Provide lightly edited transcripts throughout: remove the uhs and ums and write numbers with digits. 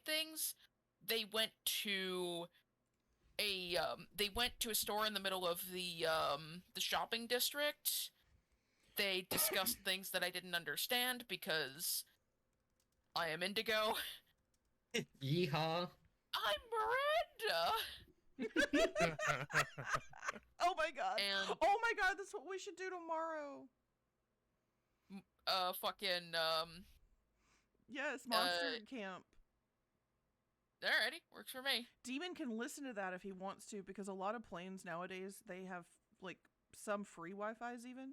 things, they went to a store in the middle of the shopping district. They discussed things that I didn't understand because I am Indigo. Yeehaw. I'm Miranda. Oh my god. And oh my god, that's what we should do tomorrow. fucking Yes, monster camp. Alrighty, works for me. Demon can listen to that if he wants to, because a lot of planes nowadays, they have like some free Wi-Fi's even,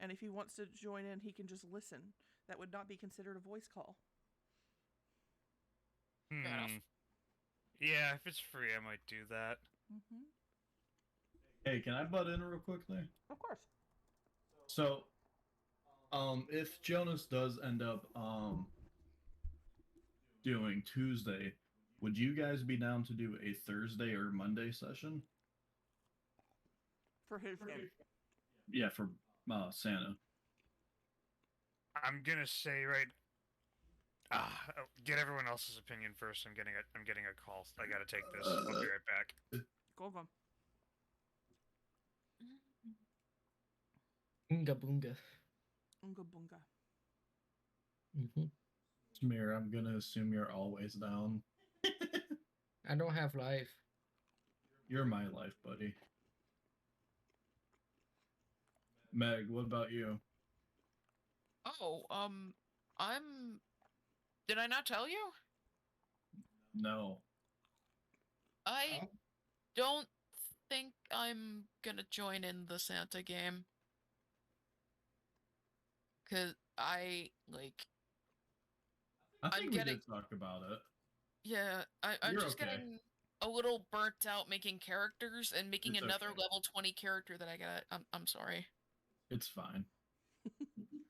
and if he wants to join in, he can just listen. That would not be considered a voice call. Fair enough. Yeah, if it's free, I might do that. Mm-hmm. Hey, can I butt in real quickly? Of course. So, if Jonas does end up doing Tuesday, would you guys be down to do a Thursday or Monday session? For his game. Yeah, for Santa. I'm gonna say get everyone else's opinion first. I'm getting a call. I gotta take this. I'll be right back. Go. Oonga boonga. Unga bunga. Samir, I'm gonna assume you're always down. I don't have life. You're my life, buddy. Meg, what about you? Oh, did I not tell you? No. I don't think I'm gonna join in the Santa game. 'Cause I think we did talk about it. Yeah, I'm just getting a little burnt out making characters and making another level 20 character that I got. I'm sorry. It's fine.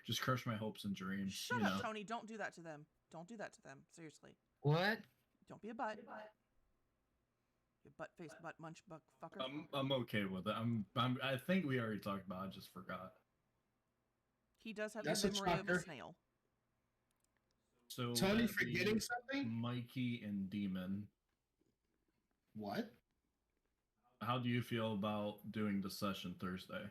Just crush my hopes and dreams. Shut up, Tony. Don't do that to them. Don't do that to them. Seriously. What? Don't be a butt. You butt-faced butt munch buck fucker. I'm okay with it. I think we already talked about it. I just forgot. He does have the memory of a snail. So Tony forgetting something? Mikey and Demon. What? How do you feel about doing the session Thursday?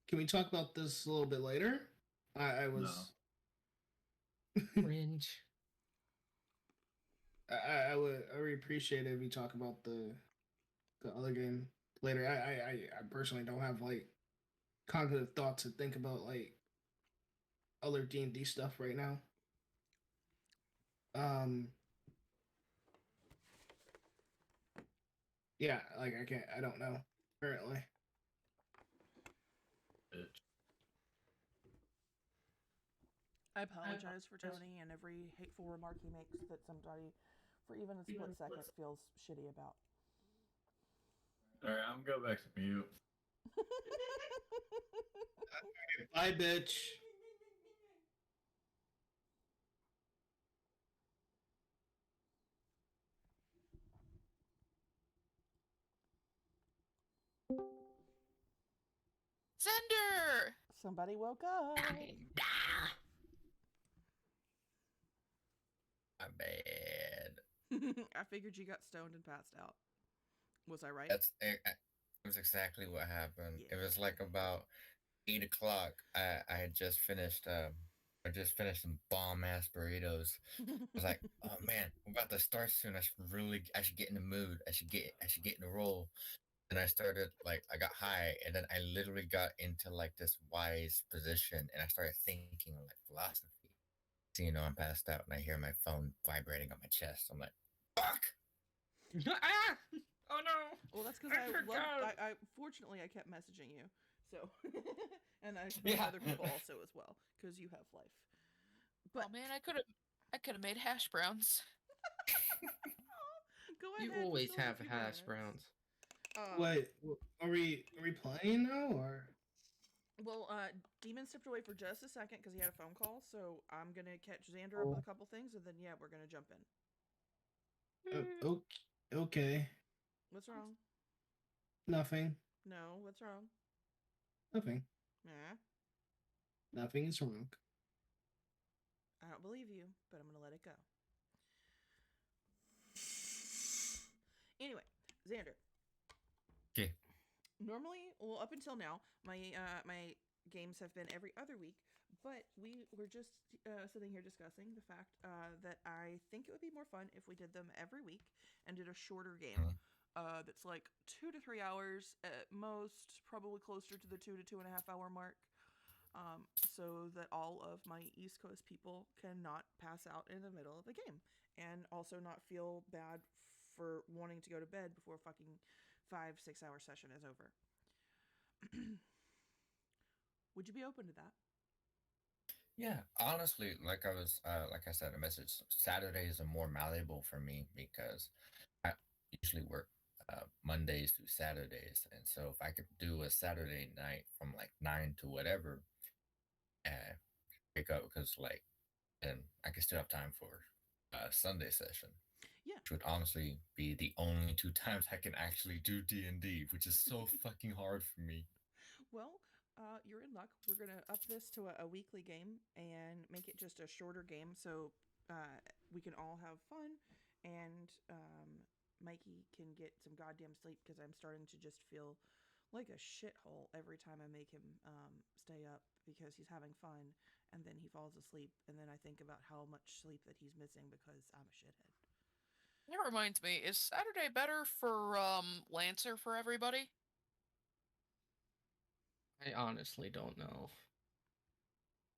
Can we talk about this a little bit later? I was cringe. I would appreciate it if we talk about the other game later. I personally don't have like cognitive thoughts to think about like other D&D stuff right now. Yeah, like I don't know currently. I apologize for Tony and every hateful remark he makes that somebody, for even a split second, feels shitty about. Alright, I'm going to go back to mute. Bye, bitch. Zender! Somebody woke up. I'm bad. I figured you got stoned and passed out. Was I right? It was exactly what happened. Yeah. It was like about 8 o'clock. I had just finished some bomb ass burritos. I was like, oh man, we're about to start soon. I should get in the mood. I should get in the role. And I started I got high, and then I literally got into like this wise position, and I started thinking like philosophy. So, I'm passed out, and I hear my phone vibrating on my chest. I'm like, fuck! Ah! Oh no! Well, that's because I fortunately I kept messaging you, so and I told other people also as well because you have life. But oh man, I could have made hash browns. Go ahead. You always have hash browns. Wait, are we playing now or? Well, Demon stepped away for just a second because he had a phone call, so I'm gonna catch Xander up with a couple things, and then we're gonna jump in. Okay. What's wrong? Nothing. No, what's wrong? Nothing. Nah. Nothing is wrong. I don't believe you, but I'm gonna let it go. Anyway, Xander. Okay. Normally, well, up until now, my games have been every other week, but we were just sitting here discussing the fact that I think it would be more fun if we did them every week and did a shorter game. That's like 2 to 3 hours at most, probably closer to the 2 to 2.5 hour mark. So that all of my East Coast people cannot pass out in the middle of the game and also not feel bad for wanting to go to bed before a fucking 5-6 hour session is over. Would you be open to that? Yeah, honestly, like I said, a message. Saturdays are more malleable for me because I usually work Mondays through Saturdays, and so if I could do a Saturday night from like 9 to whatever, and pick up because like, and I could still have time for a Sunday session. Yeah. Which would honestly be the only 2 times I can actually do D&D, which is so fucking hard for me. Well, you're in luck. We're gonna up this to a weekly game and make it just a shorter game so we can all have fun and Mikey can get some goddamn sleep because I'm starting to just feel like a shithole every time I make him stay up because he's having fun and then he falls asleep and then I think about how much sleep that he's missing because I'm a shithead. That reminds me, is Saturday better for Lancer for everybody? I honestly don't know.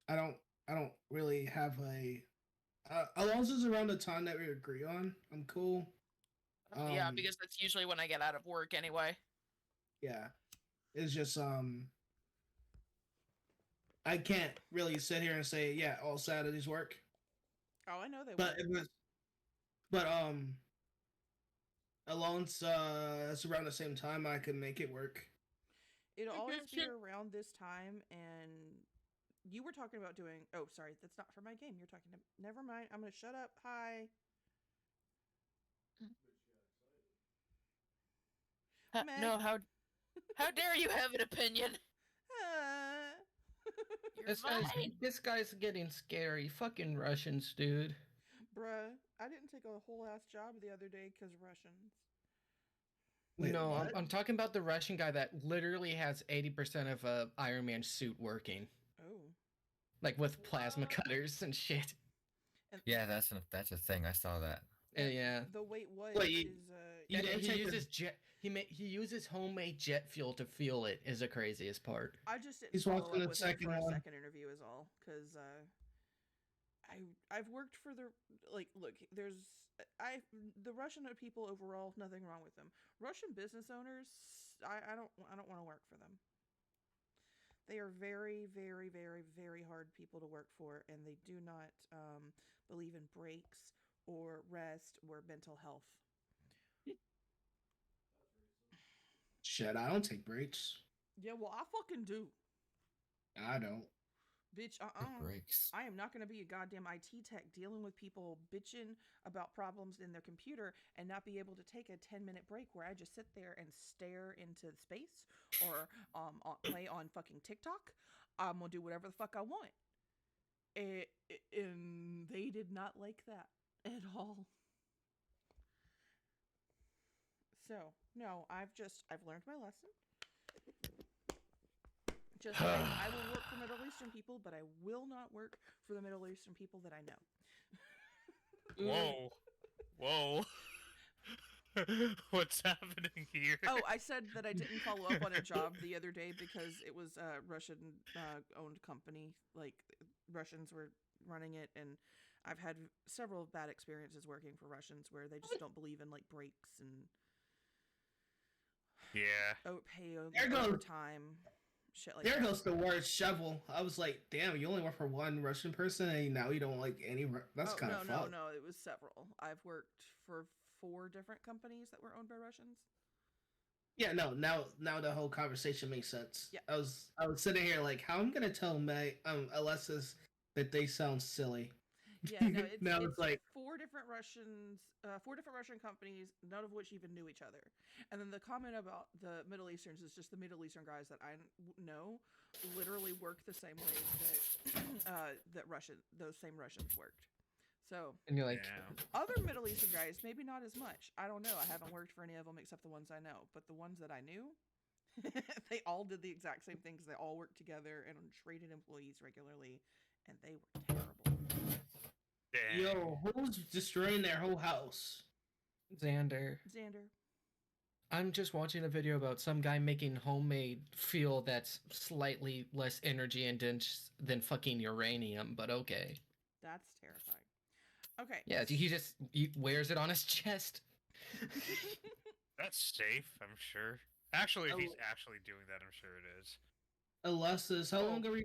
I don't really have a. As long as it's around the time that we agree on, I'm cool. Yeah, because that's usually when I get out of work anyway. Yeah, it's just I can't really sit here and say yeah, all Saturdays work. Oh, I know they But will. it was, but as long as it's around the same time, I can make it work. It'll always be around this time, and you were talking about doing. Oh, sorry, that's not for my game. You're talking to. Never mind. I'm gonna shut up. Hi. Meg. No, how dare you have an opinion? You're mine. This guy's getting scary. Fucking Russians, dude. Bruh, I didn't take a whole ass job the other day because Russians. Wait, no, what? I'm talking about the Russian guy that literally has 80% of a Iron Man suit working. Oh. Like with plasma cutters and shit. And Yeah, that's a thing. I saw that. Yeah. the wait what Wait, is And didn't he take uses he uses homemade jet fuel to fuel it is the craziest part. I just didn't He's follow watching up the with him second for a one. second interview is all because I've worked for the like look there's the Russian people overall nothing wrong with them. Russian business owners I don't want to work for them. They are very very very very hard people to work for and they do not believe in breaks or rest or mental health. Shit, I don't take breaks. Yeah, well I fucking do. I don't. Bitch, Breaks. I am not going to be a goddamn IT tech dealing with people bitching about problems in their computer and not be able to take a 10-minute break where I just sit there and stare into space or play on fucking TikTok. I'm going to do whatever the fuck I want. And they did not like that at all. So, no, I've learned my lesson. Just saying, I will work for Middle Eastern people, but I will not work for the Middle Eastern people that I know. Whoa. What's happening here? Oh, I said that I didn't follow up on a job the other day because it was a Russian owned company. Like, Russians were running it, and I've had several bad experiences working for Russians where they just don't believe in, like, breaks and Yeah. pay There goes- overtime. Shit like There that. goes the word shovel. I was like, damn, you only work for one Russian person and now you don't like any. That's kind of fucked. No, it was several. I've worked for 4 different companies that were owned by Russians. Yeah, no. Now the whole conversation makes sense. Yeah. I was sitting here like, how I'm gonna tell Alexis that they sound silly. Yeah, no, Now it's it's like, four different Russian companies, none of which even knew each other. And then the comment about the Middle Easterns is just the Middle Eastern guys that I know literally work the same way that those same Russians worked. So And you're like, Yeah. other Middle Eastern guys, maybe not as much. I don't know. I haven't worked for any of them except the ones I know. But the ones that I knew, they all did the exact same things. They all worked together and traded employees regularly, and they were terrible. Dang. yo, who's destroying their whole house? Xander, Xander. I'm just watching a video about some guy making homemade fuel that's slightly less energy intense than fucking uranium, but okay. That's terrifying. Okay. Yeah, he wears it on his chest. That's safe, I'm sure. Actually, if he's Oh. actually doing that, I'm sure it is. Alessis, how long are we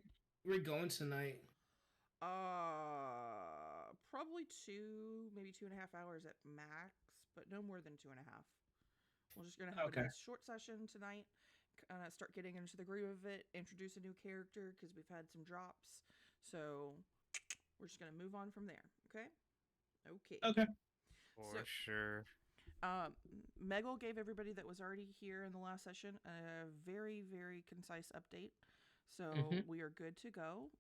going tonight? Probably maybe 2.5 hours at max, but no more than 2.5. We're just gonna have a Okay. nice short session tonight. Start getting into the groove of it. Introduce a new character because we've had some drops. So we're just gonna move on from there. Okay. Okay. Okay. For So- sure. Megal gave everybody that was already here in the last session a very, very concise update. So we are good to go.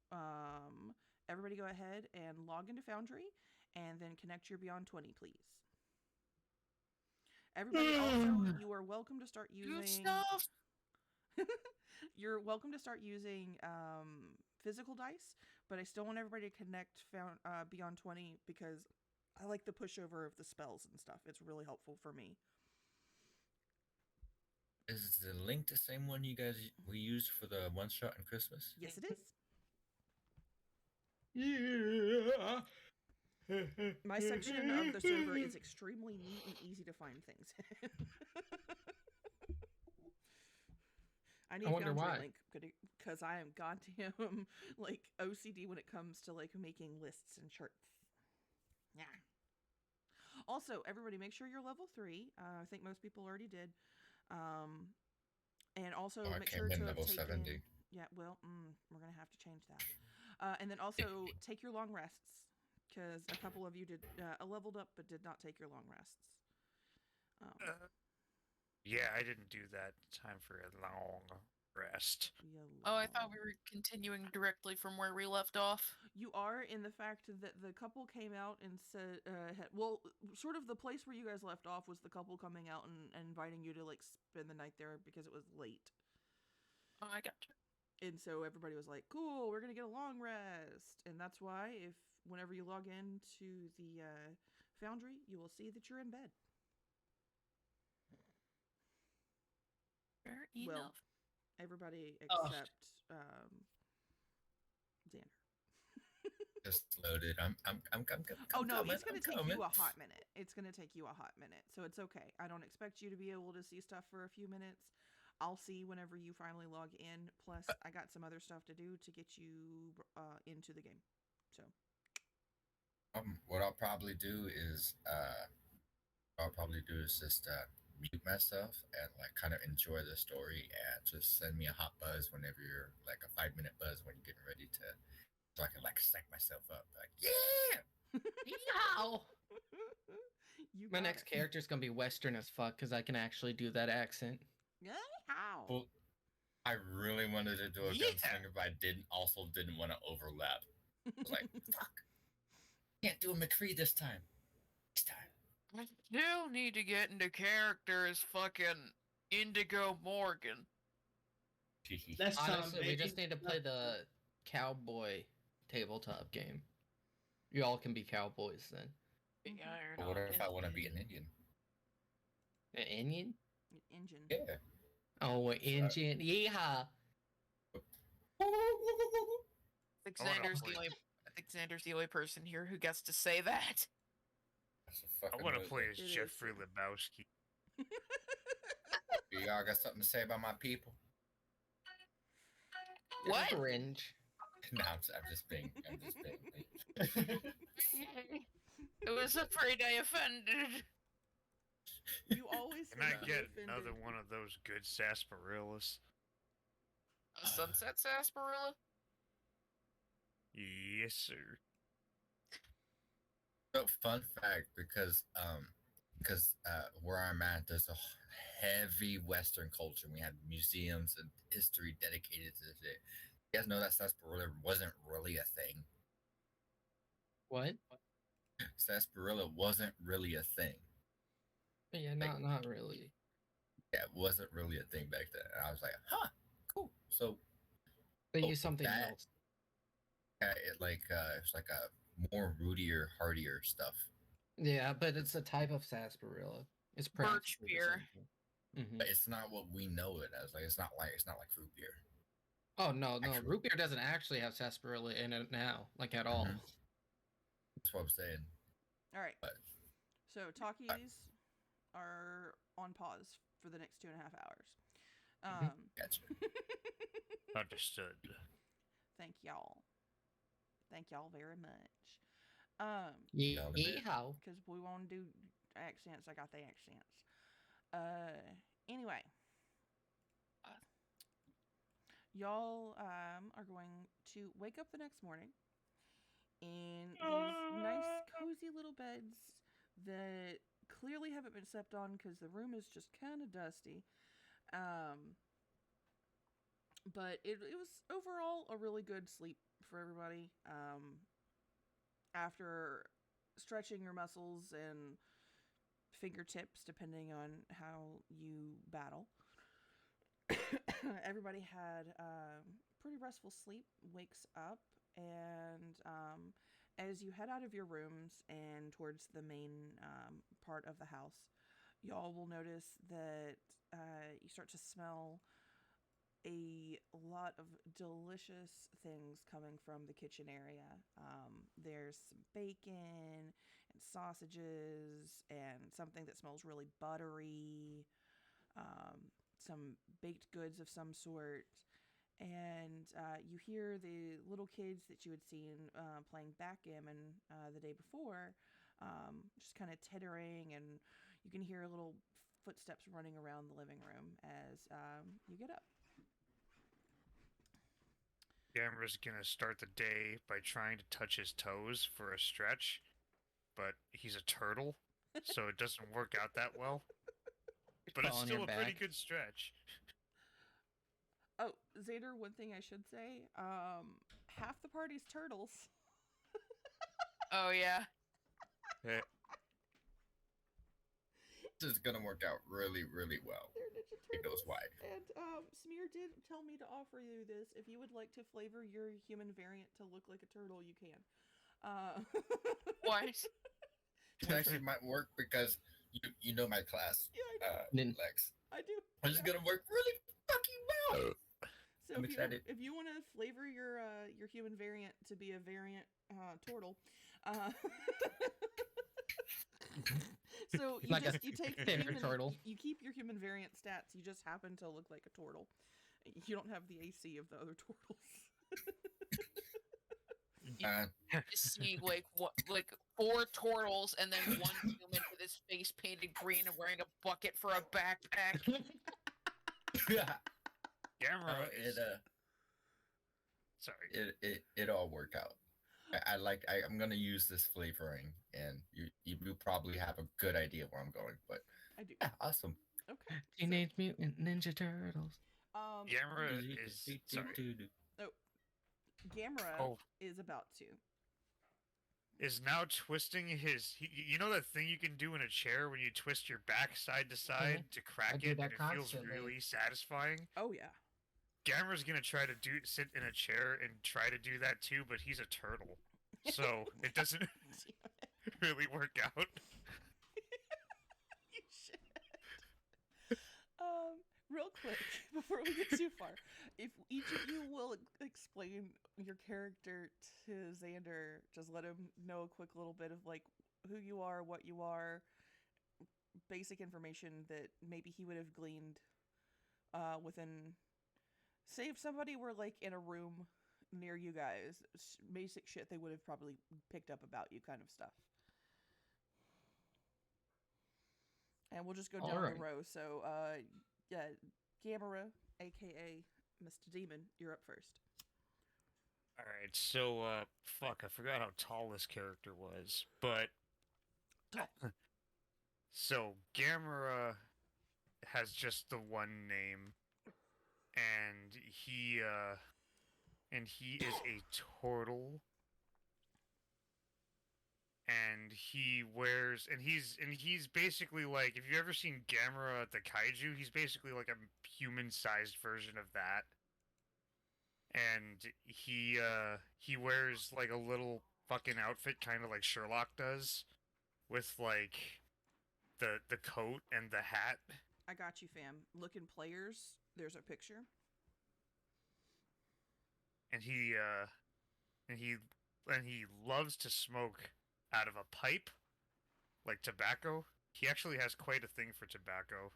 Everybody go ahead and log into Foundry and then connect your Beyond 20, please. Everybody also, you are welcome to start Good using... stuff. You're welcome to start using physical dice, but I still want everybody to connect Beyond 20 because I like the pushover of the spells and stuff. It's really helpful for me. Is the link the same one we used for the one shot in Christmas? Yes, it is. Yeah. My section of the server is extremely neat and easy to find things. I need I wonder Foundry why. link because I am goddamn like OCD when it comes to like making lists and charts. Yeah. Also, everybody, make sure you're level 3. I think most people already did. And also Oh, I make came sure in to have level taken. 70. Yeah, well, we're gonna have to change that. And then also take your long rests because a couple of you did leveled up but did not take your long rests. Yeah, I didn't do that time for a long rest. Oh, I thought we were continuing directly from where we left off. You are, in the fact that the couple came out and said, sort of the place where you guys left off was the couple coming out and inviting you to like spend the night there because it was late. Oh, I got you. And so everybody was like, cool, we're going to get a long rest. And that's why whenever you log into the Foundry, you will see that you're in bed. Fair Well, enough. everybody Oh. except Xander. Just loaded. I'm Oh no, coming, it's going I'm to take coming. you a hot minute. It's going to take you a hot minute. So it's okay. I don't expect you to be able to see stuff for a few minutes. I'll see whenever you finally log in. Plus, I got some other stuff to do to get you into the game. So What I'll probably do is just mute myself and like kind of enjoy the story and just send me a hot buzz whenever you're like a 5-minute buzz when you're getting ready to, so I can like psych myself up. Like, yeah. Yow! you My got next it. character's gonna be Western as fuck because I can actually do that accent. How? Well, I really wanted to do a Yeah. gunslinger, but I didn't want to overlap. I was like, fuck. Can't do a McCree this time. Next time. I still need to get into character as fucking Indigo Morgan. That's Tom, Honestly, we baby. just need to play the cowboy tabletop game. You all can be cowboys then. The Iron But what if I Island. want to be an Indian? An Indian? Engine. Yeah. Oh, an Indian. Yeehaw! I think I wanna Xander's play- the only person here who gets to say that. That's a I fucking want to noise. play as It is. Jeffrey Lebowski. Y'all got something to say about my people? What? Cringe. No, I'm just being. It was afraid I offended. You always Can I seem to be get offended. another one of those good sarsaparillas? A sunset sarsaparilla? Yes, sir. So fun fact, because where I'm at, there's a heavy Western culture. We have museums and history dedicated to this shit. You guys know that sarsaparilla wasn't really a thing. What? Sarsaparilla wasn't really a thing. Yeah, not really. Yeah, it wasn't really a thing back then. And I was like, huh, cool. So They Oh, use something that- else. it's like a more rootier, hardier stuff. Yeah, but it's a type of sarsaparilla. It's Birch beer. Mm-hmm. But it's not what we know it as. Like it's not like fruit beer. Oh no, Actually- root beer doesn't actually have sarsaparilla in it now, like at all. Mhm. That's what I'm saying. All right. But So talkies are on pause for the next 2.5 hours. gotcha. Understood. Thank y'all. Thank y'all very much. Yeehaw. Because we want to do accents. I got the accents. Anyway, y'all are going to wake up the next morning in these nice, cozy little beds that clearly haven't been slept on because the room is just kind of dusty. But it was overall a really good sleep for everybody. After stretching your muscles and fingertips, depending on how you battle, everybody had pretty restful sleep, wakes up, and as you head out of your rooms and towards the main part of the house, y'all will notice that you start to smell a lot of delicious things coming from the kitchen area. There's some bacon and sausages and something that smells really buttery, some baked goods of some sort. And you hear the little kids that you had seen playing backgammon the day before, just kind of tittering, and you can hear little footsteps running around the living room as you get up. Gamera's gonna start the day by trying to touch his toes for a stretch, but he's a turtle, so it doesn't work out that well. But it's On still your a pretty back. good stretch. Oh, Xander, one thing I should say, half the party's turtles. Oh yeah. Eh, This is gonna work out really, really well. They're Ninja It Turtles. goes wide. And Smear did tell me to offer you this. If you would like to flavor your human variant to look like a turtle, you can. What? It actually might work because you know my class, Yeah, I know. Lex. I do. It's gonna work really fucking well. So I'm if excited. you want to flavor your human variant to be a variant turtle, so you Like a you take the standard human, turtle. you keep your human variant stats. You just happen to look like a turtle. You don't have the AC of the other turtles. You see like what, like 4 turtles and then one human with his face painted green and wearing a bucket for a backpack. Gamera is... Sorry. it all worked out. I'm gonna use this flavoring, and you probably have a good idea where I'm going. But I do. yeah, awesome. Okay. Teenage Mutant Ninja Turtles. Gamera is... Sorry. Gamera Oh. is about to. Is now twisting his... You know that thing you can do in a chair when you twist your back side to side to crack do it, that and it feels constantly. really satisfying? Oh yeah. Gamera's gonna try to sit in a chair and try to do that too, but he's a turtle. So it doesn't really work out. You should. Real quick, before we get too far, if each of you will explain your character to Xander, just let him know a quick little bit of like who you are, what you are, basic information that maybe he would have gleaned within. Say if somebody were like in a room near you guys, basic shit they would have probably picked up about you, kind of stuff. And we'll just go down Alright. the row. So, yeah, Gamera, aka Mr. Demon, you're up first. Alright, so, fuck, I forgot how tall this character was. But Talk. So Gamera has just the one name, and he is a turtle, and he's basically like, if you've ever seen Gamera the kaiju, he's basically like a human-sized version of that. And he wears like a little fucking outfit, kind of like Sherlock does, with like the coat and the hat. I got you, fam. Look in players. There's a picture. And he loves to smoke out of a pipe, like tobacco. He actually has quite a thing for tobacco.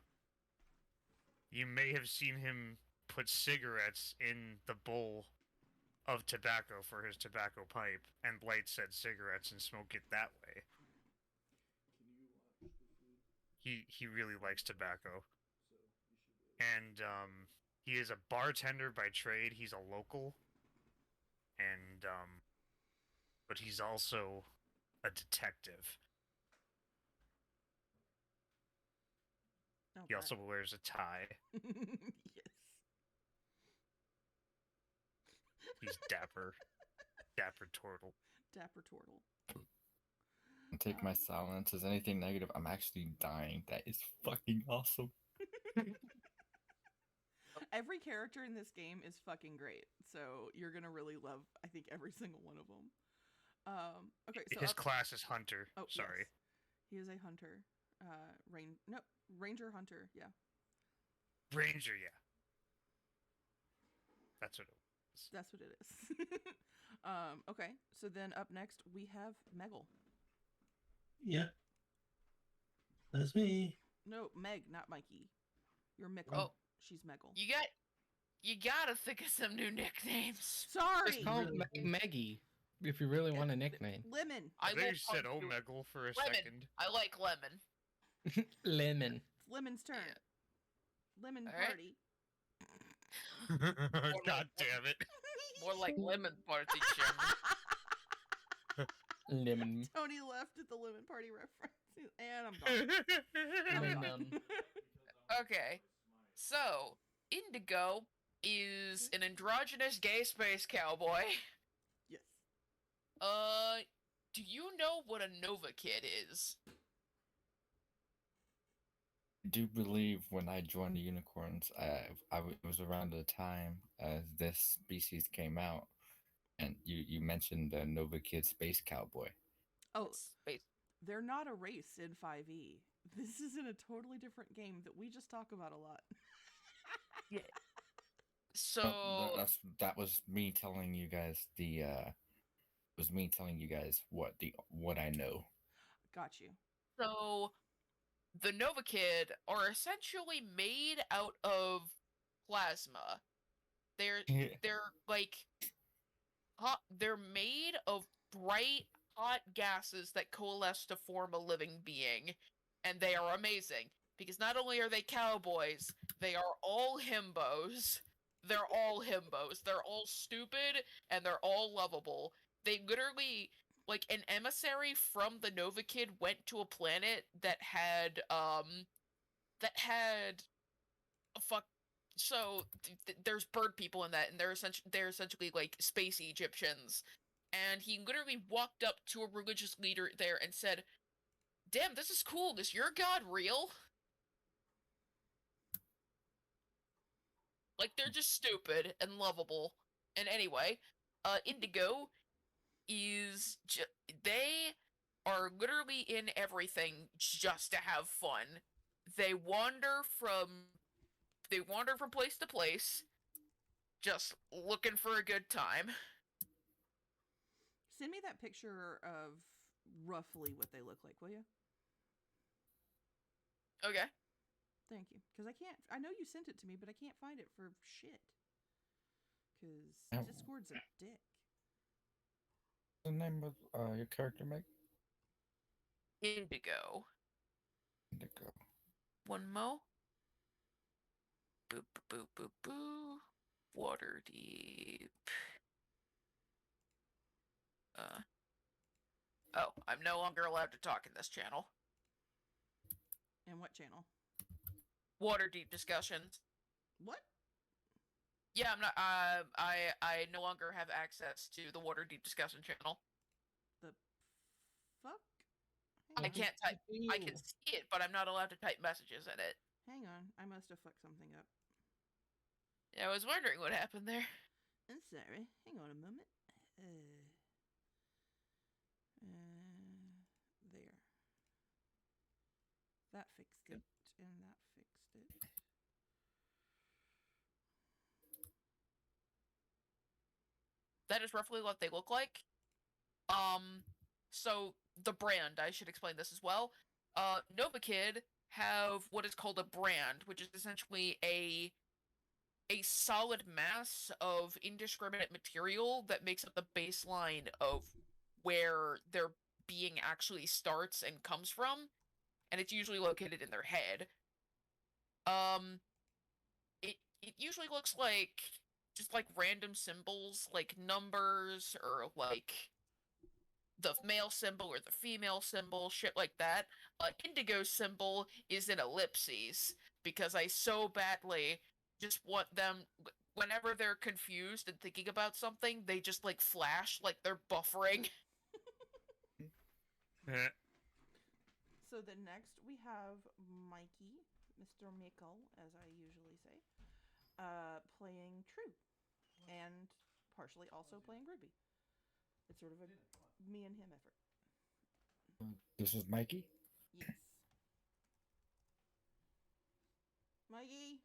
You may have seen him put cigarettes in the bowl of tobacco for his tobacco pipe and light said cigarettes and smoke it that way. He really likes tobacco. And he is a bartender by trade. He's a local. And but he's also a detective. Oh, He also wears a tie. yes. He's dapper. Dapper turtle. Dapper turtle. Take my silence as anything negative. I'm actually dying. That is fucking awesome. Every character in this game is fucking great, so you're gonna really love, I think, every single one of them. Okay, so His class is hunter. Oh, Sorry. yes. He is a hunter. Ranger hunter. Yeah, Ranger, yeah. That's what it was. that's what it is. Okay, so then up next we have Meggle. Yeah. That's me. No, Meg, not Mikey. You're Mickle. Oh. She's Meggle. You gotta think of some new nicknames. Sorry. Just call Really? Maggie if you really want a nickname. Lemon. I think will you said call you Omegle for a Lemon. second. I like lemon. Lemon. It's Lemon's turn. Yeah. Lemon All right. party. God damn it. More like lemon party, Chairman. Lemon. Tony left at the lemon party reference, and I'm gone. Lemon. Okay, so Indigo is an androgynous gay space cowboy. Yes. Do you know what a Nova Kid is? I do believe when I joined the unicorns, it was around the time as this species came out, and you mentioned the Nova Kid Space Cowboy. Oh, Space. they're not a race in 5e. This is in a totally different game that we just talk about a lot. So That was me telling you guys what I know. Got you. So the Nova Kid are essentially made out of plasma. They're like hot. They're made of bright hot gases that coalesce to form a living being, and they are amazing because not only are they cowboys, they are all himbos. They're all himbos. They're all stupid and they're all lovable. They literally, like, an emissary from the Nova Kid went to a planet that had so there's bird people in that, and they're essentially like space Egyptians. And he literally walked up to a religious leader there and said, "Damn, this is cool. Is your god real?" Like, they're just stupid and lovable. And anyway, Indigo is they are literally in everything just to have fun. They wander from place to place, just looking for a good time. Send me that picture of roughly what they look like, will you? Okay. Thank you. Because I know you sent it to me, but I can't find it for shit. Because Discord's a dick. The name of your character, Meg? Indigo. Indigo. One mo. Boop boop boop boop boo. Waterdeep. Oh, I'm no longer allowed to talk in this channel. And what channel? Waterdeep discussions. What? Yeah, I'm not. I no longer have access to the Waterdeep discussion channel. The fuck? I Hang on. can't type. I can see it, but I'm not allowed to type messages in it. Hang on. I must have fucked something up. Yeah, I was wondering what happened there. I'm sorry. Hang on a moment. There. That fixed it, and that fixed it. That is roughly what they look like. So the brand, I should explain this as well. NovaKid have what is called a brand, which is essentially a solid mass of indiscriminate material that makes up the baseline of where their being actually starts and comes from, and it's usually located in their head. It usually looks like just like random symbols, like numbers or like the male symbol or the female symbol, shit like that. Indigo symbol is an ellipses because I so badly just want them, whenever they're confused and thinking about something, they just like flash like they're buffering. So then next we have Mikey, Mr. Mickle, as I usually say, playing True, and partially also playing Ruby. It's sort of a me and him effort. This is Mikey. Yes. Mikey,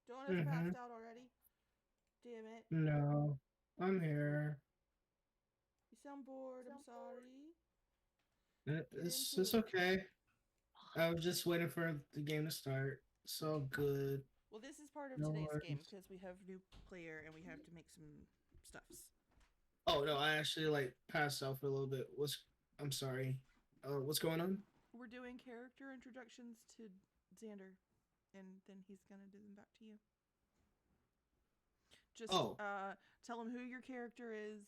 don't have passed out already. Damn it. No, I'm here. You sound bored. I'm sorry. It's okay. I was just waiting for the game to start. It's all good. Well, this is part of No today's game worries. because we have new player and we have to make some stuffs. Oh no, I actually like passed out for a little bit. I'm sorry. What's going on? We're doing character introductions to Xander, and then he's gonna do them back to you. Just tell him who your character is,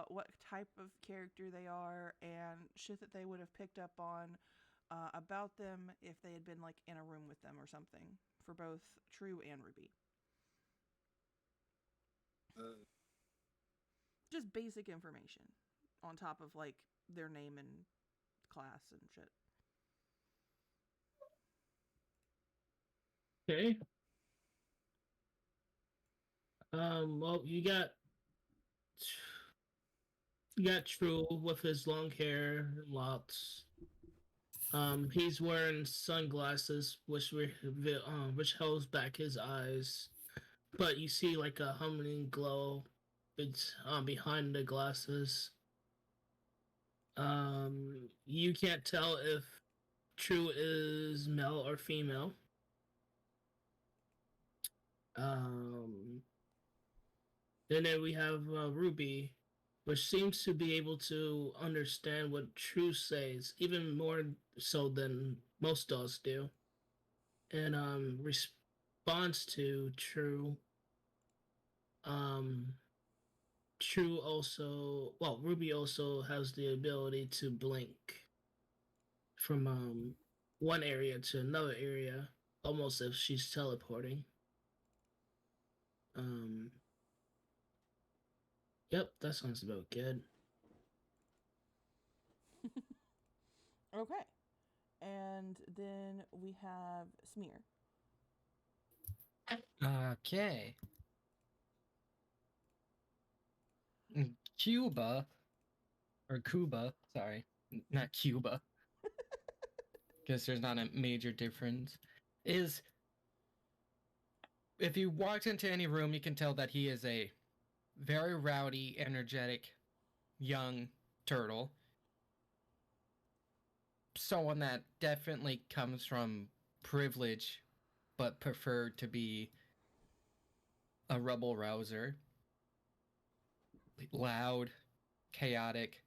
what type of character they are, and shit that they would have picked up on about them if they had been like in a room with them or something, for both True and Ruby. Just basic information on top of like their name and class and shit. Okay. Well, you got True with his long hair, locks. He's wearing sunglasses, which holds back his eyes, but you see like a humming glow. It's behind the glasses. You can't tell if True is male or female. And then we have Ruby, which seems to be able to understand what True says, even more so than most dolls do. And responds to True. True also, well, Ruby also has the ability to blink from one area to another area, almost as if she's teleporting. Yep, that sounds about good. Okay. And then we have Smear. Okay. Cuba, sorry, not Cuba, because there's not a major difference, is if you walked into any room, you can tell that he is a very rowdy, energetic, young turtle. Someone that definitely comes from privilege, but preferred to be a rebel rouser. Loud, chaotic,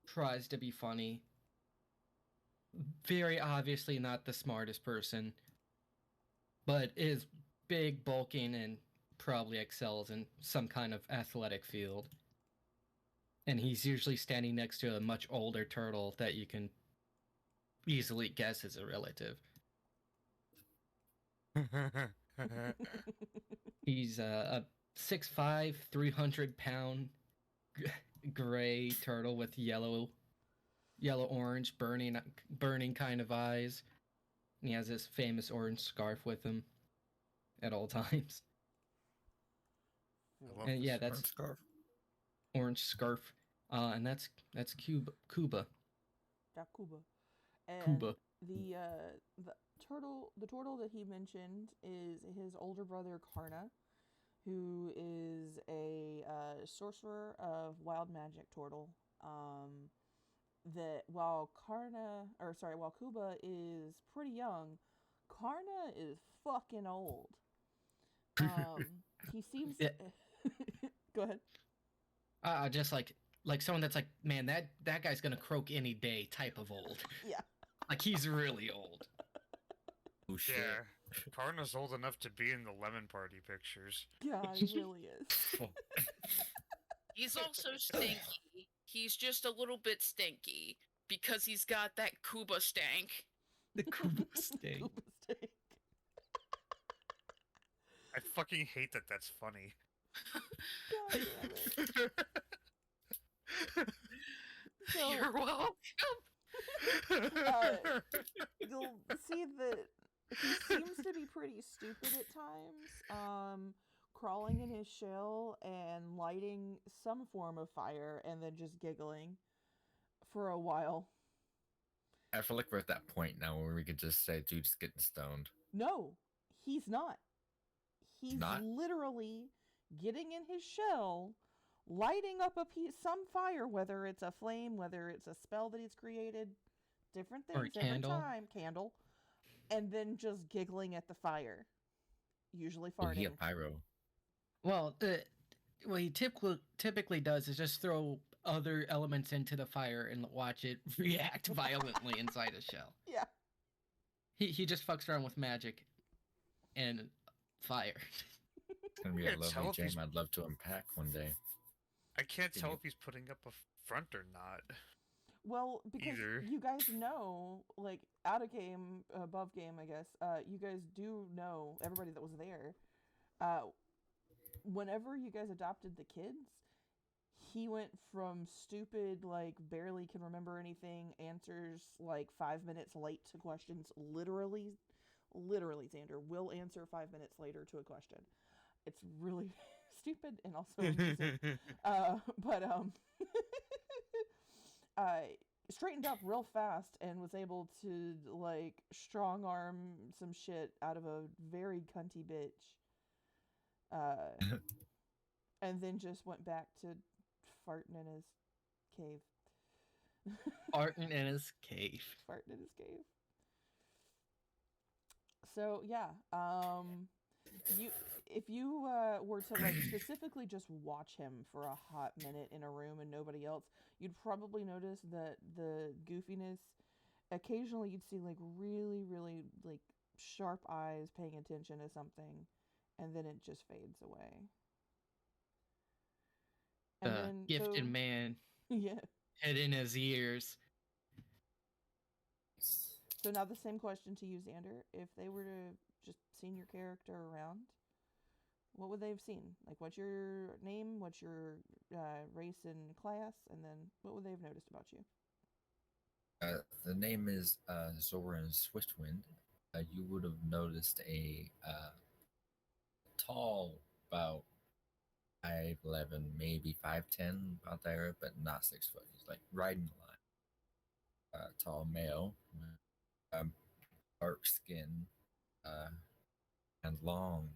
tries to be funny. Very obviously not the smartest person, but is big, bulking, and probably excels in some kind of athletic field. And he's usually standing next to a much older turtle that you can easily guess is a relative. He's a 6'5", 300-pound gray turtle with yellow orange burning kind of eyes. And he has this famous orange scarf with him at all times. I love And this yeah, that's Orange scarf. orange scarf. And that's Cuba. Dakuba. And Kuba. the turtle that he mentioned is his older brother Karna, who is a sorcerer of wild magic turtle. That while Kuba is pretty young, Karna is fucking old. He seems. Yeah. Go ahead. Just like someone that's like, man, that guy's gonna croak any day type of old. Yeah. Like he's really old. Oh shit. Yeah, Karna's old enough to be in the Lemon Party pictures. God, he really is. He's also stinky. He's just a little bit stinky because he's got that Cuba stank. The Kuba stink. Kuba steak. I fucking hate that that's funny. God damn it. So, You're welcome. you'll see that he seems to be pretty stupid at times, crawling in his shell and lighting some form of fire and then just giggling for a while. I feel like we're at that point now where we could just say, dude's getting stoned. No, he's not. He's Not? literally getting in his shell, lighting up some fire, whether it's a flame, whether it's a spell that he's created, different Or a things every candle. time, candle, and then just giggling at the fire, usually Oh, he a farting. pyro. Well, what he typically does is just throw other elements into the fire and watch it react violently inside a shell. Yeah. He just fucks around with magic and fire. It's gonna be a Can't tell lovely if he's- game I'd love to unpack one day. I can't tell Yeah. if he's putting up a front or not. Well, because Either. you guys know, like, out of game, above game, I guess, you guys do know, everybody that was there, whenever you guys adopted the kids, he went from stupid, like, barely can remember anything, answers, like, 5 minutes late to questions, literally, Xander, will answer 5 minutes later to a question. It's really stupid and also amusing. Straightened up real fast and was able to like strong arm some shit out of a very cunty bitch. And then just went back to farting in his cave. Farting in his cave. Farting in his cave. So yeah, if you were to like specifically just watch him for a hot minute in a room and nobody else, you'd probably notice that the goofiness, occasionally you'd see like really like sharp eyes paying attention to something, and then it just fades away. And then Gifted man, yeah. head in his ears. So now the same question to you, Xander. If they were to just seen your character around, what would they have seen? Like, what's your name? What's your race and class? And then what would they have noticed about you? The name is Zoran Swiftwind. You would have noticed a tall, about 5'11", maybe 5'10", about there, but not 6 foot. He's like right in the line. Tall male, dark skin, and long,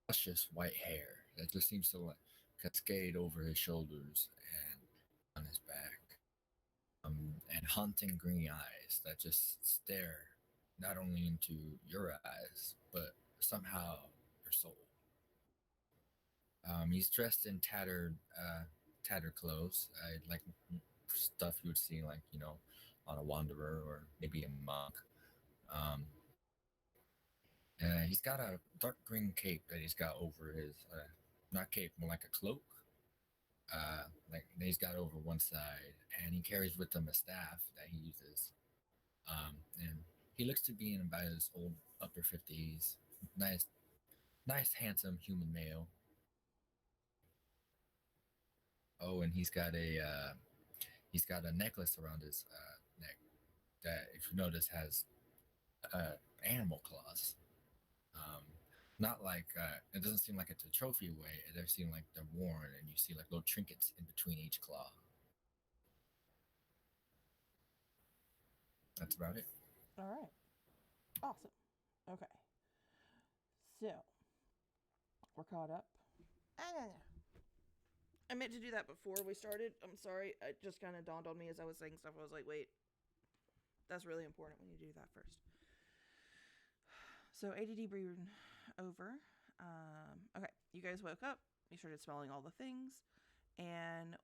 luscious white hair that just seems to like cascade over his shoulders and on his back. And haunting green eyes that just stare not only into your eyes, but somehow your soul. He's dressed in tattered clothes, like stuff you would see, like, you know, on a wanderer or maybe a monk. He's got a dark green cape that he's got over his, not cape, more like a cloak. like he's got over one side, and he carries with him a staff that he uses. And he looks to be in about his old upper 50s. Nice, handsome human male. Oh, and he's got a necklace around his neck that, if you notice, has animal claws. Um, Not like it doesn't seem like it's a trophy way. It does seem like they're worn, and you see like little trinkets in between each claw. That's about it. All right. Awesome. Okay. So, we're caught up. I meant to do that before we started. I'm sorry. It just kind of dawned on me as I was saying stuff. I was like, wait, that's really important when you do that first. So, ADD brewed over. Okay, you guys woke up. You started smelling all the things. And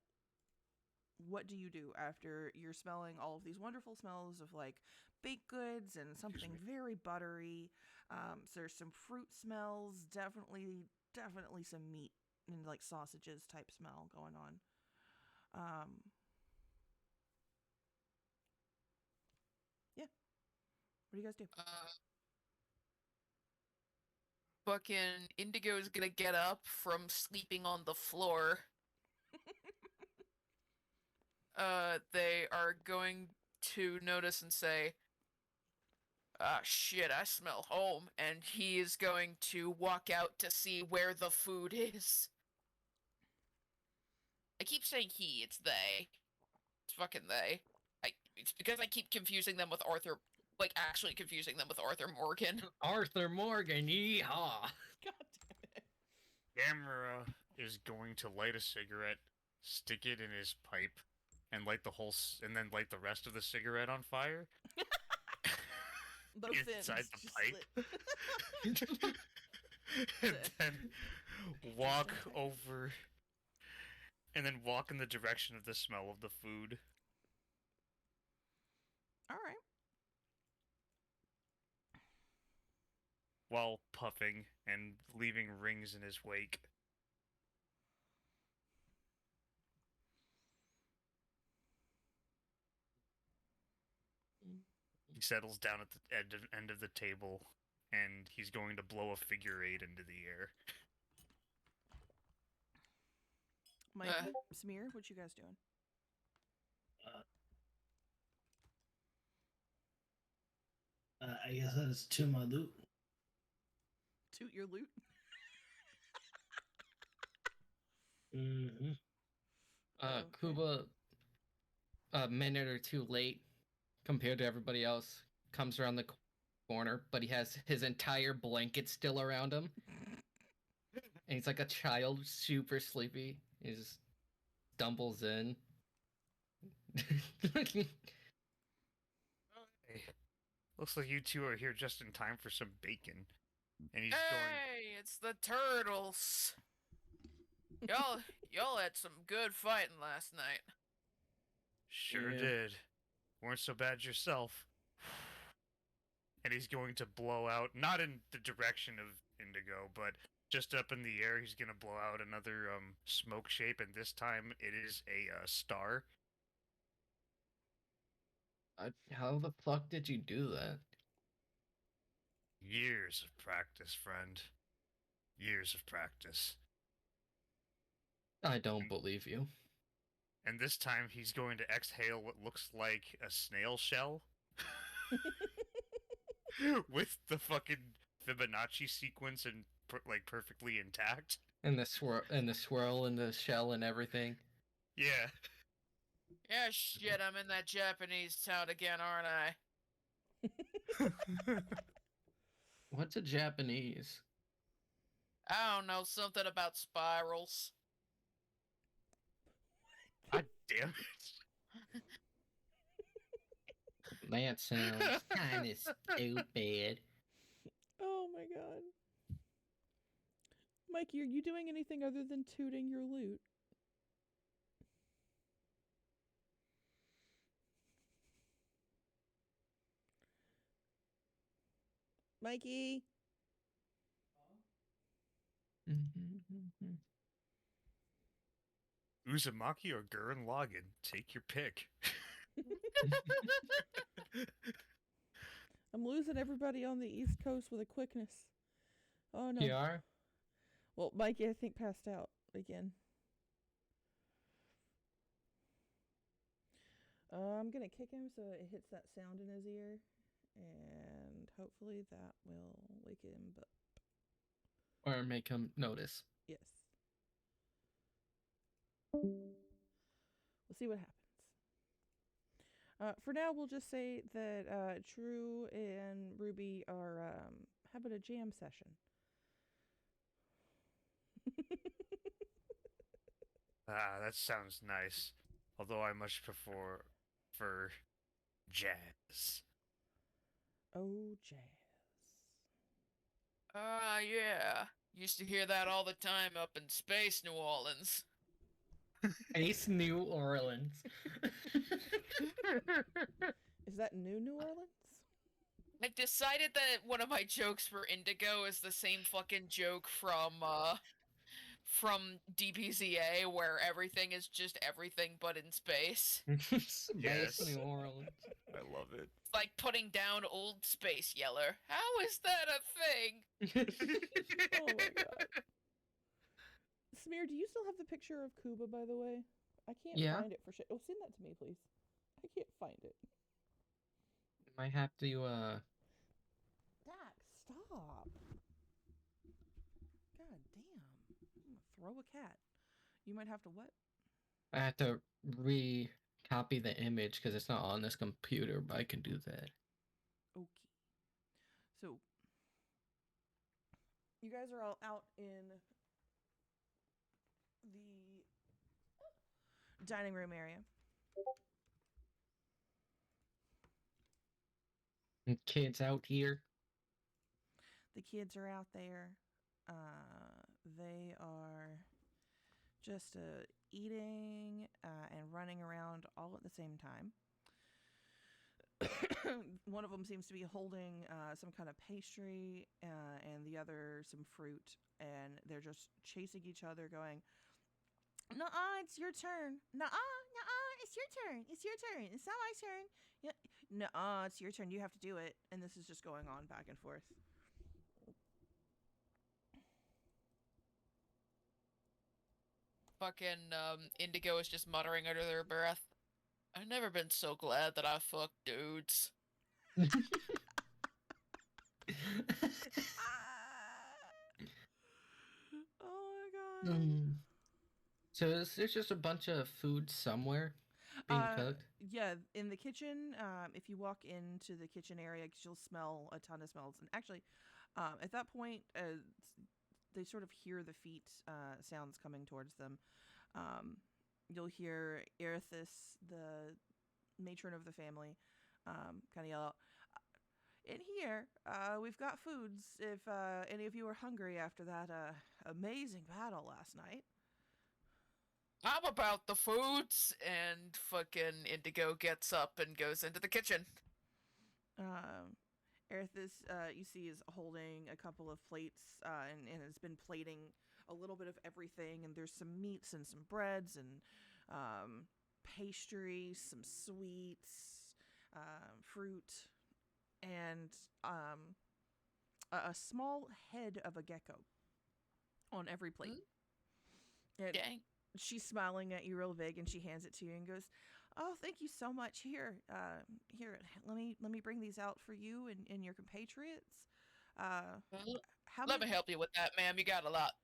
what do you do after you're smelling all of these wonderful smells of like baked goods and something very buttery? So there's some fruit smells, definitely some meat and like sausages type smell going on. Yeah. What do you guys do? Fucking Indigo's gonna get up from sleeping on the floor. They are going to notice and say, "Ah, shit, I smell home," and he is going to walk out to see where the food is. I keep saying he, it's they. It's fucking they. It's because I keep confusing them with Arthur, like actually confusing them with Arthur Morgan. Arthur Morgan, yeehaw! God damn it. Gamera is going to light a cigarette, stick it in his pipe, and light and then light the rest of the cigarette on fire. Both inside ends the just pipe. slit. And then walk over, and then walk in the direction of the smell of the food. All right. While puffing and leaving rings in his wake. He settles down at the end of the table, and he's going to blow a figure 8 into the air. Mike, Smear, what you guys doing? I guess that's to my loot. Toot your loot? Mm-hmm. Okay. Kuba, a minute or two late compared to everybody else, comes around the corner, but he has his entire blanket still around him. And he's like a child, super sleepy. He just stumbles in. Hey, looks like you two are here just in time for some bacon. And he's Hey, it's the turtles. Y'all had some good fighting last night. Sure Yeah. did. Weren't so bad yourself. And he's going to blow out, not in the direction of Indigo, but just up in the air. He's going to blow out another smoke shape, and this time it is a star. How the fuck did you do that? Years of practice, friend. Years of practice. I don't believe you. And this time he's going to exhale what looks like a snail shell. With the fucking Fibonacci sequence and perfectly intact. And the swirl and the shell and everything. Yeah. Yeah, shit, I'm in that Japanese town again, aren't I? What's a Japanese? I don't know, something about spirals. God damn it. That sounds kind of stupid. Oh my god. Mikey, are you doing anything other than tooting your loot? Mikey? Uzumaki or Gurren Lagann? Take your pick. I'm losing everybody on the East Coast with a quickness. Oh no. You are? Well, Mikey, I think passed out again. I'm gonna kick him so it hits that sound in his ear, and hopefully that will wake him up. Or make him notice. Yes. We'll see what happens. For now, we'll just say that True and Ruby are having a jam session. That sounds nice. Although I much prefer jazz. Oh, jazz. Yeah. Used to hear that all the time up in space New Orleans. Ace New Orleans. Is that New Orleans? I decided that one of my jokes for Indigo is the same fucking joke from DBZA, where everything is just everything but in space. Space Yes. New Orleans. I love it. It's like putting down Old Space Yeller. How is that a thing? Oh my god. Smear, do you still have the picture of Kuba, by the way? I can't Yeah. find it for shit. Oh, send that to me, please. I can't find it. Might have to Dak, stop. God damn. I'm gonna throw a cat. You might have to what? I have to re-copy the image because it's not on this computer, but I can do that. Okay. So, you guys are all out in the dining room area. And kids out here. The kids are out there. They are just eating and running around all at the same time. One of them seems to be holding some kind of pastry and the other some fruit, and they're just chasing each other going, "Nuh-uh, it's your turn. Nuh-uh, it's your turn. It's your turn. It's not my turn. Yeah. Nuh-uh, it's your turn. You have to do it." And this is just going on back and forth. Fucking Indigo is just muttering under their breath. I've never been so glad that I fucked dudes. Oh my god. So is there just a bunch of food somewhere being cooked? Yeah, in the kitchen, if you walk into the kitchen area, 'cause you'll smell a ton of smells. And actually, at that point, they sort of hear the feet sounds coming towards them. You'll hear Erithus, the matron of the family, kind of yell out, "In here, we've got foods if any of you are hungry after that amazing battle last night." How about the foods? And fucking Indigo gets up and goes into the kitchen. Erithus, you see, is holding a couple of plates and has been plating a little bit of everything. And there's some meats and some breads and pastry, some sweets, fruit, and a small head of a gecko on every plate. And Dang. she's smiling at you real big, and she hands it to you and goes, "Oh, thank you so much. Here, let me bring these out for you and your compatriots. How Let me many? help you with that, ma'am. You got a lot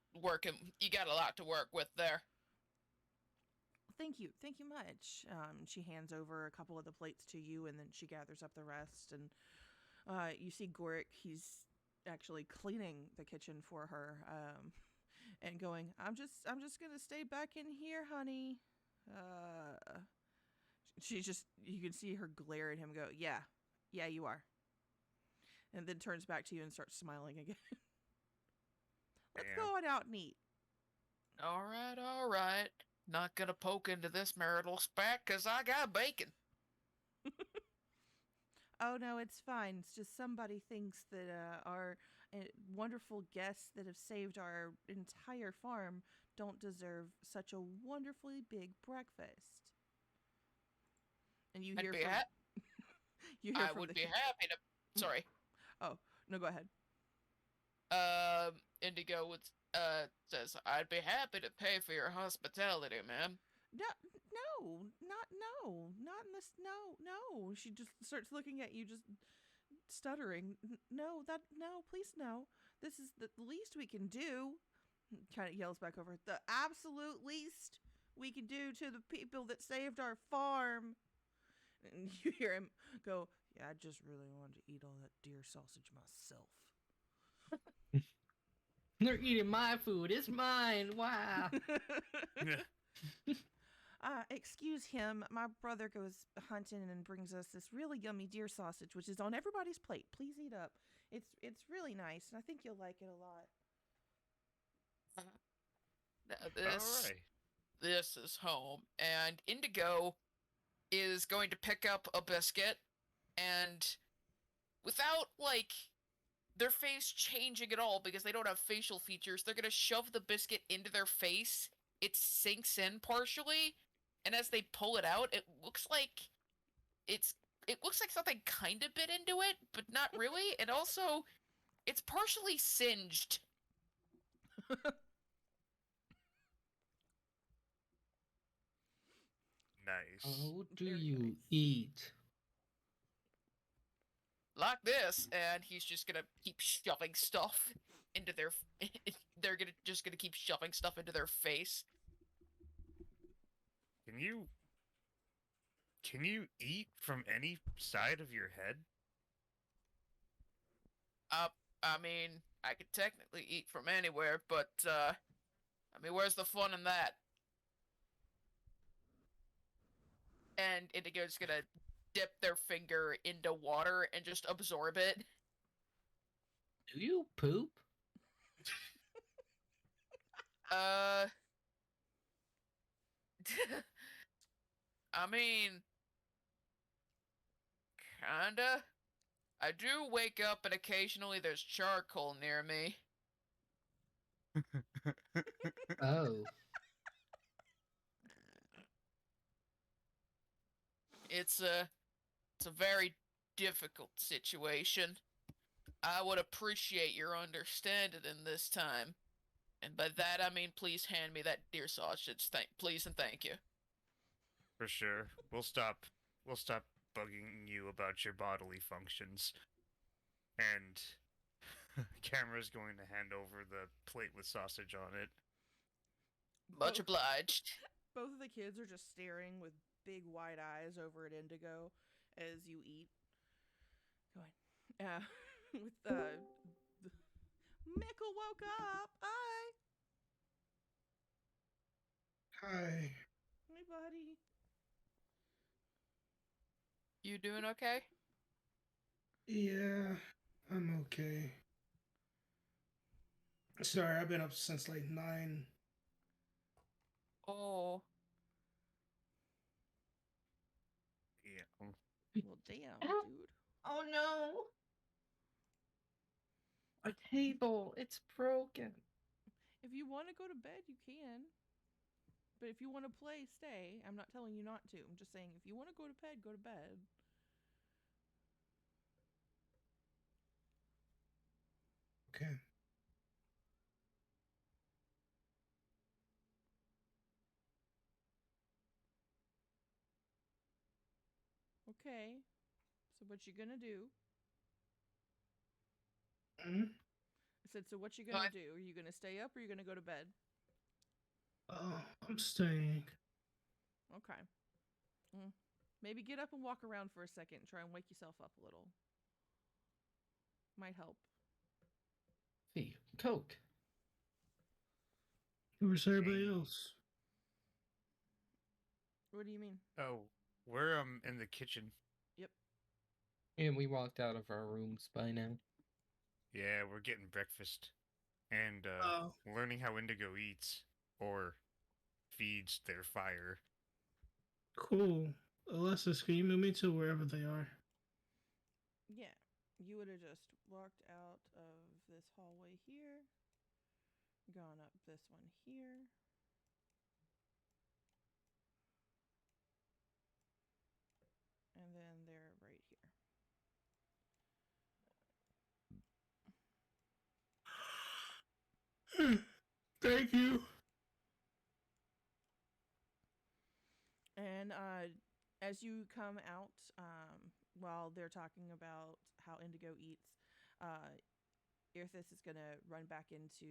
to work with there. Thank you much." She hands over a couple of the plates to you, and then she gathers up the rest. And you see Gorik. He's actually cleaning the kitchen for her, and going, I'm just gonna stay back in here, honey." You can see her glare at him and go, yeah, you are. And then turns back to you and starts smiling again. Let's Damn. go on out and eat. All right. Not gonna poke into this marital spat, 'cause I got bacon. Oh, no, it's fine. It's just somebody thinks that our wonderful guests that have saved our entire farm don't deserve such a wonderfully big breakfast. And you hear from you hear I from would the be happy to. Sorry. Oh, no, go ahead. Indigo would says, "I'd be happy to pay for your hospitality, ma'am." No, not in this. No. She just starts looking at you, just stuttering. No, please, no. This is the least we can do. Kind of yells back over. The absolute least we can do to the people that saved our farm. And you hear him go, "Yeah, I just really wanted to eat all that deer sausage myself." They're eating my food. It's mine. Wow. Excuse him. My brother goes hunting and brings us this really yummy deer sausage, which is on everybody's plate. Please eat up. It's really nice, and I think you'll like it a lot. Now All right. this is home, and Indigo is going to pick up a biscuit, and without their face changing at all because they don't have facial features, they're gonna shove the biscuit into their face. It sinks in partially, and as they pull it out, it looks like something kind of bit into it, but not really. And also, it's partially singed. Nice. How do Very you nice. eat? Like this, and he's just gonna keep shoving stuff into their. They're gonna keep shoving stuff into their face. Can you eat from any side of your head? I mean, I could technically eat from anywhere, but I mean, where's the fun in that? And Indigo's gonna dip their finger into water and just absorb it. Do you poop? I mean, kinda. I do wake up and occasionally there's charcoal near me. Oh. It's a very difficult situation. I would appreciate your understanding in this time. And by that I mean please hand me that deer sausage. Please and thank you. For sure. We'll stop bugging you about your bodily functions. And Camera's going to hand over the plate with sausage on it. Much Oh. obliged. Both of the kids are just staring with big wide eyes over at Indigo as you eat. Go ahead. With Mickle woke up. Hi. Hi. Hey, buddy. You doing okay? Yeah, I'm okay. Sorry, I've been up since like 9. Oh. Yeah. Well, damn, dude. Oh no! Our table, it's broken. If you want to go to bed, you can. But if you want to play, stay. I'm not telling you not to. I'm just saying if you want to go to bed, go to bed. Okay. Okay. So what you gonna do? Mm-hmm. I said, so what you gonna What? do? Are you gonna stay up or are you gonna go to bed? Oh, I'm staying. Okay. Maybe get up and walk around for a second and try and wake yourself up a little. Might help. Hey, Coke. Where's everybody else? What do you mean? Oh, we're in the kitchen. And we walked out of our rooms by now. Yeah, we're getting breakfast. And Oh. learning how Indigo eats. Or feeds their fire. Cool. Alessis, can you move me to wherever they are? Yeah. You would have just walked out of this hallway here, gone up this one here, Thank you. And as you come out, while they're talking about how Indigo eats, Irthis is gonna run back into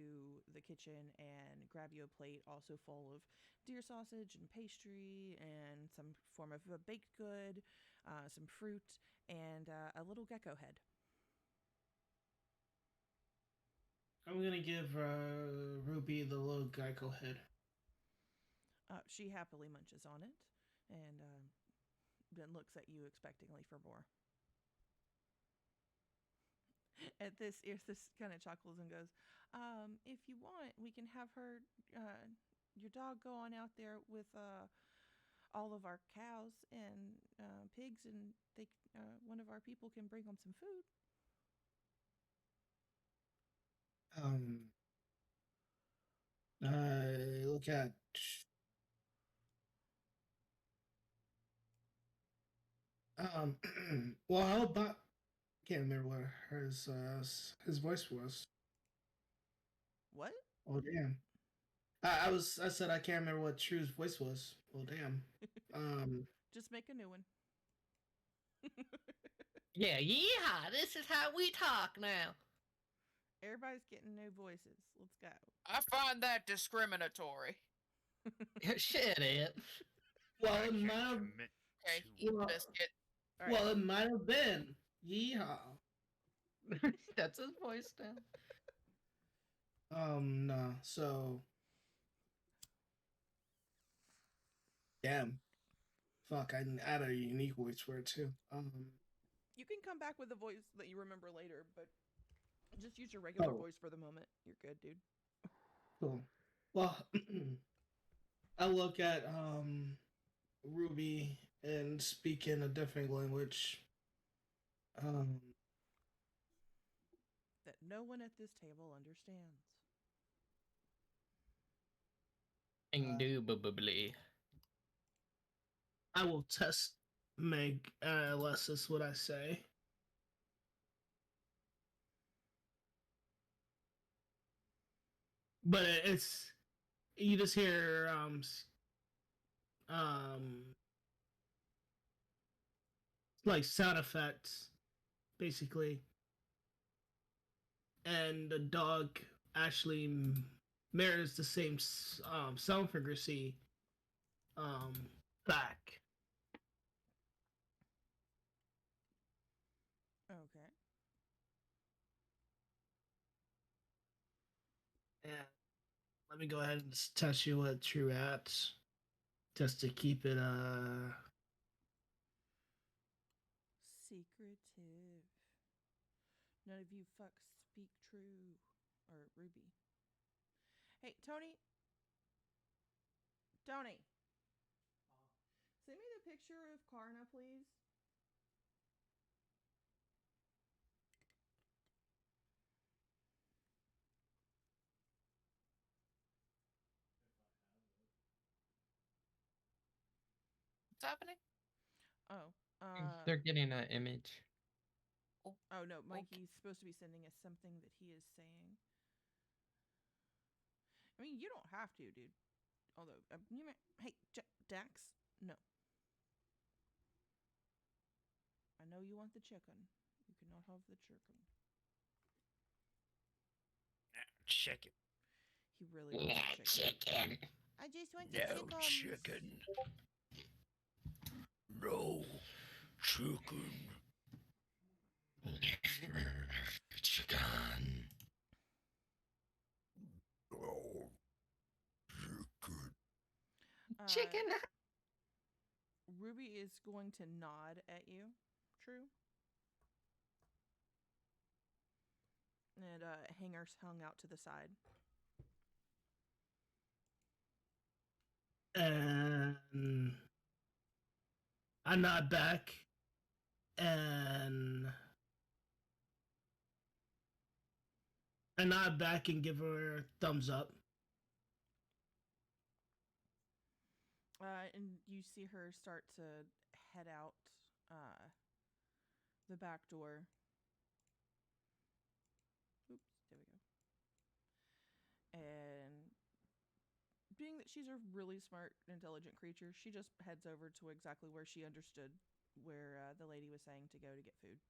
the kitchen and grab you a plate, also full of deer sausage and pastry and some form of a baked good, some fruit, and a little gecko head. I'm gonna give Ruby the little Geico head. She happily munches on it and then looks at you expectingly for more. At this, Irthis kind of chuckles and goes, if you want, we can have her, your dog, go on out there with all of our cows and pigs, and they, one of our people can bring them some food. I look at. Well, how about? Can't remember what his voice was. What? Oh damn! I said I can't remember what True's voice was. Oh damn! Just make a new one. Yeah, yeehaw! This is how we talk now. Everybody's getting new voices. Let's go. I find that discriminatory. Shit, it. Well, I it can't might have. commit Okay, to eat Well, biscuit. All right. Well, it might have been. Yeehaw. That's his voice now. No. So. Damn. Fuck, I didn't add a unique voice for it too. You can come back with a voice that you remember later, but just use your regular Oh. voice for the moment. You're good, dude. Cool. Well, I look at Ruby and speak in a different language. That no one at this table understands. Indubitably. I will test Meg unless is what I say. But it's you just hear like sound effects basically, and the dog actually mirrors the same sound frequency back. Okay. And let me go ahead and just test you what true at, just to keep it Secretive. None of you fucks speak true. Or Ruby. Hey, Tony. Tony. Send me the picture of Karna, please. What's happening? Oh. They're getting an image. Oh no, Okay. Mikey's supposed to be sending us something that he is saying. I mean, you don't have to, dude. Although, you may. Hey, Dax, no. I know you want the chicken. You cannot have the chicken. check it. He really wants the chicken. I just want the No chicken. chicken. No chicken. Chicken. No chicken. Chicken. Ruby is going to nod at you. True. And hangers hung out to the side. and I nod back and give her a thumbs up. And you see her start to head out the back door. Oops, there we go. And being that she's a really smart, intelligent creature, she just heads over to exactly where she understood where the lady was saying to go to get food.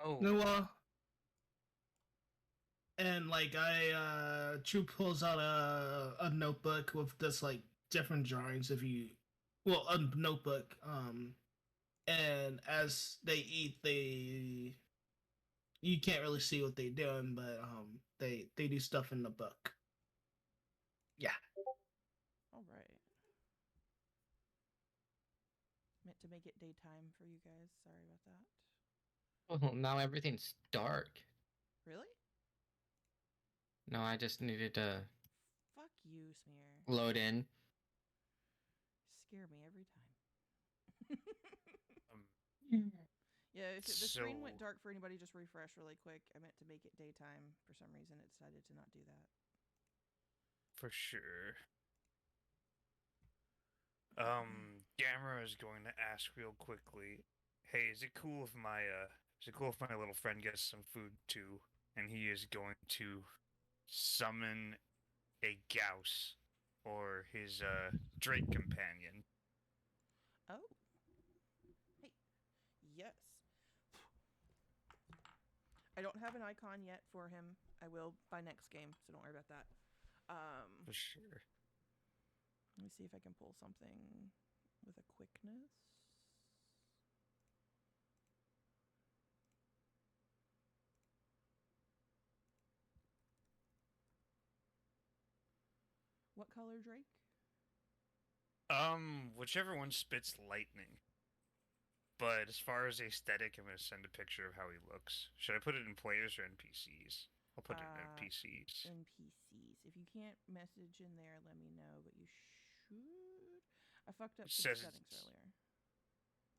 Oh, No, and like True pulls out a notebook with just like different drawings of you, well, a notebook. And as they eat, you can't really see what they're doing, but they do stuff in the book. Yeah. All right. Meant to make it daytime for you guys. Sorry about that. Oh, now everything's dark. Really? No, I just needed to Fuck you, Smear. load in. Scare me every time. um, Yeah, if the screen went So- dark for anybody, just refresh really quick. I meant to make it daytime. For some reason, it decided to not do that. for sure. Gamera is going to ask real quickly. Hey, is it cool if my little friend gets some food too? And he is going to summon a Gauss, or his Drake companion. Oh. Hey. Yes. I don't have an icon yet for him. I will by next game, so don't worry about that. For sure. Let me see if I can pull something with a quickness. What color, Drake? Whichever one spits lightning. But as far as aesthetic, I'm gonna send a picture of how he looks. Should I put it in players or NPCs? I'll put it in NPCs. NPCs. If you can't message in there, let me know, but you should. I fucked up It some says settings it's- earlier.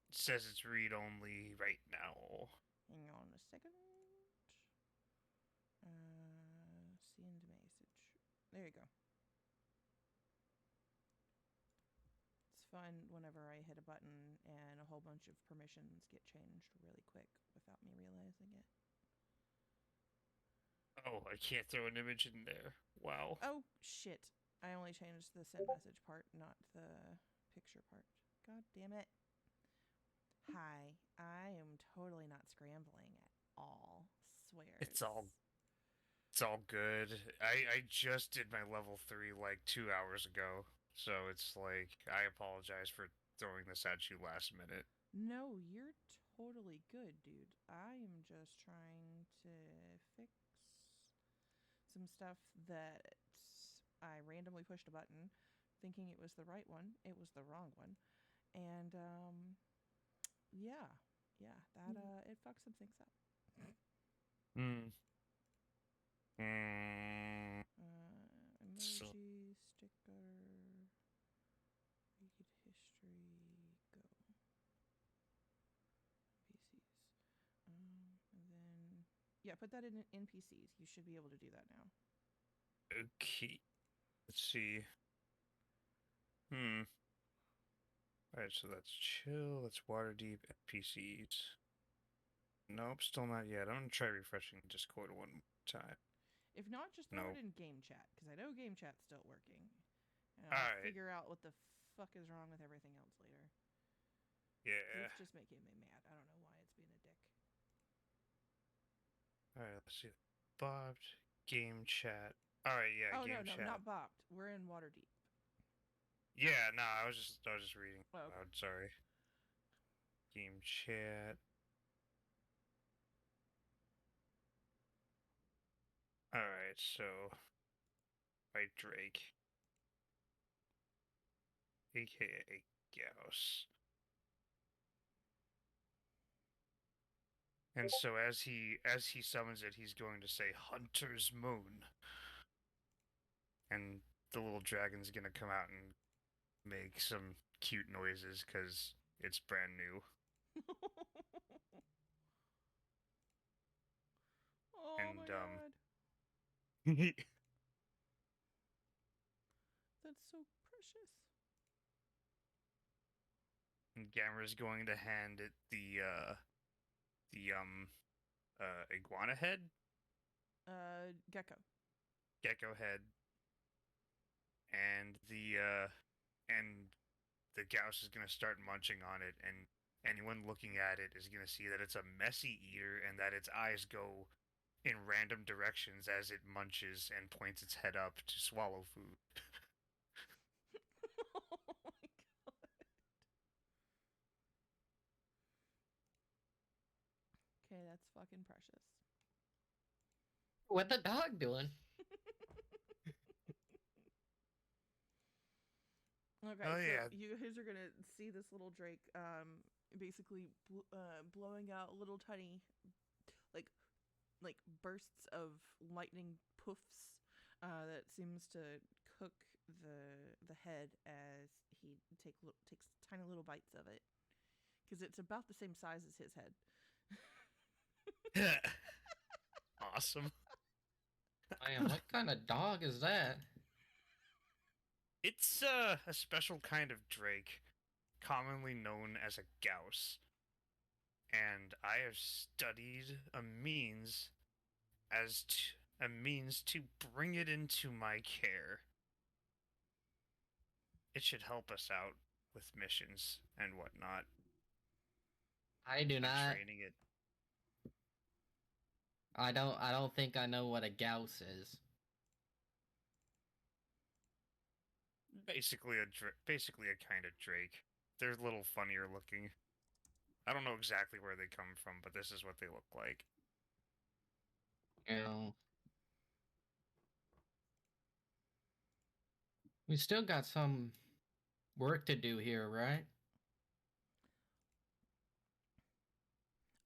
It says it's read only right now. Hang on a second. Send message. There you go. It's fun whenever I hit a button and a whole bunch of permissions get changed really quick without me realizing it. Oh, I can't throw an image in there. Wow. Oh, shit. I only changed the send message part, not the picture part. God damn it. Hi, I am totally not scrambling at all. Swear. It's all good. I just did my level 3 like 2 hours ago. So it's like, I apologize for throwing this at you last minute. No, you're totally good, dude. I am just trying to fix some stuff that I randomly pushed a button thinking it was the right one. It was the wrong one. And yeah, that it fucked some things up. Hmm. Emoji, So- sticker, read history, go. NPCs. And then yeah, put that in NPCs. You should be able to do that now. Okay. Let's see. Alright, so that's chill, that's Waterdeep, NPCs. Nope, still not yet. I'm gonna try refreshing Discord one more time. If not, just throw No. it in game chat because I know game chat's still working. And I'll Alright. figure out what the fuck is wrong with everything else later. Yeah. It's just making me mad. I don't know why it's being a dick. Alright, let's see. Bobbed, game chat. Alright, yeah, Oh game no, chat. not bopped. We're in Waterdeep. Yeah, no, I was just reading Oh, okay. aloud, sorry. Game chat. Alright, so White Drake. AKA Gauss. And so as he summons it, he's going to say Hunter's Moon. And the little dragon's gonna come out and make some cute noises because it's brand new. Oh And, my god. That's so precious. And Gamera's going to hand it the iguana head, Gecko. gecko head, and the Gauss is gonna start munching on it, and anyone looking at it is gonna see that it's a messy eater and that its eyes go in random directions as it munches and points its head up to swallow food. Oh my god. Okay, that's fucking precious. What the dog doing? Okay, Oh, so yeah. you guys are gonna see this little drake, basically blowing out little tiny, like, bursts of lightning poofs, that seems to cook the head as he takes tiny little bites of it, because it's about the same size as his head. Awesome. Man, what kind of dog is that? It's a special kind of drake, commonly known as a Gauss, and I have studied a means to bring it into my care. It should help us out with missions and whatnot. I do I'm not. training it. I don't think I know what a Gauss is. Basically a kind of drake. They're a little funnier looking. I don't know exactly where they come from, but this is what they look like. You know. We still got some work to do here, right?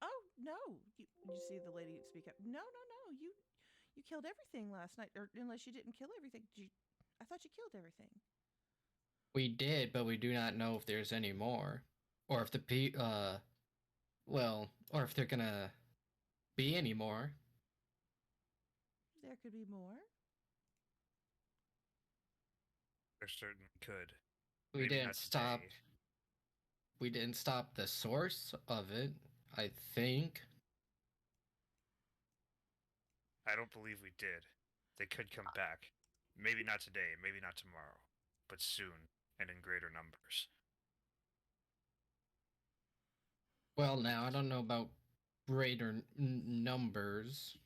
Oh no! You see the lady speak up. No, no, no! You killed everything last night, or unless you didn't kill everything. I thought you killed everything. We did, but we do not know if there's any more, or if or if they're gonna be any more. There could be more. There certainly could. We Maybe didn't not stop. today. We didn't stop the source of it, I think. I don't believe we did. They could come back. Maybe not today, maybe not tomorrow, but soon and in greater numbers. Well, now I don't know about greater numbers.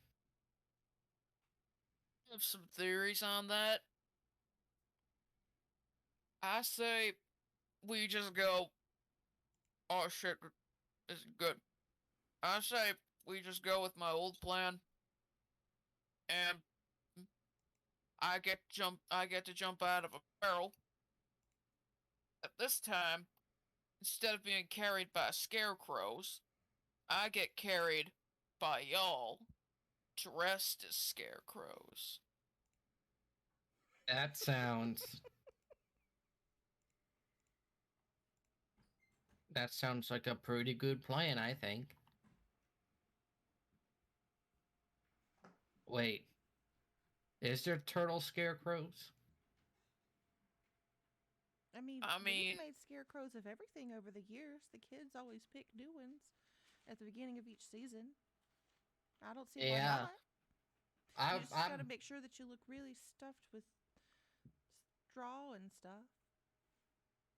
I have some theories on that. I say we just go. Oh shit, this is good. I say we just go with my old plan, and I get to jump out of a barrel. At this time, instead of being carried by scarecrows, I get carried by y'all, dressed as scarecrows. That sounds. That sounds like a pretty good plan, I think. Wait. Is there turtle scarecrows? I mean, we've made scarecrows of everything over the years. The kids always pick new ones at the beginning of each season. I don't see why not. You just gotta make sure that you look really stuffed with straw and stuff.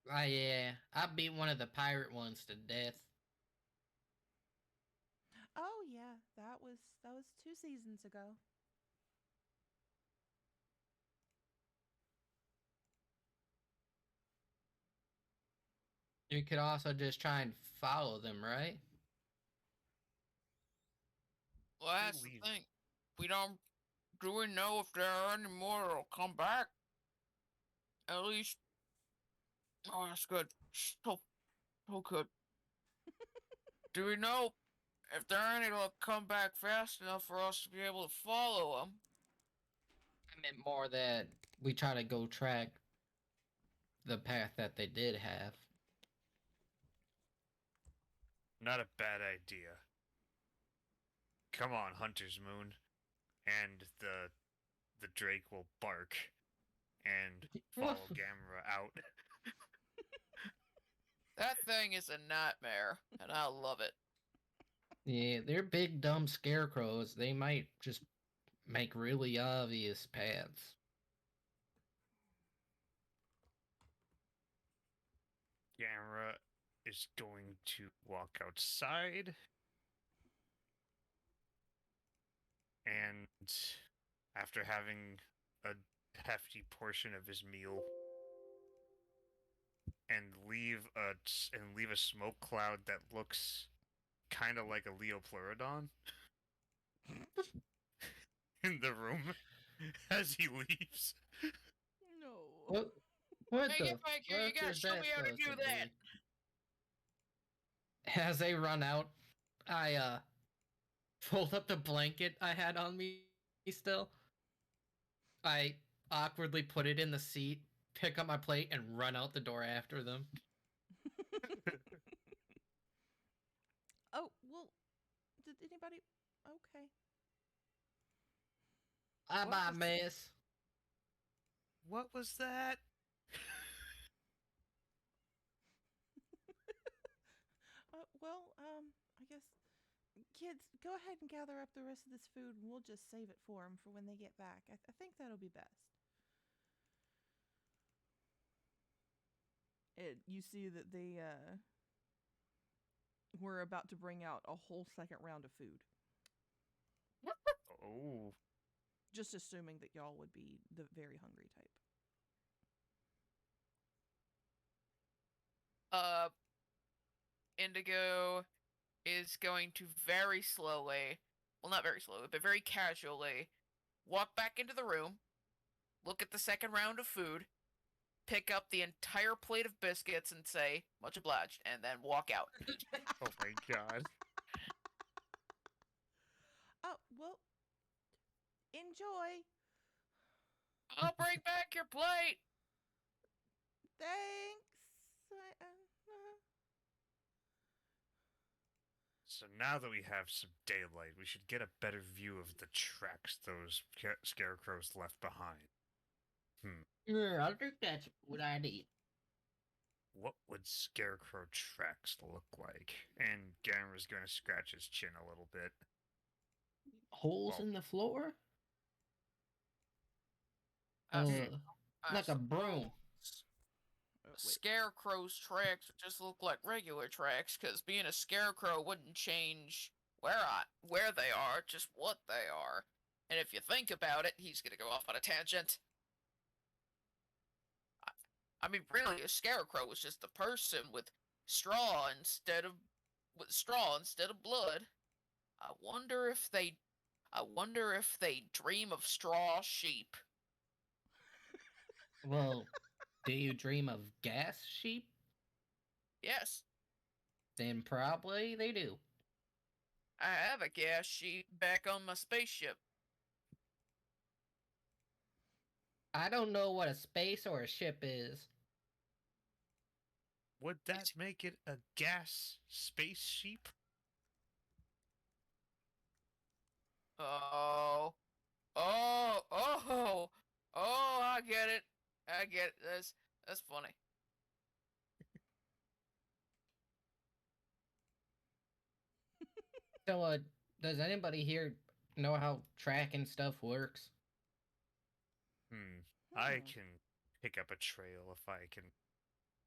Yeah, I beat one of the pirate ones to death. Oh yeah, that was 2 seasons ago. You could also just try and follow them, right? Well, that's the thing. Do we know if there are any more that'll come back? At least. Oh, that's good. So good. Do we know if there are any that'll come back fast enough for us to be able to follow them? I meant more that we try to go track the path that they did have. Not a bad idea. Come on, Hunter's Moon. And the Drake will bark and follow Gamera out. That thing is a nightmare, and I love it. Yeah, they're big dumb scarecrows. They might just make really obvious paths. Gamera is going to walk outside and after having a hefty portion of his meal and leave a smoke cloud that looks kind of like a Leopleurodon in the room as he leaves. No. What Hey, the get back here! You fuck gotta is show that me how to supposed do to that. be? As they run out, I fold up the blanket I had on me still. I awkwardly put it in the seat, pick up my plate, and run out the door after them. Oh, well, did anybody... Okay. Bye What bye, was- miss. What was that? I guess... Kids, go ahead and gather up the rest of this food, and we'll just save it for them for when they get back. I think that'll be best. And you see that they were about to bring out a whole second round of food. Oh. Just assuming that y'all would be the very hungry type. Indigo is going to very slowly, well, not very slowly, but very casually, walk back into the room, look at the second round of food, pick up the entire plate of biscuits and say, much obliged, and then walk out. Oh my god. Oh, well, enjoy. I'll bring back your plate! Thanks. So now that we have some daylight, we should get a better view of the tracks those scarecrows left behind. Yeah, I think that's a good idea. What would scarecrow tracks look like? And Gamera's going to scratch his chin a little bit. Holes Well- in the floor? I Like a broom. Wait. Scarecrow's tracks would just look like regular tracks, because being a scarecrow wouldn't change where they are, just what they are. And if you think about it, he's gonna go off on a tangent. I mean, really, a scarecrow was just a person with straw instead of blood. I wonder if they dream of straw sheep. Well, do you dream of gas sheep? Yes, Then probably they do. I have a gas sheep back on my spaceship. I don't know what a space or a ship is. Would that make it a gas space sheep? Oh, I get it. That's funny. So, does anybody here know how tracking stuff works? I can pick up a trail if I can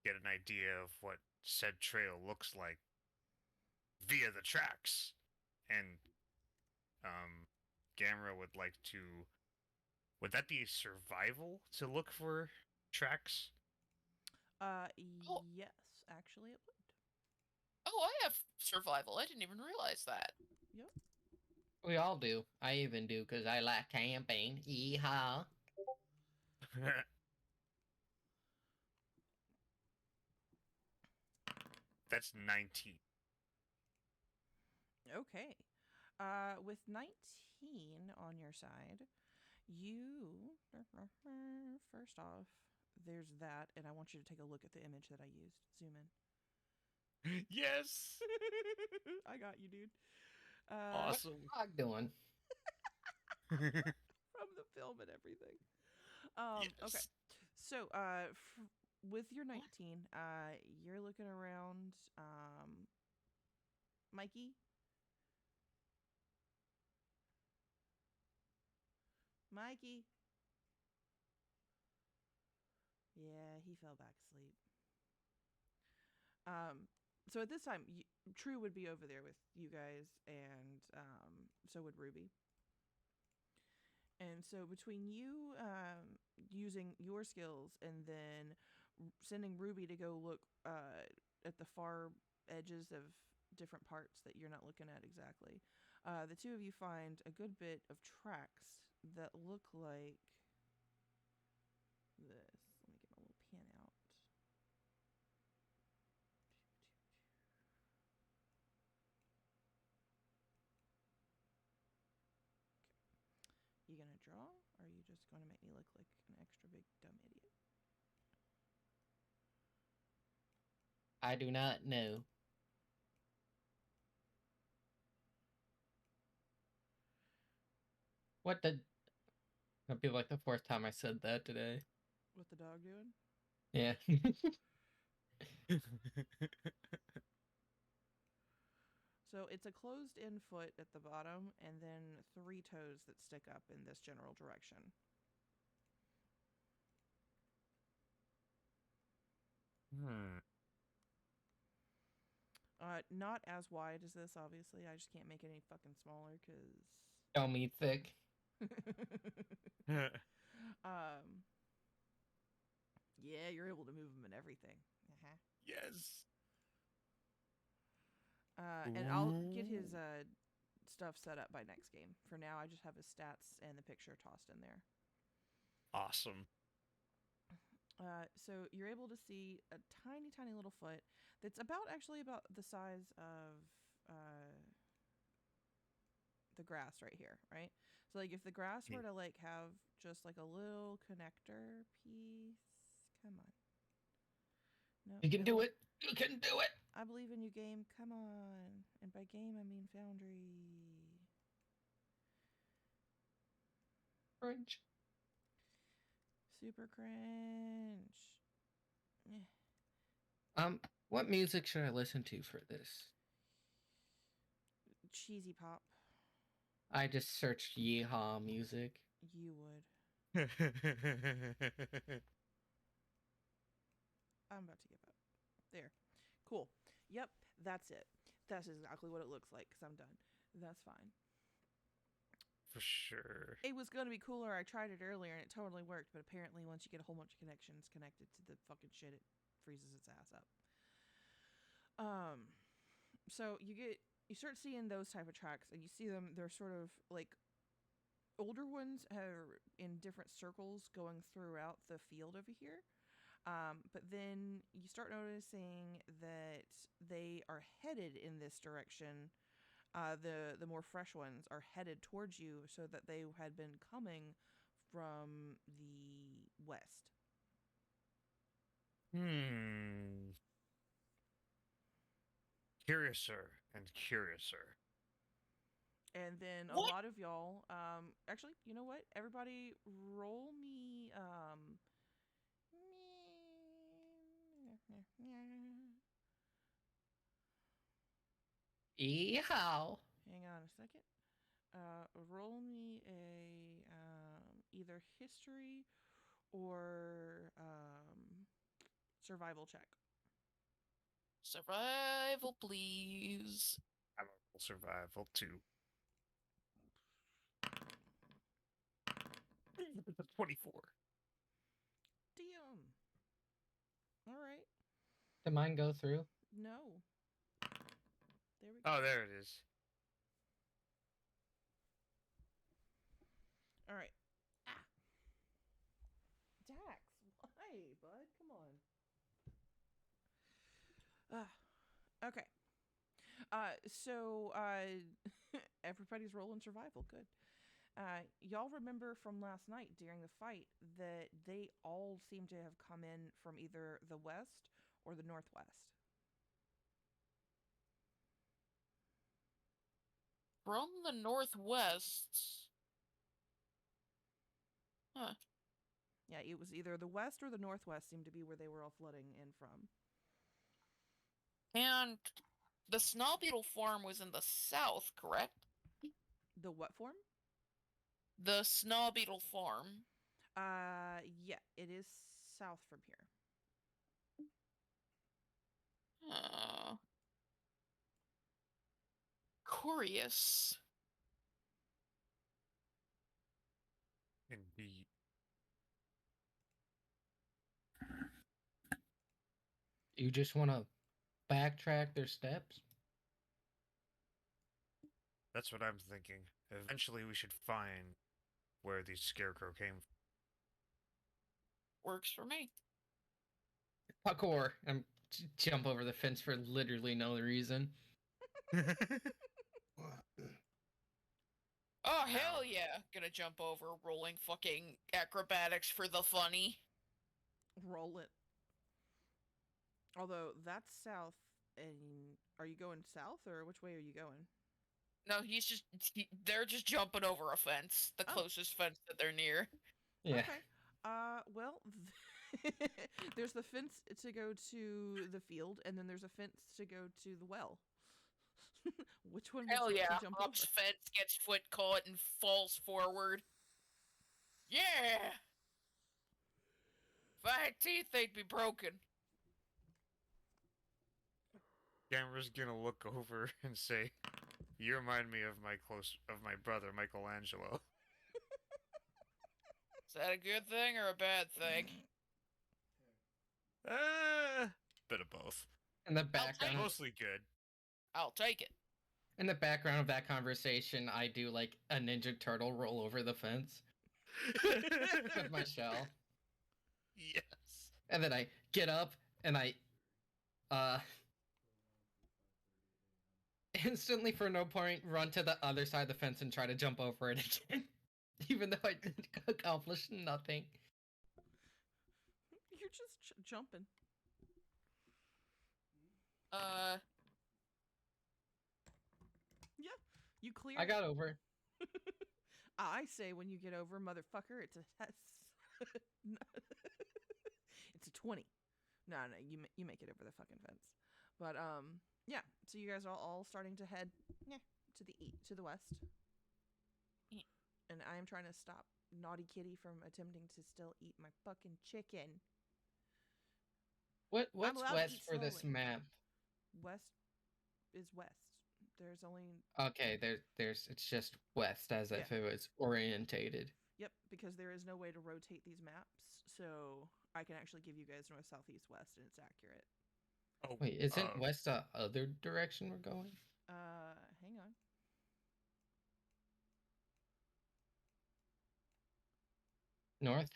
get an idea of what said trail looks like via the tracks. And Gamera would like to. Would that be survival to look for tracks? Yes, actually it would. Oh, I have survival. I didn't even realize that. Yep. We all do. I even do, because I like camping. Yeehaw. That's 19. Okay. With 19 on your side, you first off, there's that, and I want you to take a look at the image that I used. Zoom in. Yes! I got you, dude. Awesome. Dog doing? From the film and everything. Okay. Yes. So, with your 19, you're looking around. Mikey, Mikey. Yeah, he fell back asleep. So at this time, True would be over there with you guys, and so would Ruby. And so between you using your skills and then sending Ruby to go look at the far edges of different parts that you're not looking at exactly, the two of you find a good bit of tracks that look like this. Let me get my little pen out. You gonna draw, or are you just gonna make me look like an extra big dumb idiot? I do not know. What the? That'd be like the fourth time I said that today. What the dog doing? Yeah. So it's a closed-in foot at the bottom, and then 3 toes that stick up in this general direction. Not as wide as this, obviously. I just can't make it any fucking smaller, because... Tell me thick. Yeah, you're able to move them and everything. Yes. And I'll get his stuff set up by next game. For now, I just have his stats and the picture tossed in there. Awesome. So you're able to see a tiny, tiny little foot that's actually about the size of the grass right here, right? So like if the grass were to like have just like a little connector piece, come on. No, You can do it. You can do it. I believe in you, game. Come on. And by game, I mean Foundry. Cringe. Super cringe. What music should I listen to for this? Cheesy pop. I just searched yeehaw music. You would. I'm about to give up. There. Cool. Yep, that's it. That's exactly what it looks like, because I'm done. That's fine. For sure. It was going to be cooler. I tried it earlier, and it totally worked, but apparently once you get a whole bunch of connections connected to the fucking shit, it freezes its ass up. So you start seeing those type of tracks, and you see them, they're sort of like older ones are in different circles going throughout the field over here. But then you start noticing that they are headed in this direction. The more fresh ones are headed towards you, so that they had been coming from the west. Curiouser and curiouser. And then a What? lot of y'all, actually, you know what? Everybody roll me, Yeehaw. hang on a second. Roll me a, either history or, survival check. Survival, please. I'm a survival too. 24. Damn. All right. Did mine go through? No. There we go. Oh, there it is. All right. Dax, why, bud? Come on. Okay. So everybody's rolling survival. Good. Y'all remember from last night during the fight that they all seem to have come in from either the west or the northwest. From the northwest. Huh. Yeah, it was either the west or the northwest seemed to be where they were all flooding in from. And the Stoutfellow Farm was in the south, correct? The what form? The Snaw Beetle Farm. Yeah, it is south from here. Curious. Indeed. You just want to backtrack their steps? That's what I'm thinking. Eventually, we should find where the scarecrow came Works for me. Parkour. I'm jump over the fence for literally no reason. from. Oh, hell yeah. Gonna jump over, rolling fucking acrobatics for the funny. Roll it. Although that's south, and are you going south or which way are you going? No, they're just jumping over a fence. The Oh. closest fence that they're near. Yeah. Okay. Well, there's the fence to go to the field, and then there's a fence to go to the well. Which one would Hell you like yeah. to jump Hops over? fence, gets foot caught, and falls forward. Yeah! If I had teeth, they'd be broken. Gamera's gonna look over and say, "You remind me of my brother Michelangelo." Is that a good thing or a bad thing? Bit of both. In the take background, Mostly good. I'll take it. in the background of that conversation, I do like a Ninja Turtle roll over the fence with my shell, Yes. and then I get up and I, instantly for no point run to the other side of the fence and try to jump over it again, even though I didn't accomplish nothing. You're just jumping. Yeah, you clear. I got over. I say when you get over, motherfucker, it's a it's a 20. No, you make it over the fucking fence. But yeah. So you guys are all starting to head to the west. Yeah. And I am trying to stop Naughty Kitty from attempting to still eat my fucking chicken. What's allowed to west eat for this slowly. map? West is west. There's only Okay, there's it's just west as if Yeah. it was orientated. Yep, because there is no way to rotate these maps, so I can actually give you guys north, south, east, west, and it's accurate. Oh, Wait, isn't west the other direction we're going? Hang on. North?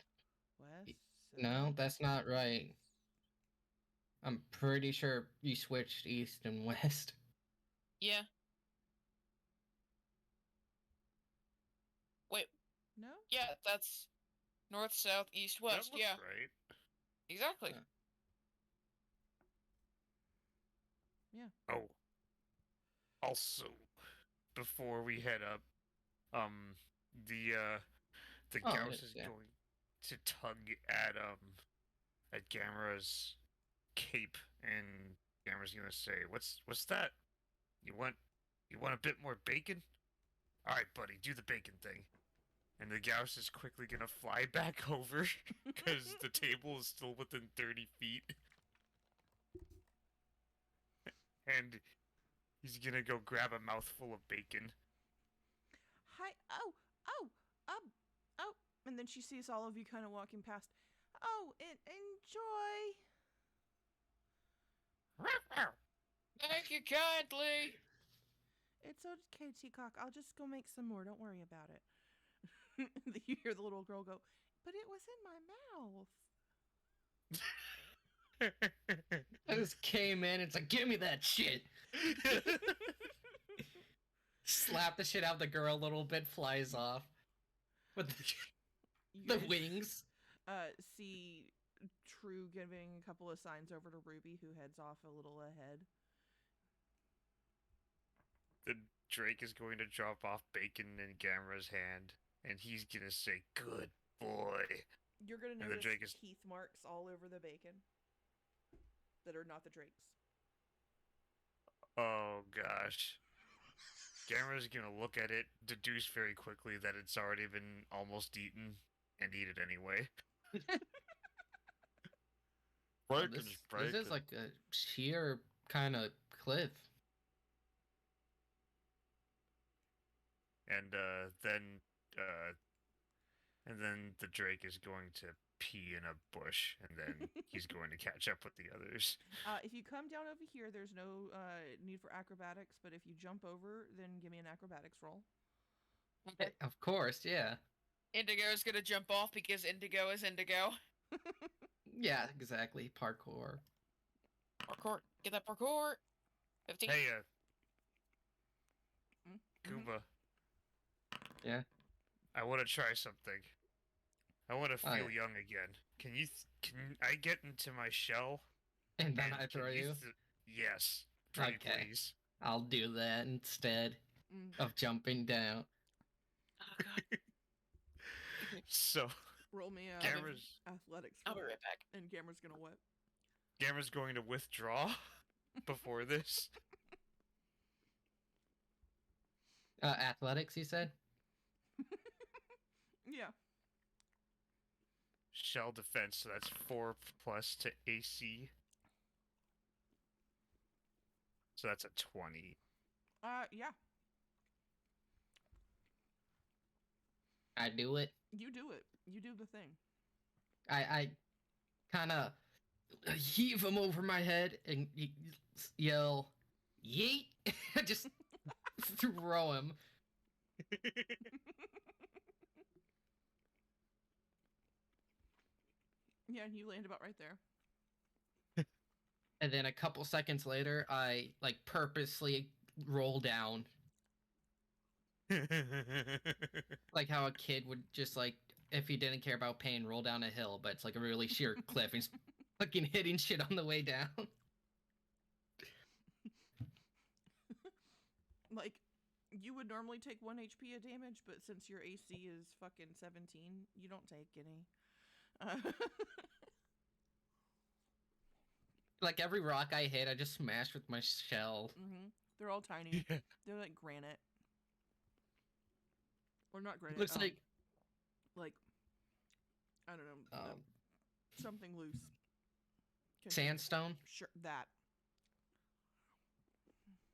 West. No, south, that's not right. I'm pretty sure you switched east and west. Yeah. Wait, No? yeah, that's north, south, east, west. that Yeah, looks right. exactly. Yeah. Oh. Also, before we head up, the Oh, Gauss it- is yeah. going to tug at Gamera's cape, and Gamera's gonna say, "What's that? You want a bit more bacon? All right, buddy, do the bacon thing." And the Gauss is quickly gonna fly back over because the table is still within 30 feet, and he's gonna go grab a mouthful of bacon. Hi. Oh. And then she sees all of you kind of walking past. Oh, enjoy. Thank you kindly. It's okay, Teacock. I'll just go make some more. Don't worry about it. You hear the little girl go, but it was in my mouth. I just came in, it's like, give me that shit! Slap the shit out of the girl a little bit, flies off. With You the guys, wings. see True giving a couple of signs over to Ruby, who heads off a little ahead. The Drake is going to drop off bacon in Gamera's hand, and he's gonna say, "Good boy." You're gonna And the notice Drake is- teeth marks all over the bacon that are not the Drake's. Oh gosh. Gamera's gonna look at it, deduce very quickly that it's already been almost eaten, and eat it anyway. Oh, this is like a sheer kind of cliff. And then the Drake is going to pee in a bush, and then he's going to catch up with the others. If you come down over here, there's no need for acrobatics, but if you jump over, then give me an acrobatics roll. Of course, yeah. Indigo's gonna jump off because Indigo is Indigo. Yeah, exactly. Parkour. Parkour. Get that parkour. 15. Hey, Mm-hmm. Gooba. Yeah. I want to try something. I want to Oh, feel yeah. young again. Can I get into my shell? And then And I can throw you. Yes. Pretty Okay. please. I'll do that instead of jumping down. Oh god. So, Roll me Gamera's athletics. I'll be roll, right back. And Gamera's gonna whip. Gamera's going to withdraw before this. Athletics, you said? Yeah. Shell defense, so that's 4 plus to AC. So that's a 20. Yeah. I do it. You do it. You do the thing. I kind of heave him over my head and yell, "Yeet!" Just throw him. Yeah, and you land about right there. And then a couple seconds later, I like purposely roll down, like how a kid would just like, if he didn't care about pain, roll down a hill, but it's like a really sheer cliff and he's fucking hitting shit on the way down. Like, you would normally take 1 HP of damage, but since your AC is fucking 17, you don't take any. Like every rock I hit, I just smash with my shell. They're all tiny. Yeah. They're like granite. Or not granite. Looks like I don't know. Something loose. sandstone. Sure, that.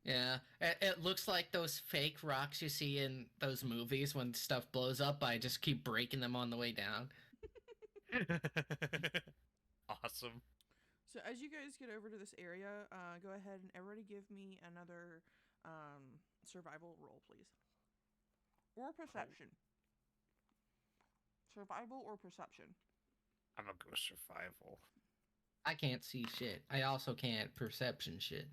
Yeah, it looks like those fake rocks you see in those movies when stuff blows up. I just keep breaking them on the way down. Awesome. So as you guys get over to this area, go ahead and everybody give me another survival roll, please. Or perception. Survival or perception. I'm gonna go survival. I can't see shit. I also can't perception shit.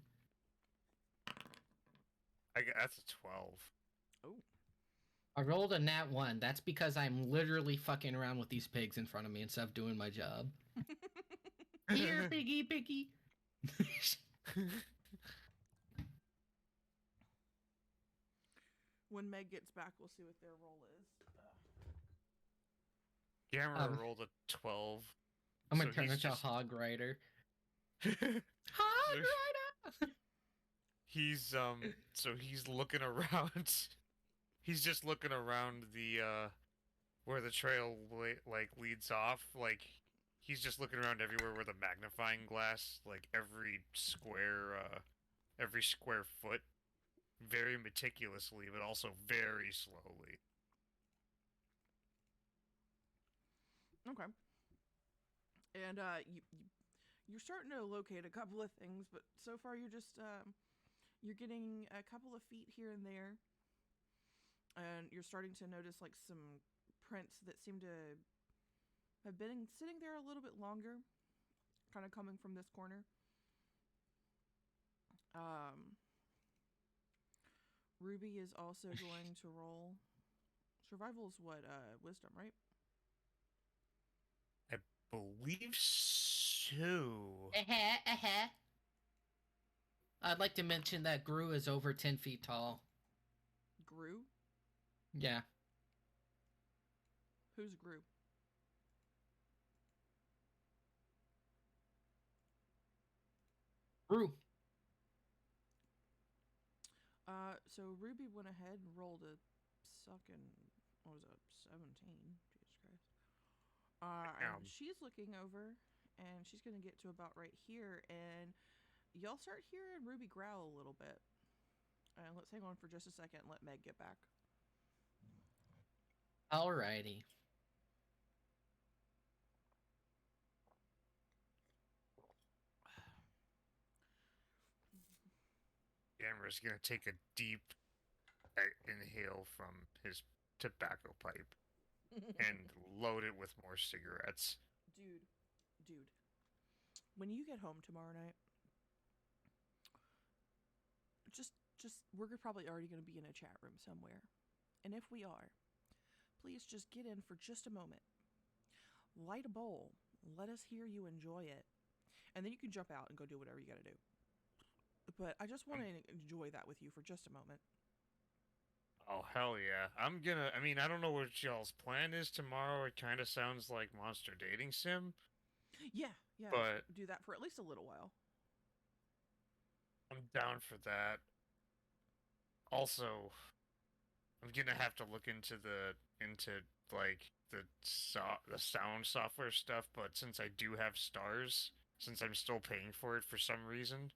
That's a 12. Oh. I rolled a nat 1. That's because I'm literally fucking around with these pigs in front of me instead of doing my job. Here, piggy, piggy. When Meg gets back, we'll see what their roll is. Gamera rolled a 12. I'm gonna so turn he's into just- a hog rider. Hog rider! He's so he's looking around. He's just looking around the where the trail like leads off. Like he's just looking around everywhere where the magnifying glass, like every square foot, very meticulously, but also very slowly. Okay. And you're starting to locate a couple of things, but so far you're just you're getting a couple of feet here and there, and you're starting to notice like some prints that seem to have been sitting there a little bit longer, kind of coming from this corner. Ruby is also going to roll. Survival's what? Wisdom, right? I believe so. I'd like to mention that Gru is over 10 feet tall. Gru? Yeah. Who's Gru? Gru. So Ruby went ahead and rolled a sucking, what was it, 17? Jesus Christ. And she's looking over, and she's gonna get to about right here, and y'all start hearing Ruby growl a little bit. And let's hang on for just a second and let Meg get back. Alrighty. Gamera's gonna take a deep inhale from his tobacco pipe and load it with more cigarettes. Dude. When you get home tomorrow night, just we're probably already going to be in a chat room somewhere. And if we are, please just get in for just a moment. Light a bowl. Let us hear you enjoy it. And then you can jump out and go do whatever you got to do. But I just want to enjoy that with you for just a moment. Oh, hell yeah. I don't know what y'all's plan is tomorrow. It kind of sounds like Monster Dating Sim. Yeah. But do that for at least a little while. I'm down for that. Also, I'm gonna have to look into the sound software stuff, but since I do have stars, since I'm still paying for it for some reason,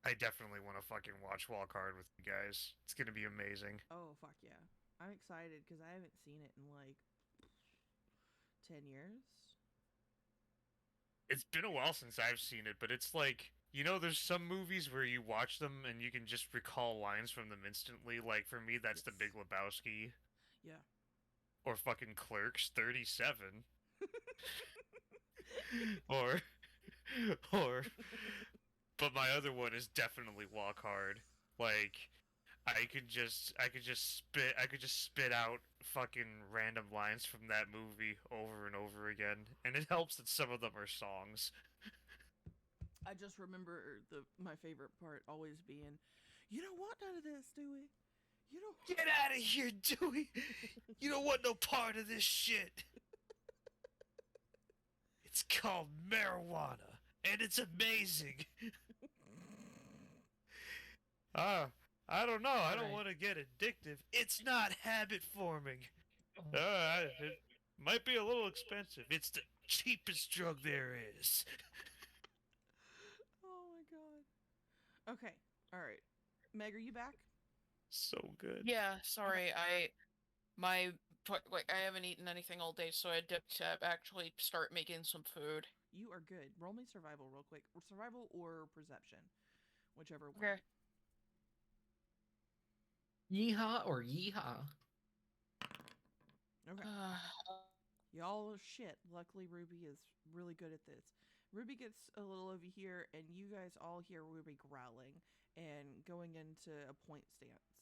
I definitely want to fucking watch Walk Hard with you guys. It's gonna be amazing. Oh, fuck yeah. I'm excited because I haven't seen it in like 10 years. It's been a while since I've seen it, but it's like, there's some movies where you watch them and you can just recall lines from them instantly. Like, for me, that's The Big Lebowski. Yeah. Or fucking Clerks 37. or, but my other one is definitely Walk Hard. Like, I could just spit out fucking random lines from that movie over and over again, and it helps that some of them are songs. I just remember my favorite part always being, you don't want none of this, Dewey. You don't. Get out of here, Dewey. You don't want no part of this shit. It's called marijuana, and it's amazing. I don't know. I don't want to get addictive. It's not habit forming. It might be a little expensive. It's the cheapest drug there is. Oh my god. Okay. All right. Meg, are you back? So good. Yeah, sorry. I haven't eaten anything all day, so I had to actually start making some food. You are good. Roll me survival real quick. Or survival or perception. Whichever one. Okay. Yeehaw or yeehaw? Okay. Y'all are shit. Luckily, Ruby is really good at this. Ruby gets a little over here, and you guys all hear Ruby growling and going into a point stance,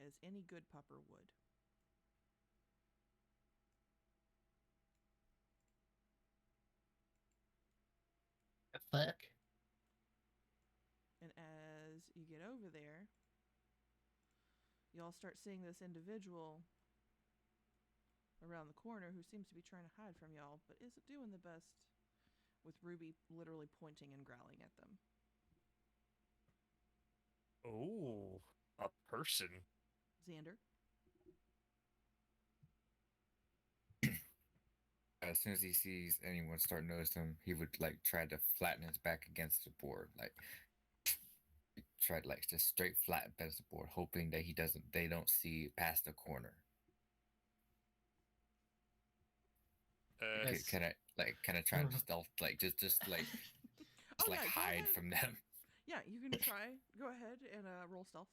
as any good pupper would. Fuck. And as you get over there, y'all start seeing this individual around the corner who seems to be trying to hide from y'all, but isn't doing the best, with Ruby literally pointing and growling at them. Oh, a person. Xander? As soon as he sees anyone start noticing him, he would like try to flatten his back against the board, like try to like just straight flat against the board, hoping that they don't see past the corner. Kind of trying to stealth, like just hide from them. Yeah, you can try. Go ahead and roll stealth.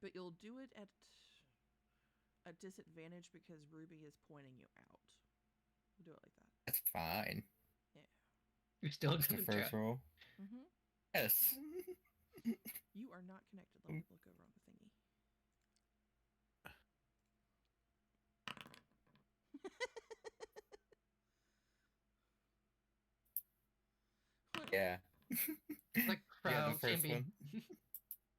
But you'll do it at a disadvantage because Ruby is pointing you out. We'll do it like that. That's fine. Yeah. You're still That's the gonna first try. roll. Mm-hmm. Yes. You are not connected. Let me look over on the thingy. Yeah. Like Yeah, the crouching. first one. It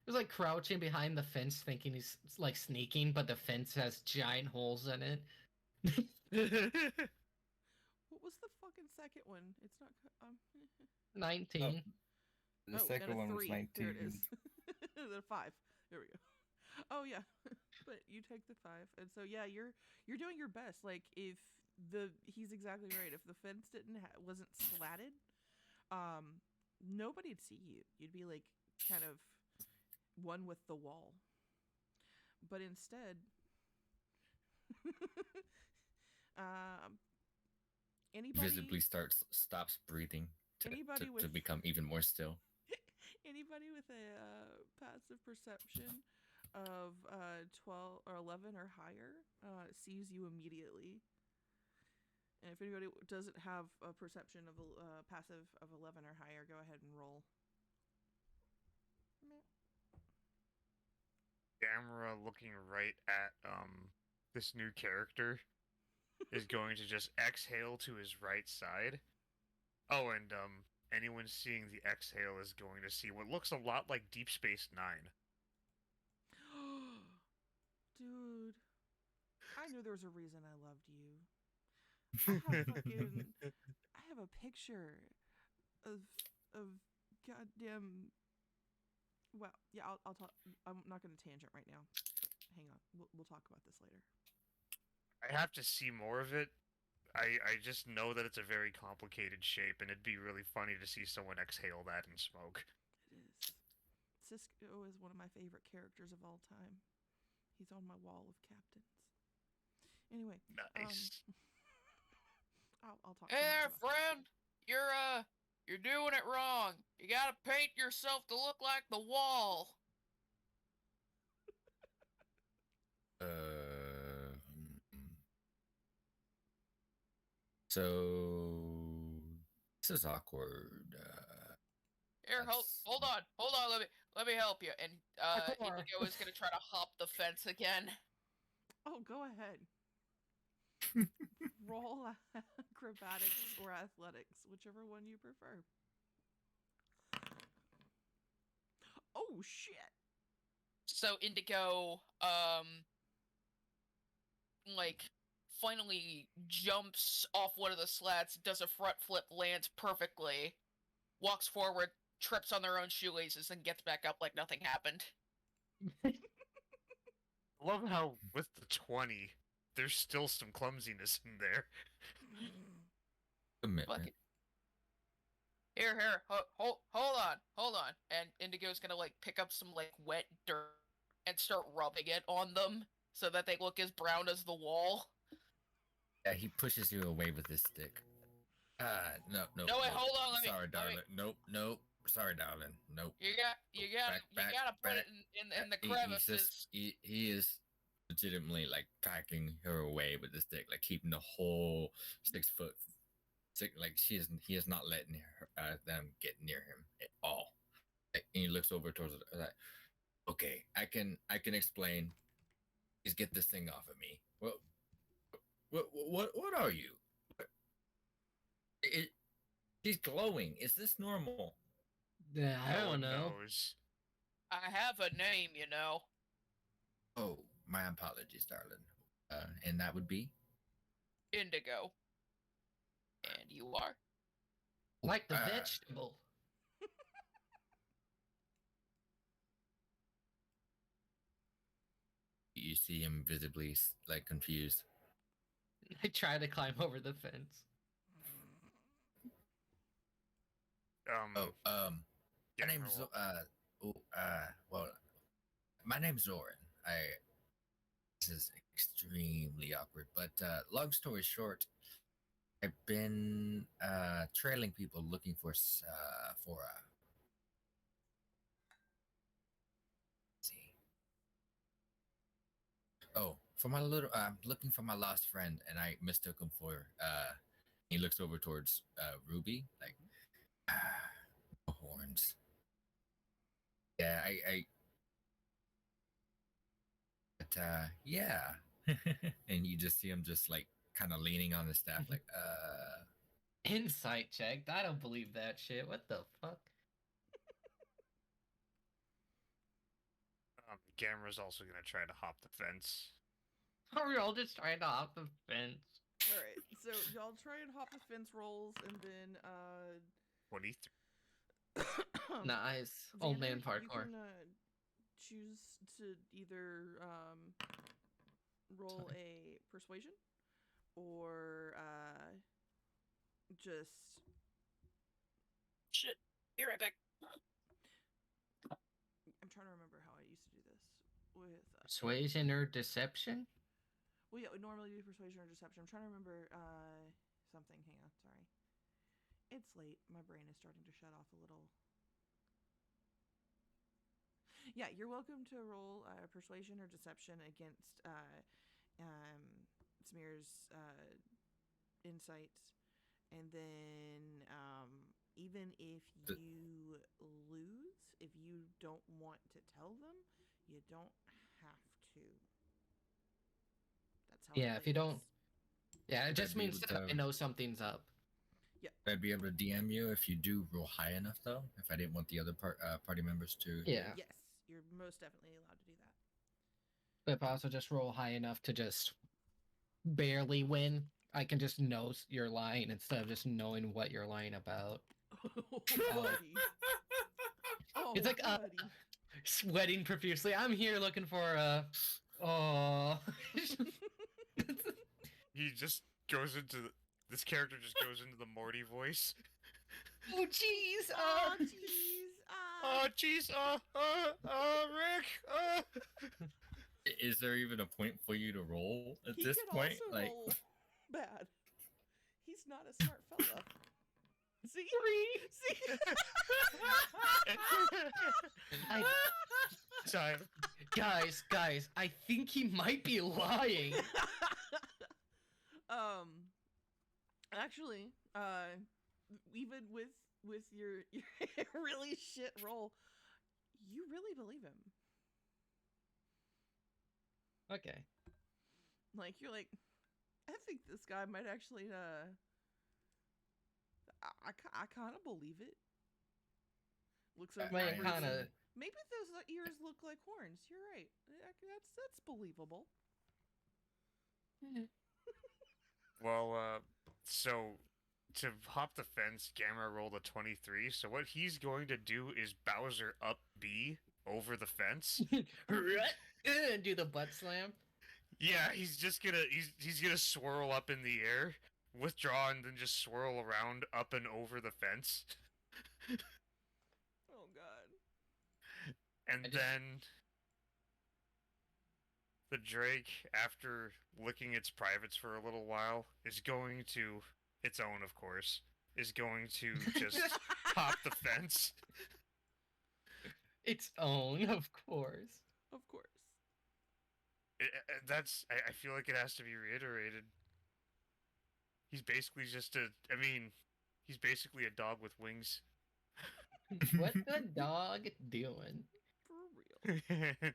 was like crouching behind the fence, thinking he's like sneaking, but the fence has giant holes in it. What was the fucking second one? It's not. 19. The and second a one 3. was 19. There it is. The 5. There we go. Oh yeah, but you take the 5, and so yeah, you're doing your best. Like if he's exactly right. If the fence wasn't slatted, nobody'd see you. You'd be like kind of one with the wall. But instead, anybody Visibly stops breathing Anybody to with- become even more still. anybody with a passive perception of 12 or 11 or higher sees you immediately. And if anybody doesn't have a perception of a passive of 11 or higher, go ahead and roll. Camera looking right at this new character is going to just exhale to his right side. Oh, and anyone seeing the exhale is going to see what looks a lot like Deep Space Nine. Dude, I knew there was a reason I loved you. I have a picture of goddamn. Well, yeah, I'll talk. I'm not going to tangent right now. Hang on, we'll talk about this later. I have to see more of it. I just know that it's a very complicated shape, and it'd be really funny to see someone exhale that in smoke. It is. Cisco is one of my favorite characters of all time. He's on my wall of captains. Anyway, Nice. I'll talk. Hey there, friend. You're doing it wrong. You gotta paint yourself to look like the wall. So this is awkward. Here, hold on. Let me help you. And Parkour. Indigo is gonna try to hop the fence again. Oh, go ahead. Roll acrobatics or athletics, whichever one you prefer. Oh shit! So Indigo, like, finally jumps off one of the slats, does a front flip, lands perfectly, walks forward, trips on their own shoelaces, and gets back up like nothing happened. I love how with the 20, there's still some clumsiness in there. Commitment. Fuck it. Here, hold on. And Indigo's gonna, like, pick up some, like, wet dirt and start rubbing it on them so that they look as brown as the wall. Yeah, he pushes you away with his stick. No. No, wait, hold on, let me- Sorry, let darling. me- Nope. Sorry, darling. Nope. You gotta put it in the crevices. He is legitimately like packing her away with the stick, like keeping the whole 6 foot. Like he is not letting them get near him at all. Like, and he looks over towards like, okay, I can explain. Please get this thing off of me. What are you? He's glowing. Is this normal? Yeah, I No don't one know. knows. I have a name, you know. Oh, my apologies, darling. And that would be Indigo. And you are? Like the Uh, vegetable. you see him visibly like confused. I try to climb over the fence. My name's my name's Zoran. This is extremely awkward, but long story short, I've been trailing people looking for for my little looking for my lost friend, and I mistook him for he looks over towards Ruby, like horns. Yeah, but yeah. And you just see him just like kind of leaning on the staff, like Insight check. I don't believe that shit. What the fuck? Gamera's also gonna try to hop the fence. Are we all just trying to hop the fence? All right, so y'all try and hop the fence rolls, and then 23. Nice. Old man Xander, parkour. You can choose to either roll a persuasion or just. Shit. Be right back. I'm trying to remember how I used to do this with. Persuasion or deception? Well, yeah, we normally do persuasion or deception. I'm trying to remember something. Hang on, sorry. It's late. My brain is starting to shut off a little. Yeah, you're welcome to roll persuasion or deception against Smear's insights, and then even if you lose, if you don't want to tell them, you don't have to. That's how. Yeah, it if you don't. plays. Yeah, it Would I just be means able that I to- know something's up. Would I be able to DM you if you do roll high enough, though? If I didn't want the other party members to. Yeah. Yes, you're most definitely allowed to do that. But if I also just roll high enough to just barely win, I can just know you're lying instead of just knowing what you're lying about. Oh, buddy. Oh, It's like, buddy. Sweating profusely. I'm here looking for Oh. He just goes into this character just goes into the Morty voice. Oh jeez. Oh, jeez. Rick. Is there even a point for you to roll at He this can point? also Like, roll bad. He's not a smart fella. See? See? Sorry. Guys, I think he might be lying. Actually, even with your really shit roll, you really believe him. Okay. Like, you're like, I think this guy might actually, I kind of believe it. Looks over Well, at it Bruce. kinda- Maybe those ears look like horns. You're right. That's believable. Well, so to hop the fence, Gamma rolled a 23. So what he's going to do is Bowser up B over the fence. Do the butt slam. Yeah, he's just gonna he's gonna swirl up in the air, withdraw, and then just swirl around up and over the fence. Oh God. And I just- then the Drake, after licking its privates for a little while, is going to, its own of course, is going to just hop the fence. Its own, of course. Of course. I feel like it has to be reiterated. He's basically just he's basically a dog with wings. What the dog doing? For real.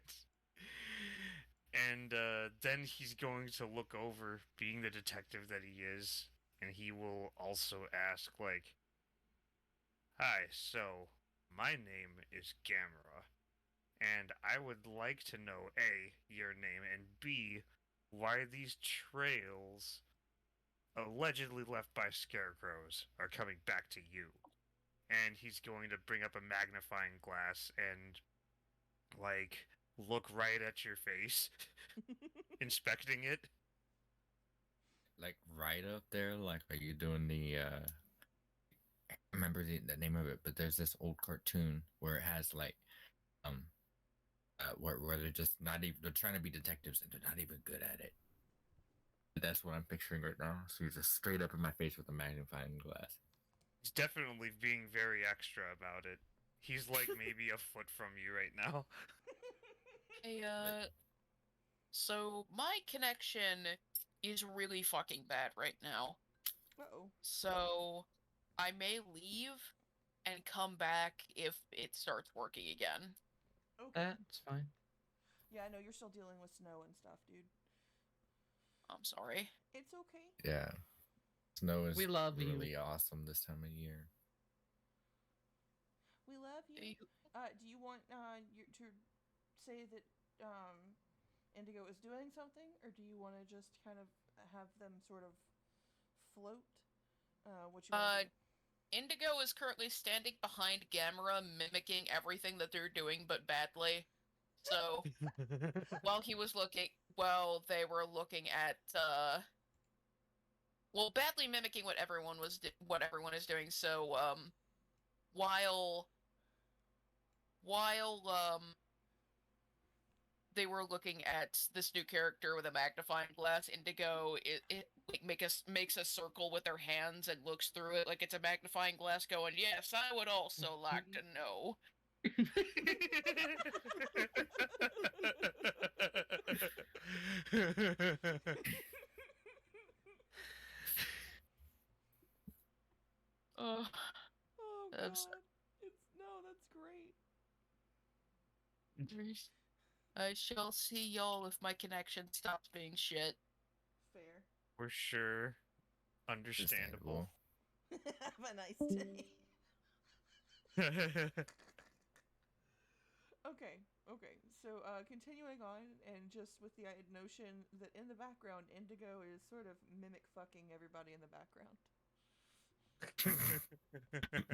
And then he's going to look over, being the detective that he is, and he will also ask, like, "Hi, so my name is Gamera, and I would like to know A, your name, and B, why these trails allegedly left by scarecrows are coming back to you." And he's going to bring up a magnifying glass and, like, look right at your face, inspecting it. like right up there. Like, are you doing the? I remember the name of it, but there's this old cartoon where it has like, where they're just not even, they're trying to be detectives and they're not even good at it. But that's what I'm picturing right now. So he's just straight up in my face with a magnifying glass. He's definitely being very extra about it. He's like maybe a foot from you right now. Hey, so my connection is really fucking bad right now. Uh-oh. So I may leave and come back if it starts working again. Okay. That's fine. Yeah, I know you're still dealing with snow and stuff, dude. I'm sorry. It's okay. Yeah, snow is We love you. really awesome this time of year. We love you. Hey, Do you want to say that Indigo is doing something, or do you want to just kind of have them sort of float? What you want to do? Indigo is currently standing behind Gamera, mimicking everything that they're doing, but badly. So while they were looking at, badly mimicking what everyone is doing. So while they were looking at this new character with a magnifying glass, Indigo makes a circle with her hands and looks through it like it's a magnifying glass, going, "Yes, I would also like to know." Oh, Oh god. That's- That's great. I shall see y'all if my connection stops being shit. Fair. For sure. Understandable. Have a nice day. Okay. So, continuing on, and just with the notion that in the background, Indigo is sort of mimic fucking everybody in the background.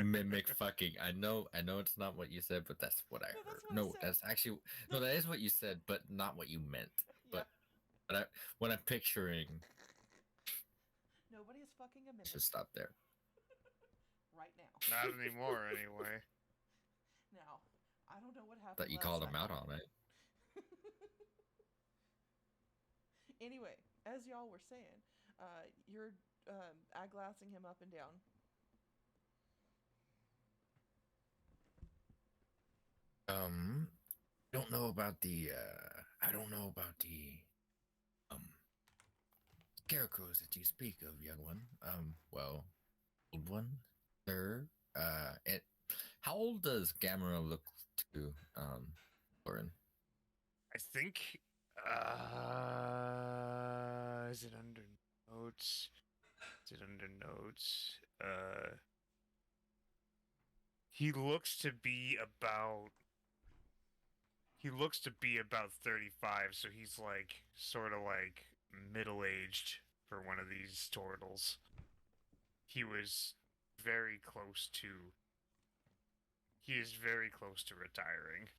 Mimic fucking. I know it's not what you said, but that's what I No, heard. that's what I No, said. that's actually no, that is what you said, but not what you meant. Yeah. But what I'm picturing Nobody is fucking a mimic should stop there. right now. Not anymore, anyway. Now, I don't know what happened. That you last called him night. out on it. Anyway, as y'all were saying, you're eyeglassing him up and down. Don't know about the I don't know about the scarecrows that you speak of, young one. Well, old one, sir. How old does Gamera look to Lauren? I think. Is it under notes? He looks to be about. He looks to be about 35, so he's like sort of like middle-aged for one of these turtles. He is very close to retiring.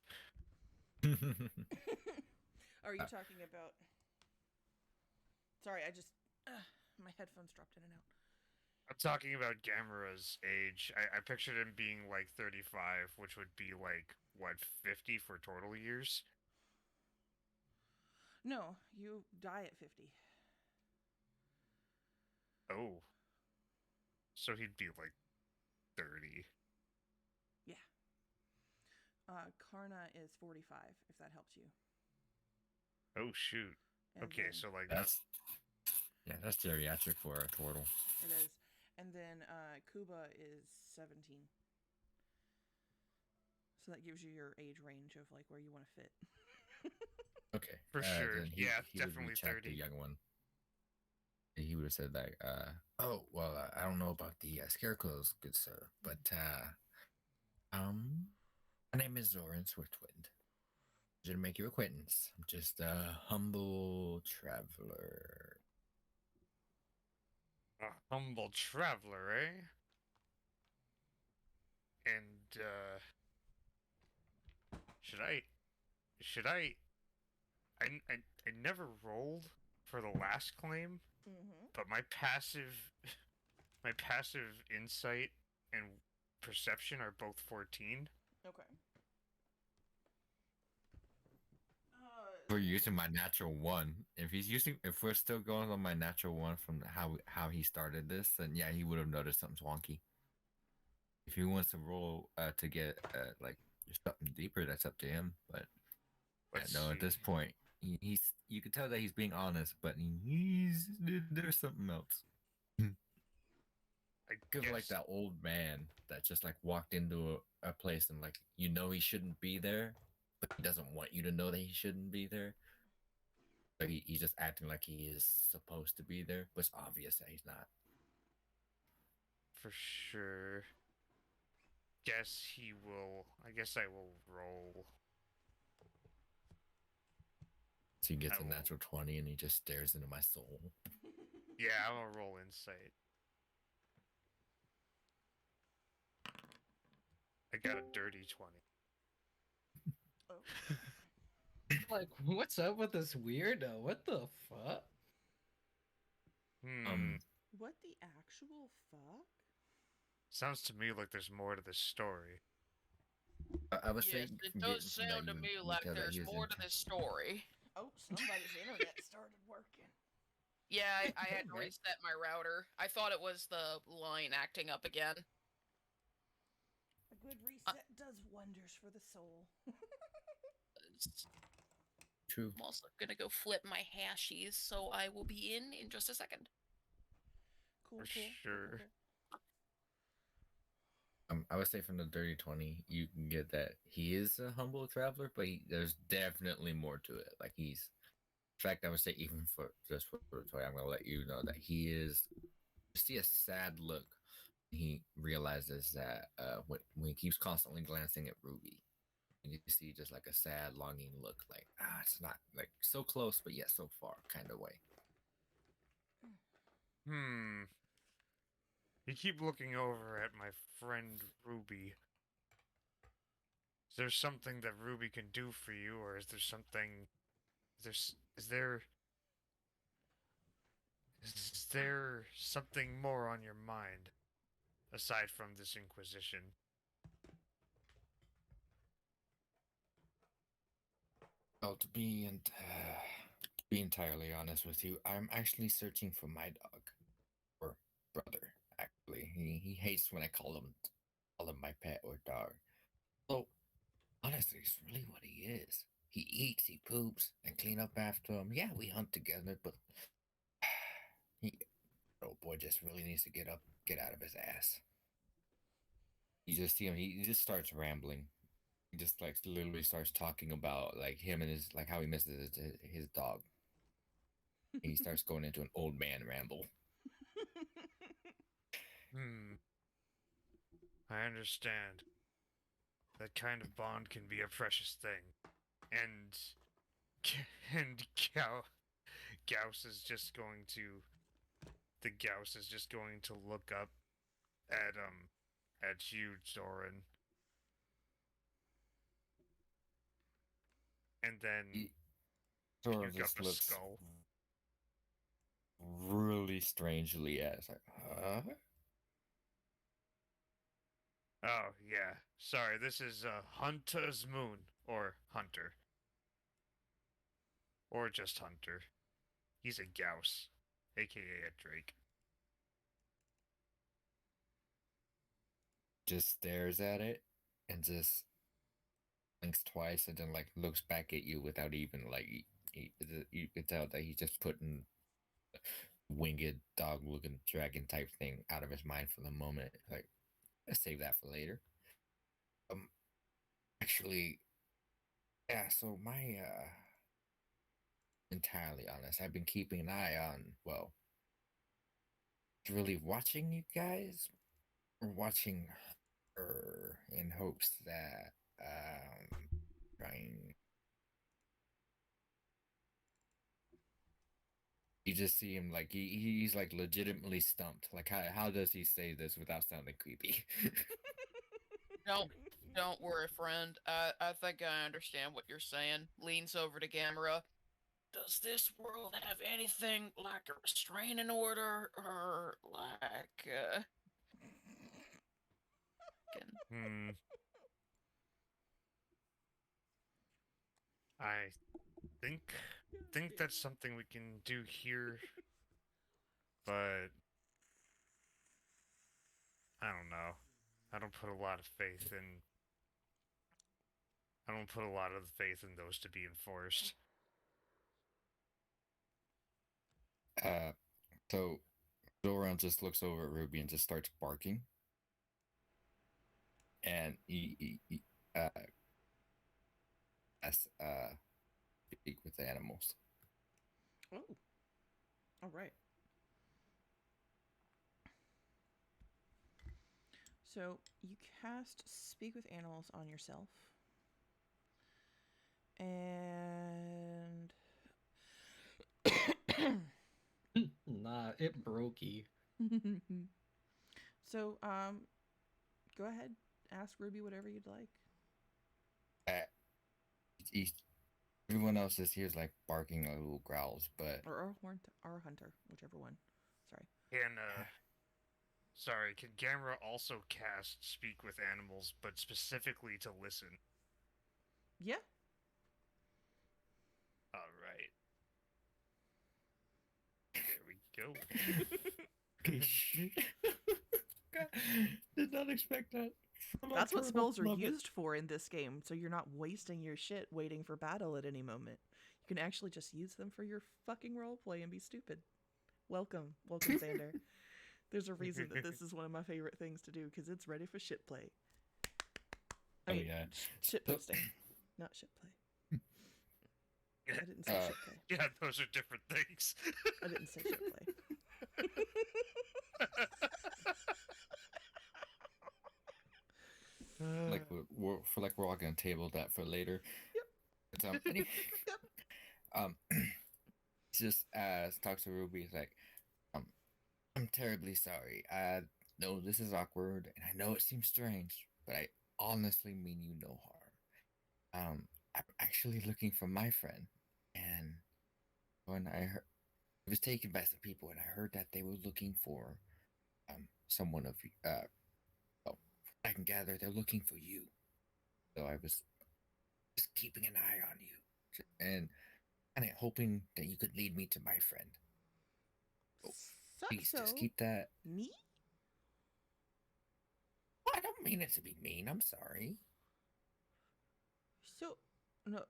Are you talking about... Sorry, my headphones dropped in and out. I'm talking about Gamera's age. I pictured him being like 35, which would be like, what, 50 for turtle years? No, you die at 50. Oh. So he'd be like 30. Yeah. Karna is 45, if that helps you. Oh, shoot. And Okay, then- so like that's geriatric for a turtle. It is. And then Kuba is 17. So that gives you your age range of like where you want to fit. Okay, For sure. then Yeah, he would definitely reach out to 30. the young one. He would have said like, "Oh, well, I don't know about the scarecrows, good sir, but my name is Zoran Swiftwind. Pleasure to make your acquaintance. I'm just a humble traveler." A humble traveler, eh? And, I never rolled for the last claim, Mm-hmm. but my passive insight and perception are both 14. Okay. We're using my natural one. If we're still going on my natural one from how he started this, then yeah, he would have noticed something's wonky. If he wants to roll to get like something deeper, that's up to him. But Let's no, at see. this point, he's you can tell that he's being honest, but there's something else. I Give like guess- that old man that just like walked into a place and like he shouldn't be there, but he doesn't want you to know that he shouldn't be there. But he's just acting like he is supposed to be there, but it's obvious that he's not. For sure. I guess I will roll. So he gets I a will- natural 20 and he just stares into my soul. Yeah, I'll roll insight. I got a dirty 20. Oh. Like, what's up with this weirdo? What the fuck? What the actual fuck? Sounds to me like there's more to this story. I would Yes, say it from does getting from that, sound to you me can like tell that there's he was more to this story. Oh, somebody's internet started working. Yeah, I had to Okay. reset my router. I thought it was the line acting up again. A good reset does wonders for the soul. True. I'm also gonna go flip my hashies, so I will be in just a second. Cool, For cool, sure. I would say from the dirty 20, you can get that he is a humble traveler, but there's definitely more to it. Like in fact, I would say even for just for the toy, I'm gonna let you know that he is. You see a sad look. He realizes that when he keeps constantly glancing at Ruby, and you see just like a sad, longing look, like it's not like so close, but yet so far, kind of way. You keep looking over at my friend Ruby. Is there something that Ruby can do for you, or is there something? Is there something more on your mind aside from this Inquisition? Well, to be entirely honest with you, I'm actually searching for my dog or brother. Actually, he hates when I call him my pet or dog. So honestly, it's really what he is. He eats, he poops, and clean up after him. Yeah, we hunt together, but he, oh boy, just really needs to get out of his ass. You just see him. He just starts rambling. He just like literally starts talking about like him and his like how he misses his dog. He starts going into an old man ramble. I understand. That kind of bond can be a precious thing. And and Gauss is just going to look up at you, Zoran. And then He sort of pick up just a looks skull. really strangely at us, like, huh? Oh, yeah. Sorry, this is Hunter's Moon. Or Hunter. Or just Hunter. He's a Gauss, aka a Drake. Just stares at it and just blinks twice and then like looks back at you without even like you can tell that he's just putting winged dog looking dragon type thing out of his mind for the moment. Like, let's save that for later. Um, actually, yeah. So entirely honest, I've been keeping an eye on. Well, really watching you guys, or watching her in hopes that trying. You just see him like he's like legitimately stumped. Like how does he say this without sounding creepy? Don't worry, friend. I think I understand what you're saying. Leans over to Gamera. Does this world have anything like a restraining order or like I think that's something we can do here, but I don't know. I don't put a lot of faith in those to be enforced. So Doran just looks over at Ruby and just starts barking, and he as speak with the animals. Oh, all right. So you cast Speak with Animals on yourself. And Nah, it brokey. so go ahead ask Ruby whatever you'd like. He's- Everyone else this here is like barking like little growls, but Or Hunter, whichever one. Sorry. Can sorry, can Gamera also cast Speak with Animals, but specifically to listen? Yeah. All right. There we go. God, did not expect that. That's what spells are used for in this game, so you're not wasting your shit waiting for battle at any moment. You can actually just use them for your fucking roleplay and be stupid. Welcome, Xander. There's a reason that this is one of my favorite things to do, because it's ready for shit play. I mean, yeah. shit posting, not shit play. I didn't say shit play. Yeah, those are different things. I didn't say shit play. Like we're all gonna table that for later. Yep. But, anyway, just talks to Ruby. He's like, I'm terribly sorry. I know this is awkward, and I know it seems strange, but I honestly mean you no harm. I'm actually looking for my friend, and when I was taken by some people, and I heard that they were looking for someone of well, I can gather they're looking for you. So I was just keeping an eye on you, and kind of hoping that you could lead me to my friend. Please, just keep that. Me? Well, I don't mean it to be mean. I'm sorry. So, no.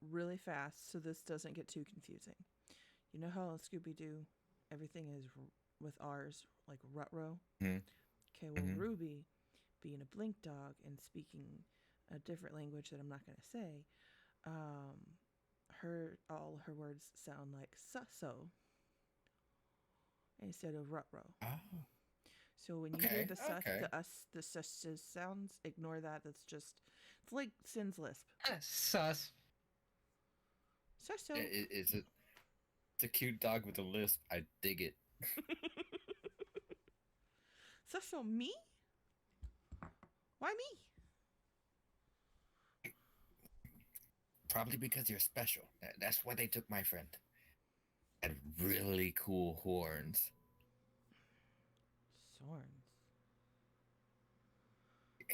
Really fast, so this doesn't get too confusing. You know how in Scooby-Doo, everything is with R's, like Rutro? Mm-hmm. Okay, well, Ruby, being a blink dog and speaking a different language that I'm not going to say, all her words sound like so instead of Rutro. Oh. So when you hear the sus sounds, ignore that. That's just, it's like Sin's lisp. Sus. So. It's a cute dog with a lisp. I dig it. So me? Why me? Probably because you're special. That's why they took my friend. Had really cool horns. Sorns.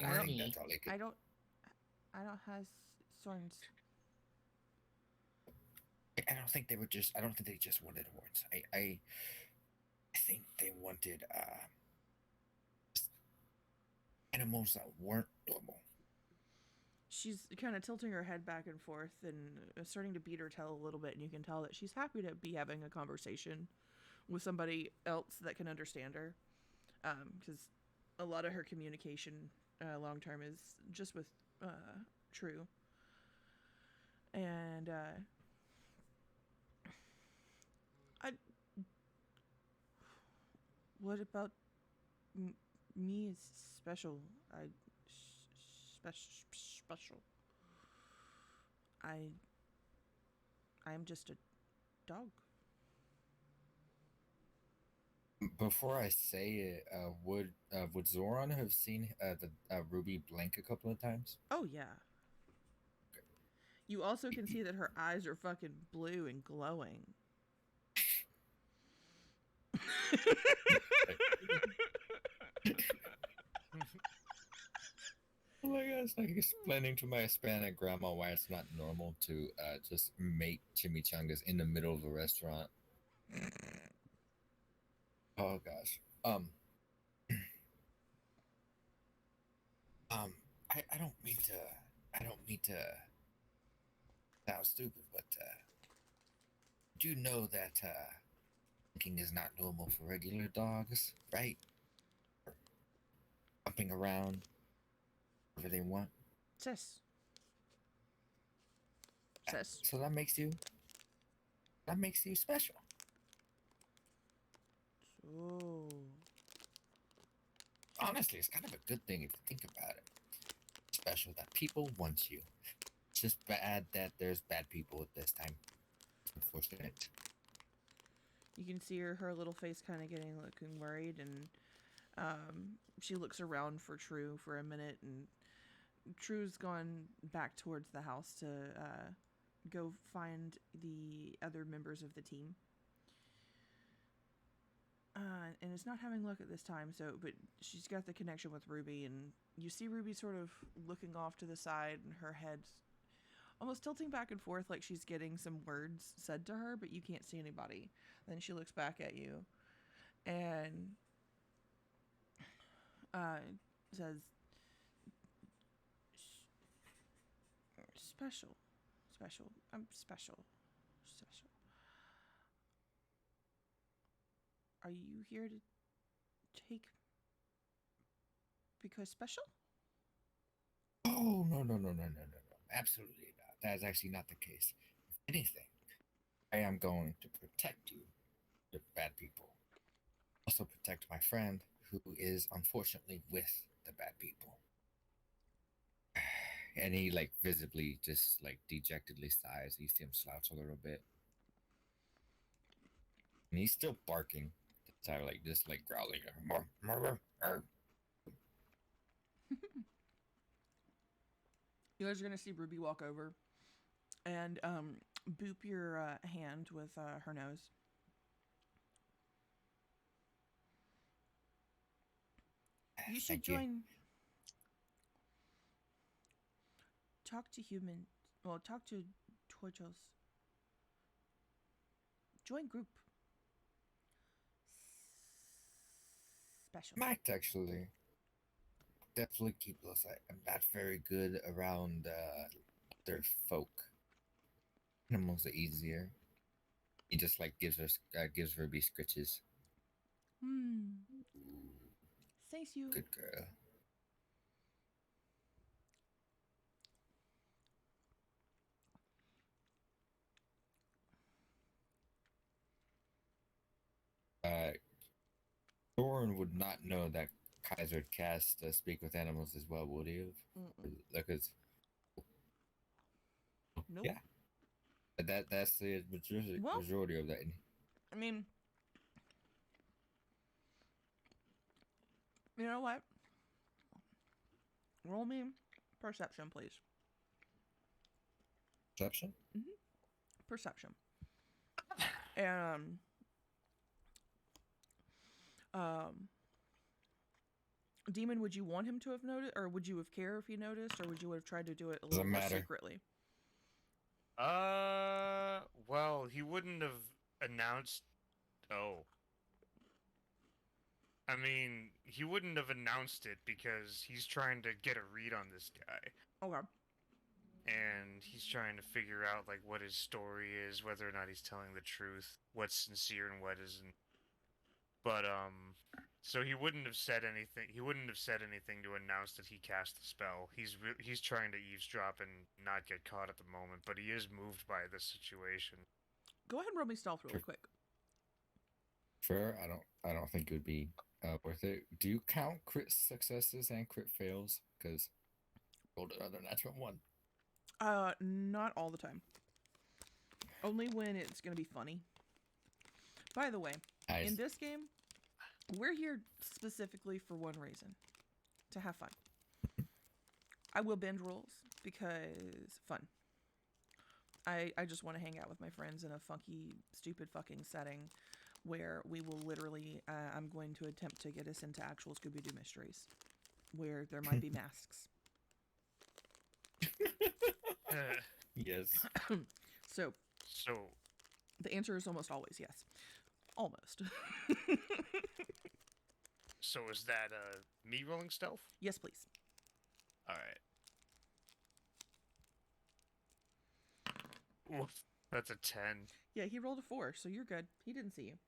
I think that's all they could. I don't have sorns. I don't think they just wanted horns. I think they wanted animals that weren't normal. She's kind of tilting her head back and forth and starting to beat her tail a little bit, and you can tell that she's happy to be having a conversation with somebody else that can understand her. Because a lot of her communication long term is just with True. And what about me is special? Special. I'm just a dog. Before I say it, would Zoran have seen the Ruby blink a couple of times? Oh yeah. You also can see that her eyes are fucking blue and glowing. Oh my god, it's like explaining to my Hispanic grandma why it's not normal to just make chimichangas in the middle of a restaurant. Oh gosh. I don't mean to sound stupid, but do you know that thinking is not normal for regular dogs, right? Jumping around whatever they want. Sis. So that makes you special. Oh. Honestly, it's kind of a good thing if you think about it. Special that people want you. It's just bad that there's bad people at this time. It's unfortunate. You can see her little face kind of looking worried, and She looks around for True for a minute, and True's gone back towards the house to go find the other members of the team. And is not having luck at this time, but she's got the connection with Ruby, and you see Ruby sort of looking off to the side, and her head's almost tilting back and forth like she's getting some words said to her, but you can't see anybody. Then she looks back at you and says, special. I'm special. Are you here to take because special? Oh, no. Absolutely not. That's actually not the case. If anything, I am going to protect you, the bad people. Also protect my friend who is unfortunately with the bad people. And he like visibly just like dejectedly sighs. You see him slouch a little bit. And he's still barking. So like just like growling. You guys are gonna see Ruby walk over and boop your hand with her nose. You should join. Talk to Torchos. Join group. Special. Might actually. Definitely keep those. I'm not very good around other folk. Animals are easier. He just like gives Ruby scritches. Thanks you. Good girl. Thorin would not know that Kaiser cast Speak with Animals as well, would he have? Because Nope. yeah, that's the majority of that. I mean, you know what? Roll me perception, please. Perception? Perception. And Demon, would you want him to have noticed, or would you have cared if he noticed, or would you have tried to do it a little more secretly? Well, he wouldn't have announced. Oh. I mean, he wouldn't have announced it because he's trying to get a read on this guy. Okay. And he's trying to figure out, like, what his story is, whether or not he's telling the truth, what's sincere and what isn't. But, so he wouldn't have said anything. He wouldn't have said anything to announce that he cast the spell. He's trying to eavesdrop and not get caught at the moment, but he is moved by this situation. Go ahead and roll me stealth really quick. Fair. I don't think it would be worth it. Do you count crit successes and crit fails? Because rolled another natural one. Not all the time. Only when it's gonna be funny. By the way, Nice. in this game, we're here specifically for one reason: to have fun. I will binge rolls because fun. I just want to hang out with my friends in a funky, stupid fucking setting where we will literally, I'm going to attempt to get us into actual Scooby-Doo mysteries where there might be masks. Yes. So the answer is almost always yes. Almost. So is that me rolling stealth? Yes, please. All right. Oof, that's a 10. Yeah, he rolled a 4, so you're good. He didn't see you.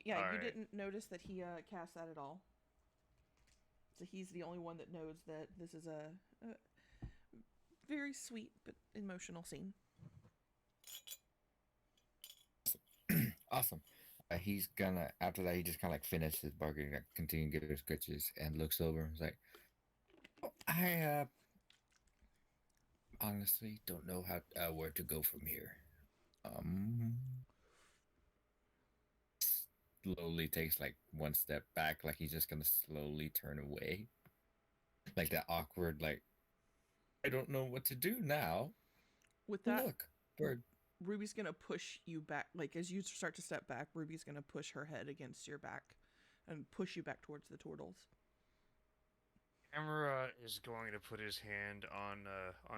You Alright. didn't notice that he cast that at all. So he's the only one that knows that this is a very sweet but emotional scene. Awesome. He's gonna, after that, he just kind of like finishes barking, continue to get his scritches, and looks over and is like, oh, I honestly don't know how where to go from here. slowly takes like one step back, like he's just gonna slowly turn away. Like that awkward, like, I don't know what to do now. With that, Look, bird. Ruby's gonna push you back. Like as you start to step back, Ruby's gonna push her head against your back, and push you back towards the turtles. Camera is going to put his hand on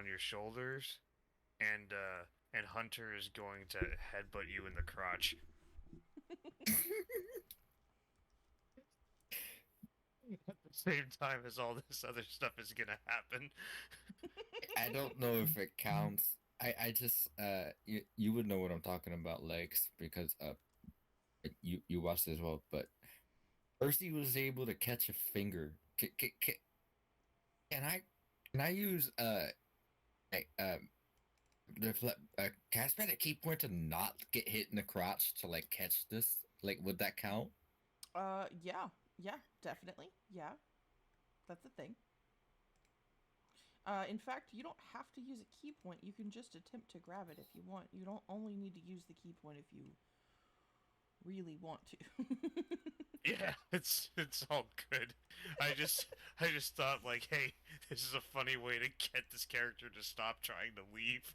your shoulders, and Hunter is going to headbutt you in the crotch. At the same time as all this other stuff is gonna happen. I don't know if it counts. I just you would know what I'm talking about, Lex, because you watched as well. But Percy was able to catch a finger. Can I use can I spend a key point to not get hit in the crotch to like catch this? Like, would that count? Yeah, definitely. Yeah, that's a thing. In fact, you don't have to use a key point. You can just attempt to grab it if you want. You don't only need to use the key point if you really want to. Yeah, it's all good. I just thought like, hey, this is a funny way to get this character to stop trying to leave.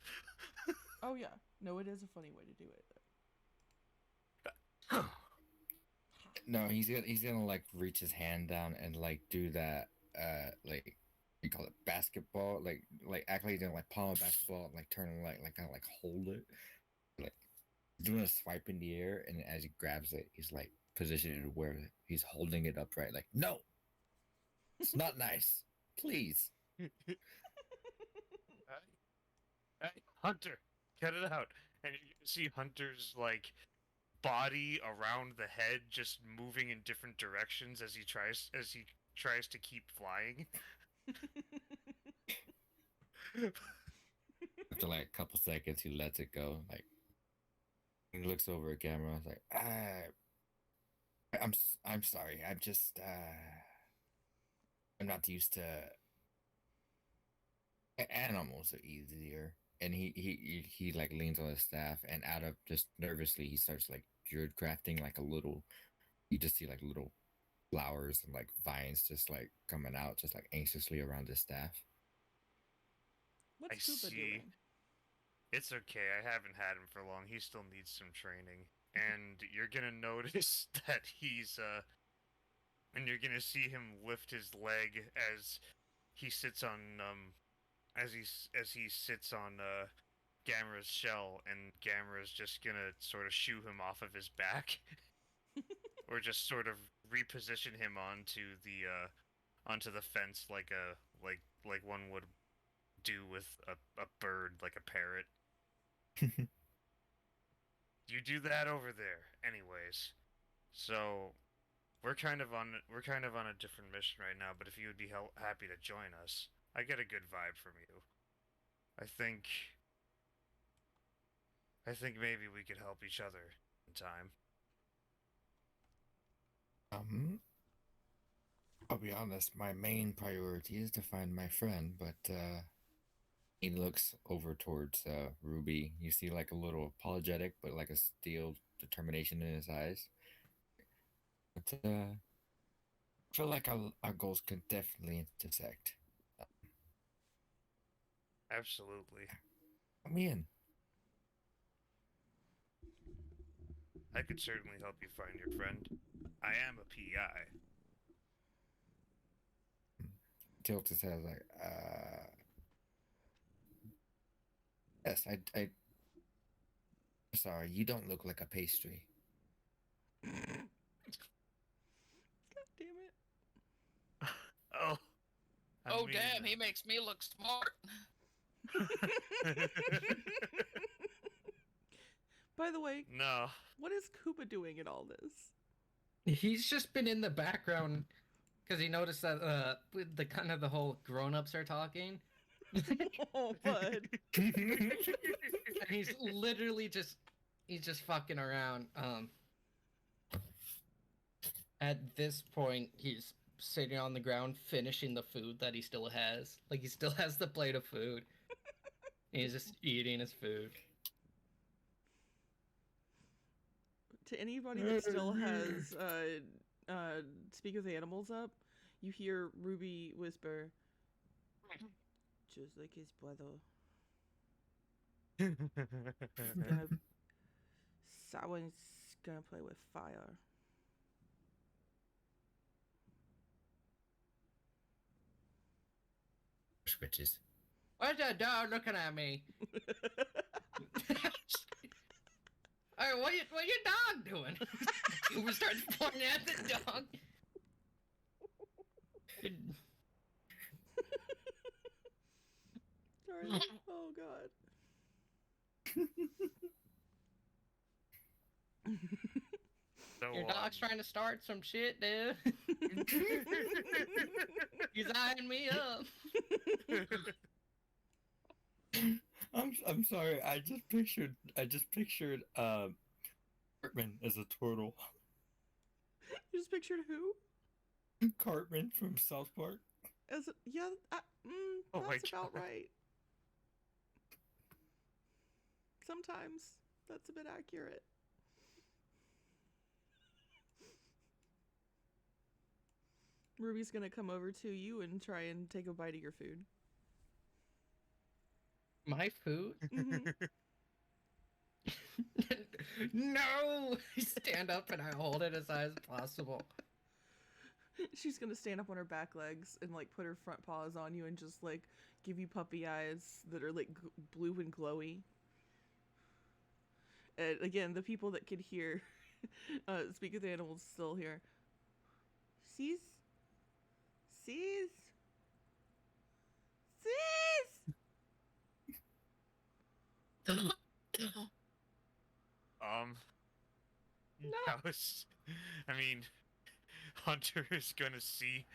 Oh yeah, no, it is a funny way to do it. No, he's gonna like reach his hand down and like do that like you call it basketball, like act like he's gonna like palm a basketball and like turn and like kind of like hold it, like doing a swipe in the air, and as he grabs it, he's like positioning it where he's holding it upright. Like, no, it's not nice. Please. Hey, Hunter, get it out. And you see Hunter's like body around the head just moving in different directions as he tries to keep flying. After like a couple seconds, he lets it go. Like, he looks over at camera. It's like, I'm sorry. I'm just I'm not used to animals are easier. And he like leans on his staff, and out of just nervously he starts like druid crafting like a little. You just see like little flowers and like vines just like coming out, just like anxiously around his staff. What's I Koopa see. doing? It's okay, I haven't had him for long. He still needs some training. And you're gonna notice that and you're gonna see him lift his leg as he sits on as he sits on Gamera's shell, and Gamera's just gonna sort of shoo him off of his back. Or just sort of reposition him onto the fence like one would do with a bird, like a parrot. You do that over there, anyways. So we're kind of on a different mission right now. But if you would be happy to join us, I get a good vibe from you. I think maybe we could help each other in time. I'll be honest, my main priority is to find my friend, but he looks over towards Ruby. You see like a little apologetic, but like a steel determination in his eyes. But I feel like our goals could definitely intersect. Absolutely. Come in. I could certainly help you find your friend. I am a PI. Tilts his head like, yes, I. Sorry, you don't look like a pastry. God damn it. Oh. Oh, damn, he makes me look smart. By the way, No. what is Koopa doing in all this? He's just been in the background because he noticed that the kind of the whole grown-ups are talking. Oh, bud. And he's literally just fucking around. At this point, he's sitting on the ground finishing the food that he still has. Like, he still has the plate of food. And he's just eating his food. To anybody that still has Speak with the Animals up, you hear Ruby whisper, just like his brother. Someone's gonna play with fire. Switches. What's that dog looking at me? Hey, what your dog doing? Cooper starts pointing at the dog. Sorry. Oh god. So, Your dog's trying to start some shit, dude. He's eyeing me up. I'm sorry. I just pictured Cartman as a turtle. You just pictured who? Cartman from South Park. As yeah, Oh my that's about God. right. Sometimes that's a bit accurate. Ruby's gonna come over to you and try and take a bite of your food. My food? Mhm. No! I stand up and I hold it as high as possible. She's gonna stand up on her back legs and like put her front paws on you and just like give you puppy eyes that are like blue and glowy. And again, the people that could hear Speak of the Animals still hear. Sees? Sees? Sees? I mean, Hunter is gonna see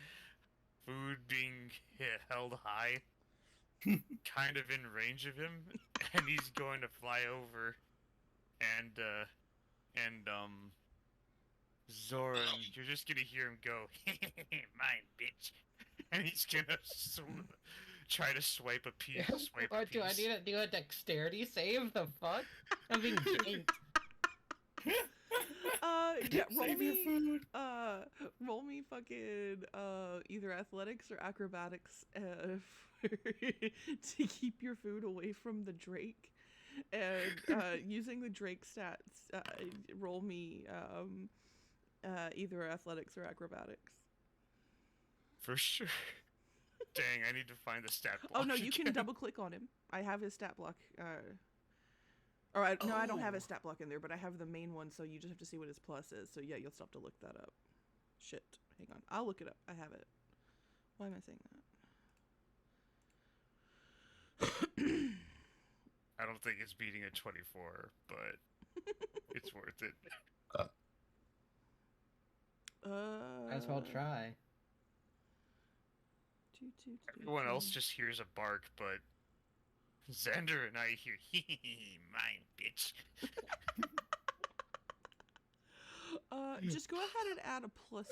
food being held high, kind of in range of him, and he's going to fly over and Zoran, you're just gonna hear him go, mine, bitch, and he's gonna try to swipe a piece. Or do I need to do a dexterity save? The fuck? I'm being ganked. Yeah, roll Save your me, food. roll me fucking, either athletics or acrobatics, to keep your food away from the Drake. And, using the Drake stats, roll me, either athletics or acrobatics. For sure. Dang, I need to find the stat block. Oh, no, you can again. double click on him. I have his stat block, no, I don't have his Oh. stat block in there, but I have the main one, so you just have to see what his plus is. So yeah, you'll still have to look that up. Shit. Hang on. I'll look it up. I have it. Why am I saying that? I don't think it's beating a 24, but it's worth it. Might as well try. Everyone else just hears a bark, but Xander and I hear, mine, bitch. Just go ahead and add a plus.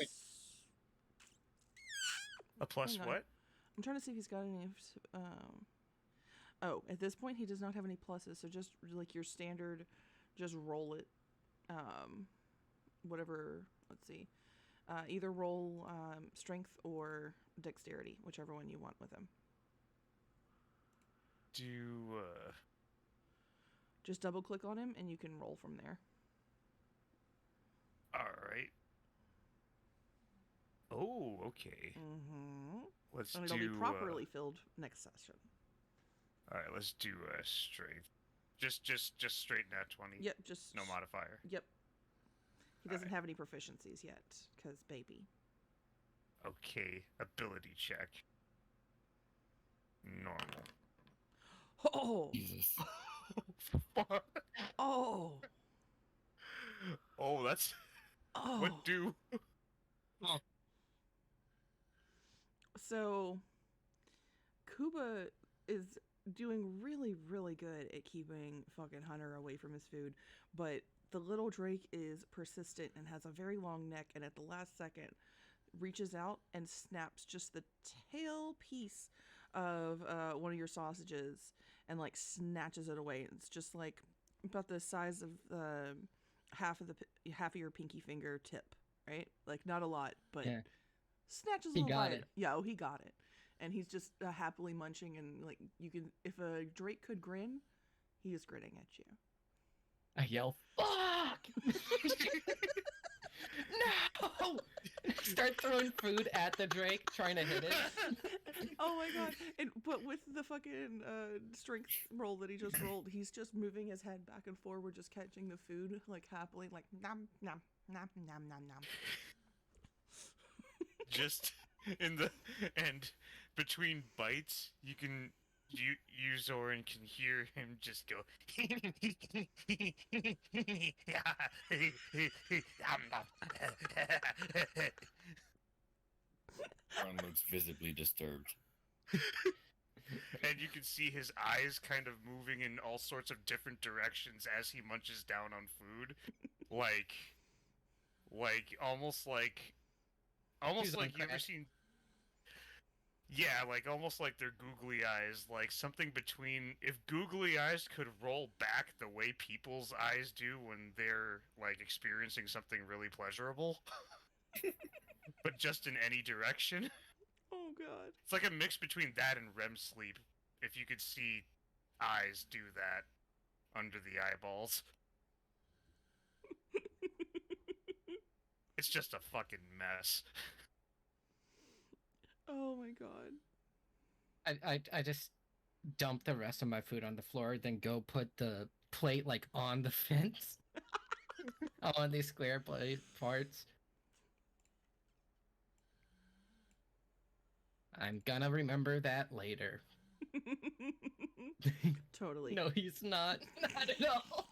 A plus Hang on. what? I'm trying to see if he's got any. Oh, at this point he does not have any pluses, so just like your standard, just roll it. Whatever. Let's see. Either roll strength or dexterity, whichever one you want with him. Just double click on him and you can roll from there. Alright. Oh, okay. Mm-hmm. Let's And do... it'll be properly filled next session. Alright, let's do strength. Just straight nat 20. Yep, just... No modifier. Yep. He doesn't have any proficiencies yet, because baby. Okay, ability check. Normal. Oh! Jesus. Fuck. Oh! Oh, that's... Oh! What do? So, Kuba is doing really, really good at keeping fucking Hunter away from his food, but the little Drake is persistent and has a very long neck, and at the last second reaches out and snaps just the tail piece of one of your sausages and like snatches it away. It's just like about the size of half of your pinky finger tip, right? Like not a lot, but Yeah. snatches a He little got bite. it. Yeah, oh, he got it, and he's just happily munching, and like you can, if a Drake could grin, he is grinning at you. I yell, "Fuck!" No! Start throwing food at the Drake, trying to hit it. Oh my god! But with the fucking strength roll that he just rolled, he's just moving his head back and forward, just catching the food like happily, like nom nom nom nom nom nom. Just in the and between bites, you Zoran can hear him just go. Ron looks visibly disturbed. And you can see his eyes kind of moving in all sorts of different directions as he munches down on food, like almost like He's on you ever crack. seen. Yeah, like almost like their googly eyes, like something between if googly eyes could roll back the way people's eyes do when they're like experiencing something really pleasurable, but just in any direction. Oh god! It's like a mix between that and REM sleep. If you could see eyes do that under the eyeballs, it's just a fucking mess. Oh my god! I just dump the rest of my food on the floor, then go put the plate like on the fence, on these square plate parts. I'm gonna remember that later. Totally. No, he's not. Not at all.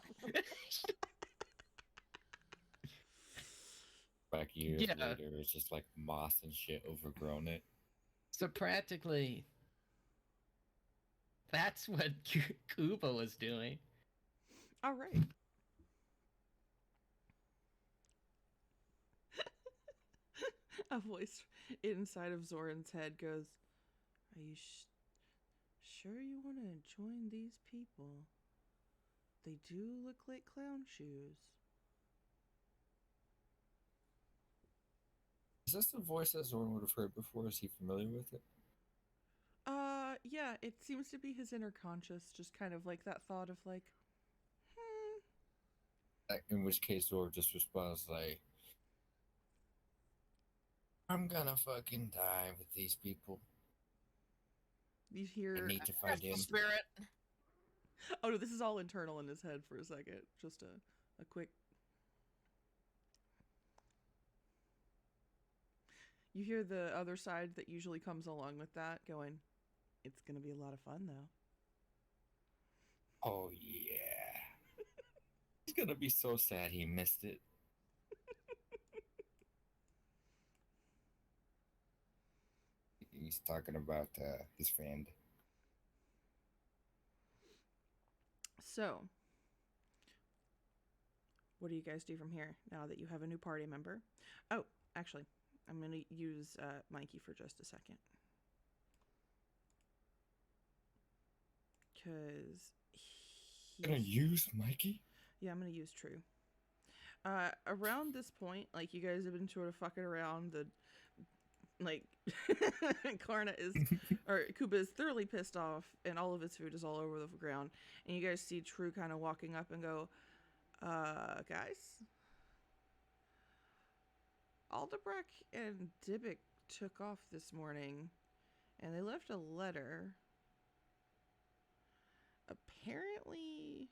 Back years Yeah. later, it's just like moss and shit overgrown it. So practically, that's what Kuba was doing. All right. A voice inside of Zoran's head goes, "Are you sure you want to join these people? They do look like clown shoes." Is this the voice that Zorn would have heard before? Is he familiar with it? Yeah, it seems to be his inner conscious, just kind of like that thought of like, In which case, Zorn just responds like, I'm gonna fucking die with these people. You I hear, need to find him. Spirit. oh no, this is all internal in his head for a second. Just a quick. You hear the other side that usually comes along with that going, "It's gonna be a lot of fun though." Oh yeah. He's gonna be so sad he missed it. He's talking about his friend. So, what do you guys do from here now that you have a new party member? Oh, actually, I'm going to use Mikey for just a second. Because You're gonna use Mikey? Yeah, I'm going to use True. Around this point, like, you guys have been sort of fucking around. Like, Karna is, or Kuba is thoroughly pissed off, and all of his food is all over the ground. And you guys see True kind of walking up and go, guys? Aldebrecht and Dybbuk took off this morning, and they left a letter. Apparently,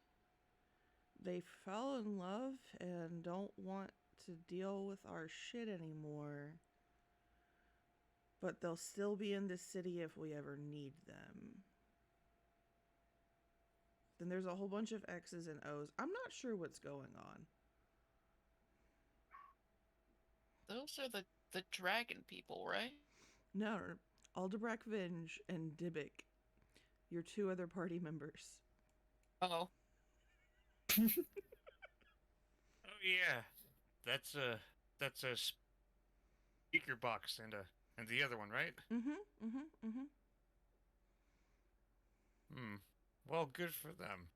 they fell in love and don't want to deal with our shit anymore. But they'll still be in this city if we ever need them. Then there's a whole bunch of X's and O's. I'm not sure what's going on. Those are the dragon people, right? No, Aldebrecht Vinge and Dybbuk. Your two other party members. Oh. Oh yeah, that's a speaker box and the other one, right? Well, good for them.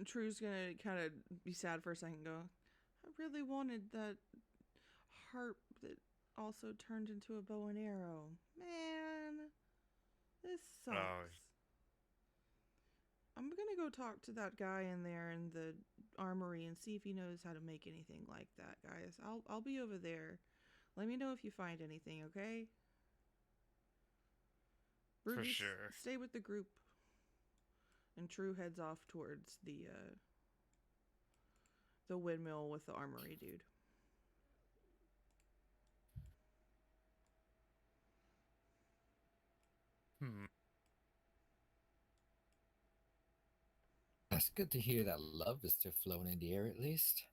True's gonna kind of be sad for a second. Go. I really wanted that harp that also turned into a bow and arrow. Man, this sucks. Oh. I'm gonna go talk to that guy in there in the armory and see if he knows how to make anything like that, guys. I'll be over there. Let me know if you find anything, okay? For Ruby, sure. stay with the group. And True heads off towards the windmill with the armory dude. That's good to hear that love is still floating in the air at least.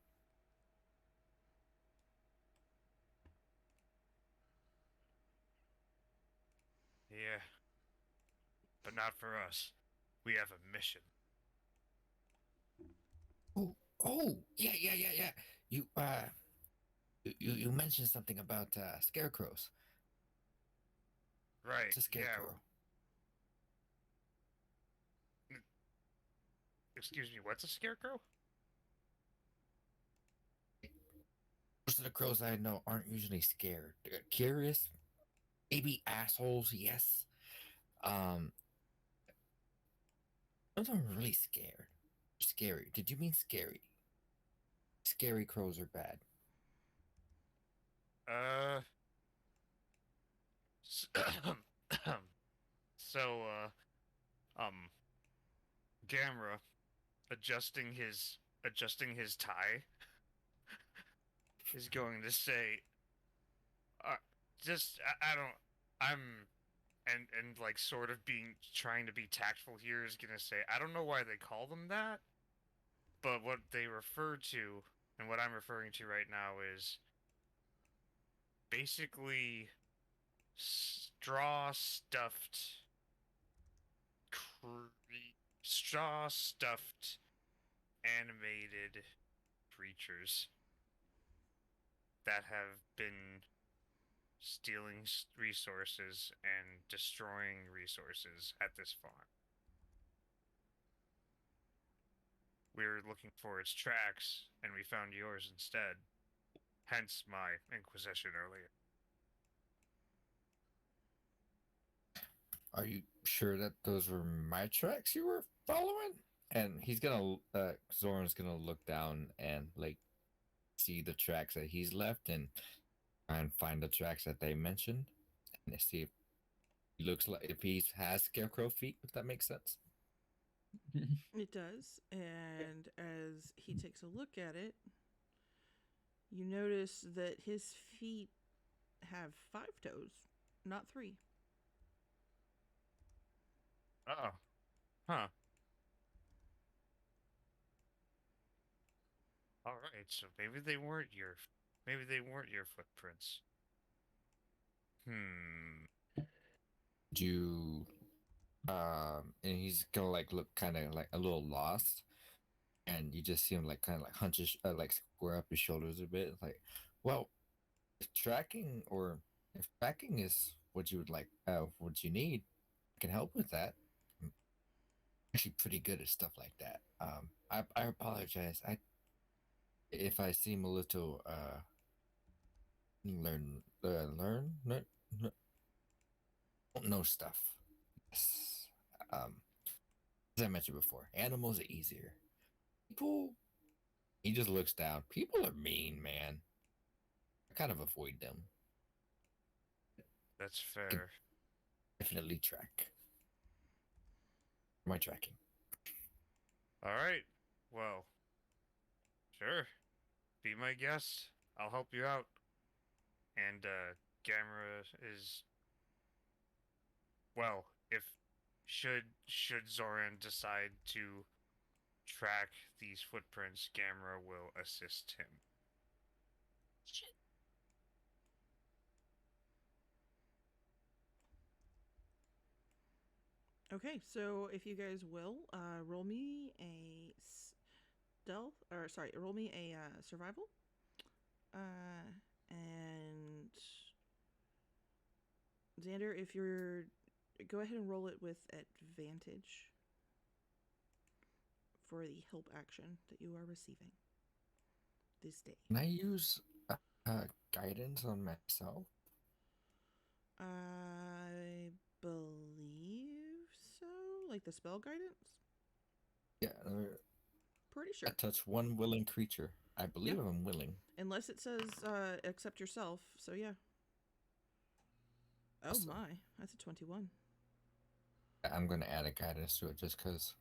Yeah. But not for us. We have a mission. Oh, yeah. You mentioned something about scarecrows. Right. It's a scarecrow. Yeah. Excuse me, what's a scarecrow? Most of the crows I know aren't usually scared. They're curious, maybe assholes, yes. Those are really scared. Scary. Did you mean scary? Scary crows are bad. S- so, Gamera adjusting his tie is going to say, just I don't I'm and like sort of being trying to be tactful here is gonna say I don't know why they call them that, but what they refer to and what I'm referring to right now is basically straw stuffed animated creatures that have been stealing resources and destroying resources at this farm. We were looking for its tracks, and we found yours instead. Hence my inquisition earlier. Are you sure that those were my tracks you were following? And he's gonna, Zoran's gonna look down and like see the tracks that he's left and try and find the tracks that they mentioned and see if he looks like if he has scarecrow feet, if that makes sense. It does. And as he takes a look at it, you notice that his feet have 5 toes, not 3. Oh. Huh. Alright, so maybe they weren't your footprints. You and he's gonna like look kind of like a little lost, and you just see him like kind of like hunch his like square up his shoulders a bit, like, well, if tracking is what you would like, what you need, I can help with that. I'm actually pretty good at stuff like that. I apologize. If I seem a little don't know stuff. Yes. As I mentioned before, animals are easier. People, he just looks down. People are mean, man. I kind of avoid them. That's fair. Definitely track. Am I tracking? Alright. Well, sure. Be my guest. I'll help you out. And, Gamera is... Well, if... Should Zoran decide to track these footprints, Gamera will assist him. Shit. Okay, so if you guys will, roll me a stealth, or sorry, roll me a survival. And Xander, if you're, go ahead and roll it with advantage for the help action that you are receiving this day. Can I use guidance on myself? I believe so. Like the spell guidance? Yeah, Pretty sure. I touch one willing creature. I believe Yeah. I'm willing. Unless it says accept yourself. So yeah. Oh Awesome. my, that's a 21. I'm gonna add a guidance to it just because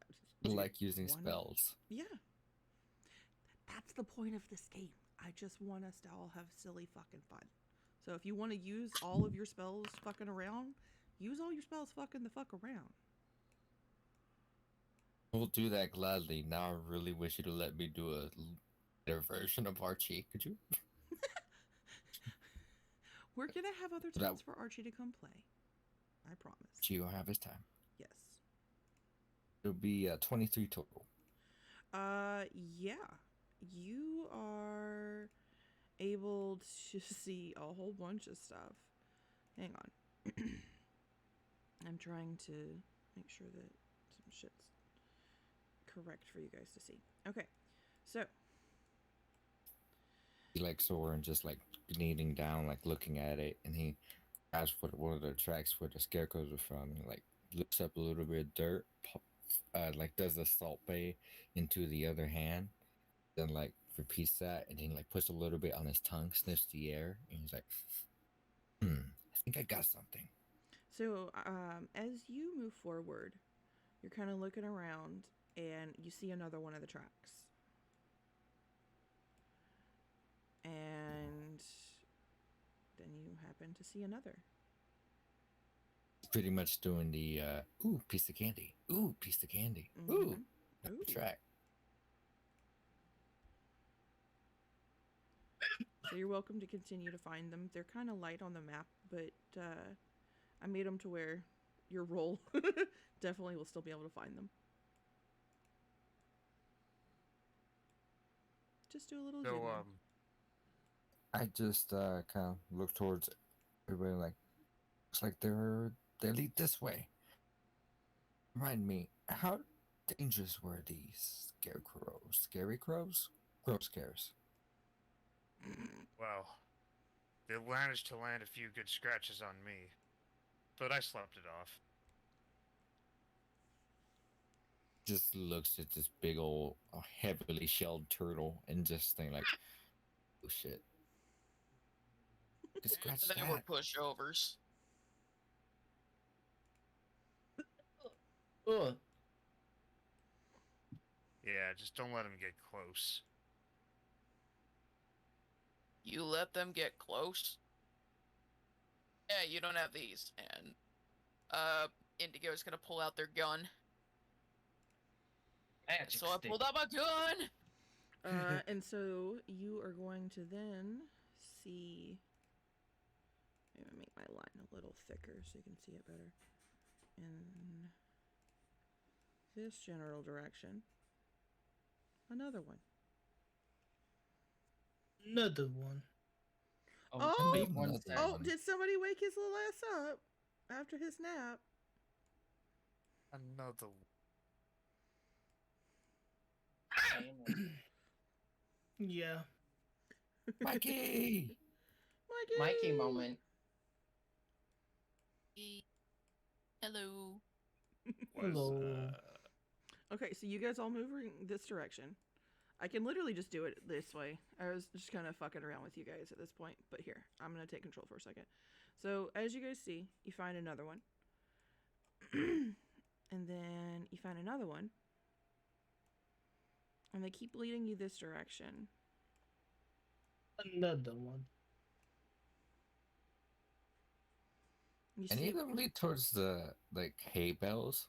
I Dude, like using why not? spells. Yeah. That's the point of this game. I just want us to all have silly fucking fun. So if you want to use all of your spells fucking around, use all your spells fucking the fuck around. We'll do that gladly. Now I really wish you to let me do a better version of Archie. Could you? We're gonna have other That- times for Archie to come play. I promise. Archie will have his time. Yes. It'll be 23 total. Yeah. You are able to see a whole bunch of stuff. Hang on. I'm trying to make sure that some shit's correct for you guys to see. Okay. So, He like Soren just like kneeling down, like looking at it, and he asks for one of the tracks where the scarecrows are from. And, like lifts up a little bit of dirt, like does the salt bay into the other hand, then like repeats that, and then like puts a little bit on his tongue, sniffs the air, and he's like, I think I got something. so as you move forward, you're kind of looking around and you see another one of the tracks. And then you happen to see another. Pretty much doing the ooh, piece of candy, ooh, piece of candy, ooh, Ooh. track. So you're welcome to continue to find them. They're kind of light on the map, but I made them to where your roll definitely will still be able to find them. Just do a little zoom So, in. I just kind of look towards everybody like, looks like they lead this way. Remind me, how dangerous were these scarecrows? Scary crows? Crow scares. well, they managed to land a few good scratches on me, but I slept it off. Just looks at this big old heavily shelled turtle and just think like, oh shit. Could scratch They that. were pushovers. Ugh. Yeah, just don't let them get close. You let them get close. Yeah, you don't have these. And Indigo's gonna pull out their gun. Magic So I stick. pulled out my gun. And so you are going to then see. I'm gonna make my line a little thicker so you can see it better. In this general direction, another one. Another one. Oh! wait one Another sec. Oh, one. did somebody wake his little ass up after his nap? Another. Yeah. Mikey! Mikey moment. Hello. Hello. Okay, so you guys all move in this direction. I can literally just do it this way. I was just kind of fucking around with you guys at this point, but here, I'm going to take control for a second. So, as you guys see, you find another one. And then you find another one. And they keep leading you this direction. Another one. You Any see, of them lead towards the like hay bales?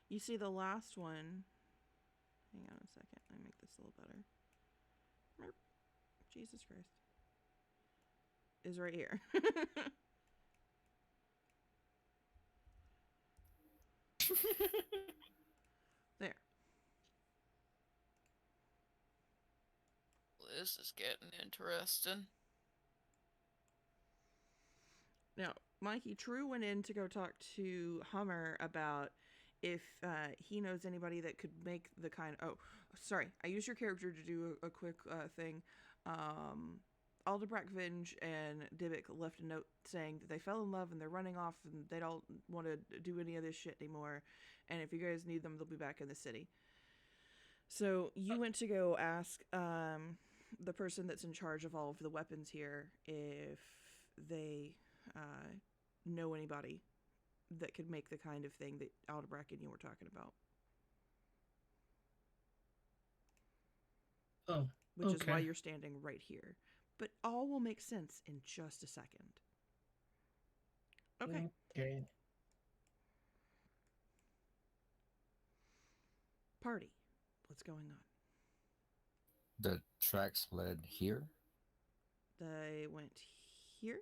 you see the last one. Hang on a second. Let me make this a little better. Merp. Jesus Christ. Is right here. There. This is getting interesting. Now, Mikey, True went in to go talk to Hummer about if he knows anybody that could make the kind. Oh, sorry, I used your character to do a quick thing. Aldebrak Vinge and Dybbuk left a note saying that they fell in love and they're running off and they don't want to do any of this shit anymore. And if you guys need them, they'll be back in the city. So you went to go ask the person that's in charge of all of the weapons here if they know anybody that could make the kind of thing that Aldebrak and you were talking about. Oh, Which is why okay. you're standing right here. But all will make sense in just a second. Okay. Okay. Party. What's going on? The tracks led here. They went here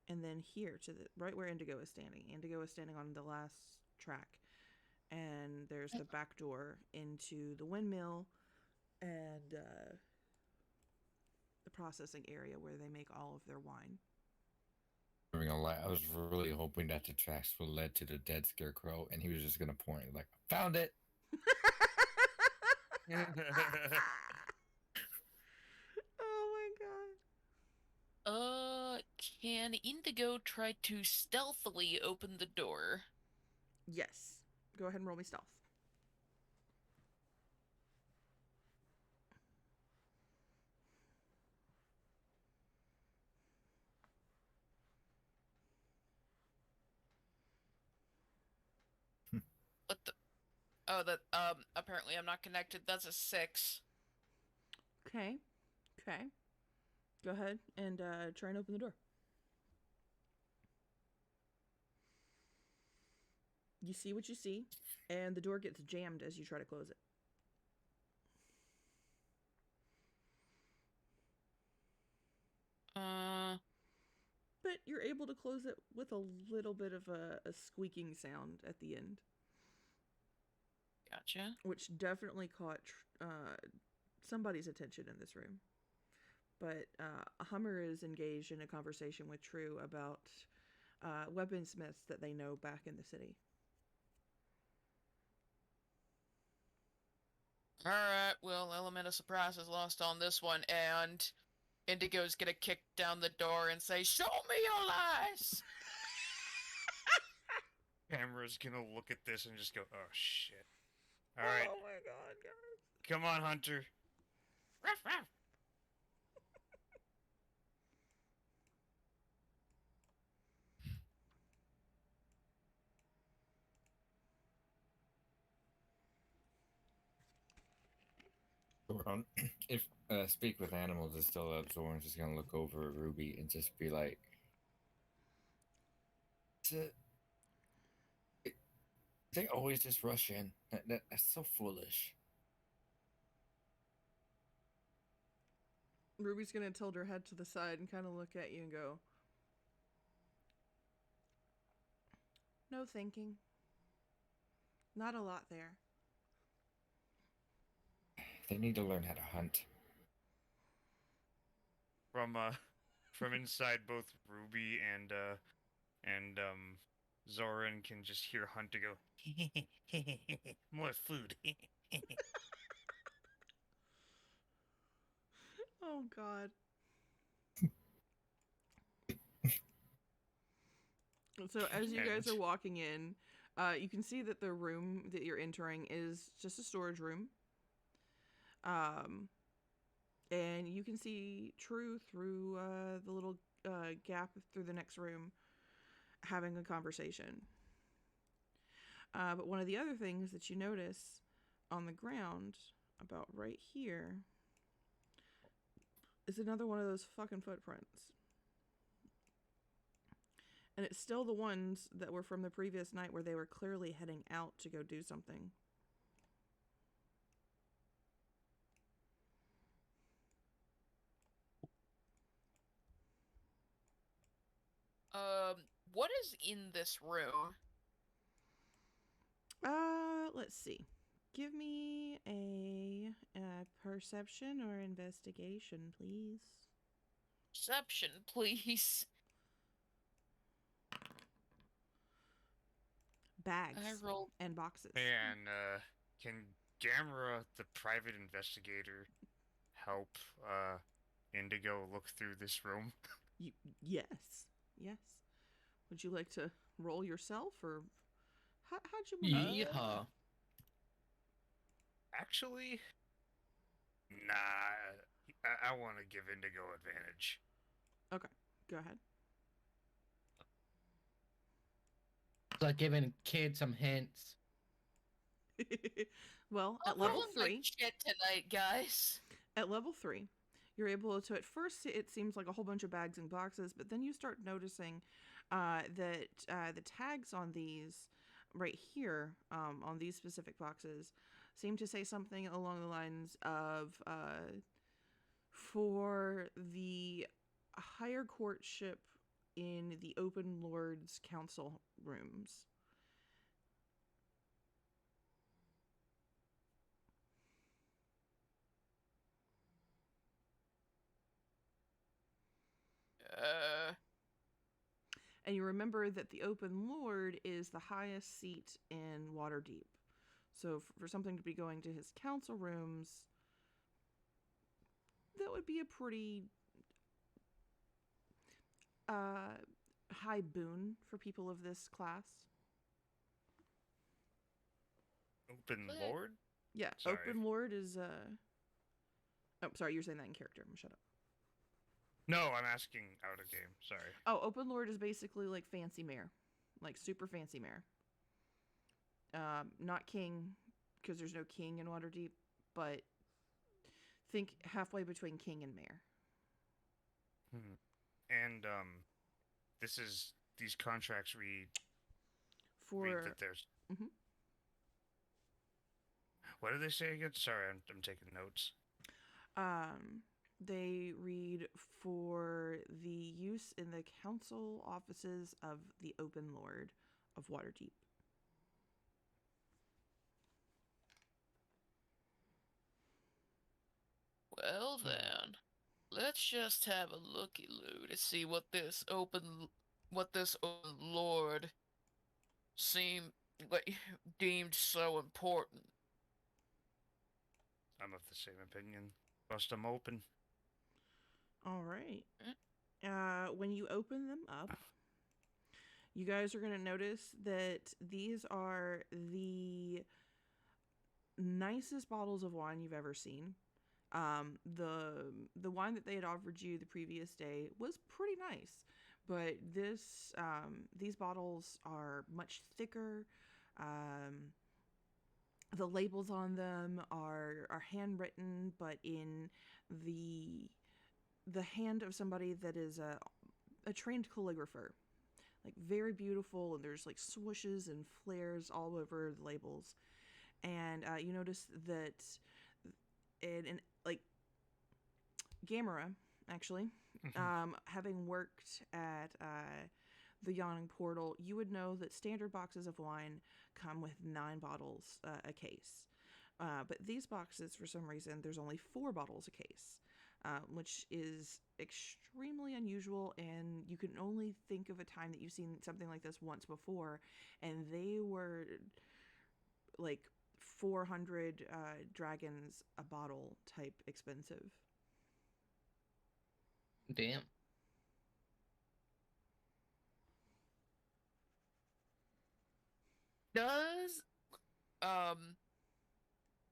and then here to the right where Indigo is standing. Indigo is standing on the last track. And there's the back door into the windmill and the processing area where they make all of their wine. I'm gonna lie, I was really hoping that the tracks would lead to the dead scarecrow, and he was just gonna point like, "Found it." Oh my god. Can Indigo try to stealthily open the door? Yes. Go ahead and roll me stealth. What the? Oh, that, apparently I'm not connected. That's a 6. Okay. Okay. Go ahead and try and open the door. You see what you see, and the door gets jammed as you try to close it. But you're able to close it with a little bit of a squeaking sound at the end. Gotcha. Which definitely caught somebody's attention in this room. But Hummer is engaged in a conversation with True about weaponsmiths that they know back in the city. Alright, well, element of surprise is lost on this one, and Indigo's gonna kick down the door and say, "Show me your lies!" Camera's gonna look at this and just go, "Oh shit." Alright, Oh my god, guys. come on, Hunter. Ruff, ruff. If speak with animals is still up, Zoran's just gonna look over at Ruby and just be like, "They always just rush in. That's so foolish." Ruby's gonna tilt her head to the side and kind of look at you and go, "No thinking. Not a lot there." They need to learn how to hunt. From inside, both Ruby and Zoran can just hear Hunter go, "More food." Oh god. So as you guys are walking in, you can see that the room that you're entering is just a storage room. And you can see True through the little gap through the next room having a conversation. But one of the other things that you notice on the ground, about right here, is another one of those fucking footprints. And it's still the ones that were from the previous night where they were clearly heading out to go do something. What is in this room? Let's see. Give me a perception or investigation, please. Perception, please. bags I rolled. and boxes. And can Gamera, the private investigator, help Indigo look through this room? Yes, yes. Would you like to roll yourself, or how'd you want to? Yeehaw. Actually, nah. I want to give Indigo advantage. Okay, go ahead. It's like giving kids some hints. Well, I'm at level rolling like 3, shit tonight, guys. at level 3, you're able to. At first, it seems like a whole bunch of bags and boxes, but then you start noticing that the tags on these, right here, on these specific boxes, seem to say something along the lines of for the higher courtship in the Open Lords Council rooms. And you remember that the Open Lord is the highest seat in Waterdeep. So for something to be going to his council rooms, that would be a pretty high boon for people of this class. Open But- Lord? Yeah, Sorry. Open Lord is oh, sorry, you're saying that in character. I'm gonna shut up. No, I'm asking out of game. Sorry. Oh, Open Lord is basically like fancy mayor, like super fancy mayor. Not king, because there's no king in Waterdeep, but think halfway between king and mayor. And these contracts read For that there's. Mhm. What do they say again? Sorry, I'm taking notes. they read for the use in the council offices of the Open Lord of Waterdeep. Well then, let's just have a looky-loo to see what this open lord seemed like deemed so important. I'm of the same opinion. Bust them open. All right. When you open them up, you guys are going to notice that these are the nicest bottles of wine you've ever seen. The wine that they had offered you the previous day was pretty nice, but these bottles are much thicker. The labels on them are handwritten, but in the hand of somebody that is a trained calligrapher. Like very beautiful, and there's like swooshes and flares all over the labels. And you notice that in like Gamera, actually, having worked at the Yawning Portal, you would know that standard boxes of wine come with 9 bottles a case. But these boxes, for some reason, there's only 4 bottles a case, which is extremely unusual, and you can only think of a time that you've seen something like this once before, and they were like 400 dragons a bottle type expensive. Damn. Does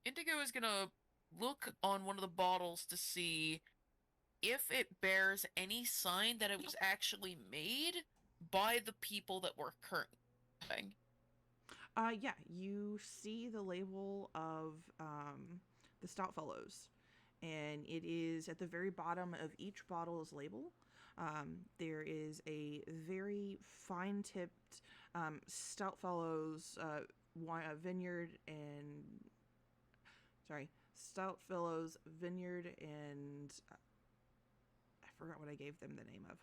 Indigo is gonna look on one of the bottles to see if it bears any sign that it was actually made by the people that were currently having. Yeah, you see the label of the Stoutfellows, and it is at the very bottom of each bottle's label. There is a very fine-tipped Stoutfellows vineyard and Stoutfellows vineyard and I forgot what I gave them the name of.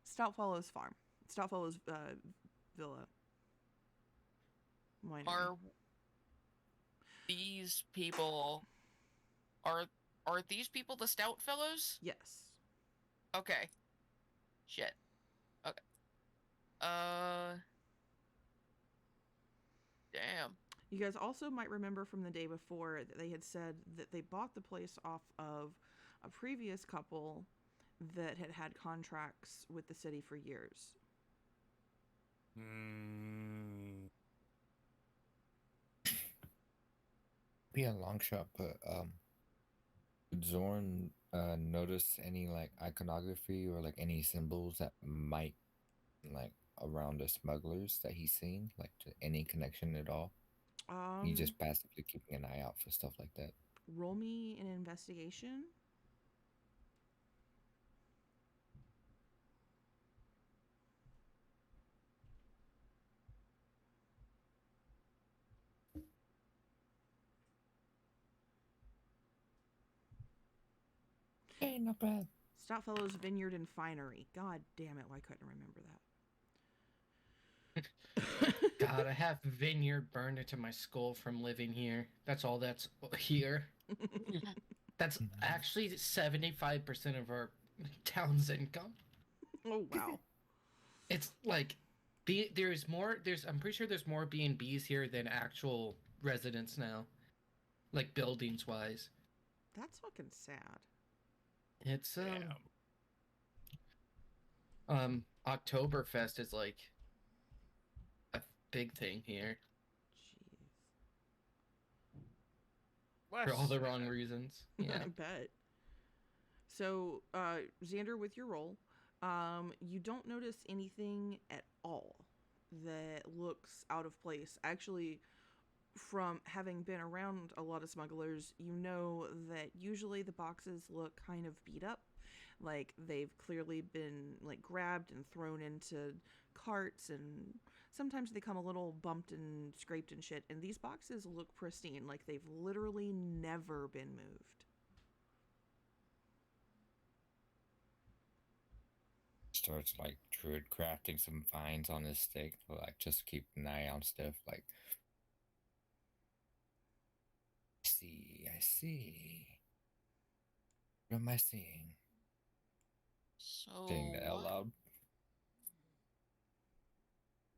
Stoutfellows Farm, Stoutfellows Villa. Winery. Are these people are these people the stout fellows? Yes. Okay. Shit. Okay. You guys also might remember from the day before that they had said that they bought the place off of a previous couple that had had contracts with the city for years. Be a long shot, but would Zorn notice any like iconography or like any symbols that might like around the smugglers that he's seen, like to any connection at all? He's just passively keeping an eye out for stuff like that. Roll me an investigation. Hey, not bad. Stoutfellow's Vineyard and Finery. God damn it, why couldn't I remember that? God, I have vineyard burned into my skull from living here. That's all that's here. That's actually 75% of our town's income. Oh, wow. It's like I'm pretty sure there's more B&Bs here than actual residents now. Like buildings wise. That's fucking sad. It's Oktoberfest is like a big thing here. Jeez. For all the wrong reasons. Yeah. I bet. So, Xander, with your roll, you don't notice anything at all that looks out of place. Actually, from having been around a lot of smugglers, you know that usually the boxes look kind of beat up. Like they've clearly been like grabbed and thrown into carts, and sometimes they come a little bumped and scraped and shit. And these boxes look pristine, like they've literally never been moved. Starts like druid crafting some vines on his stick, to, like just keep an eye on stuff. Like, I see. What am I seeing? So Saying that out what? loud.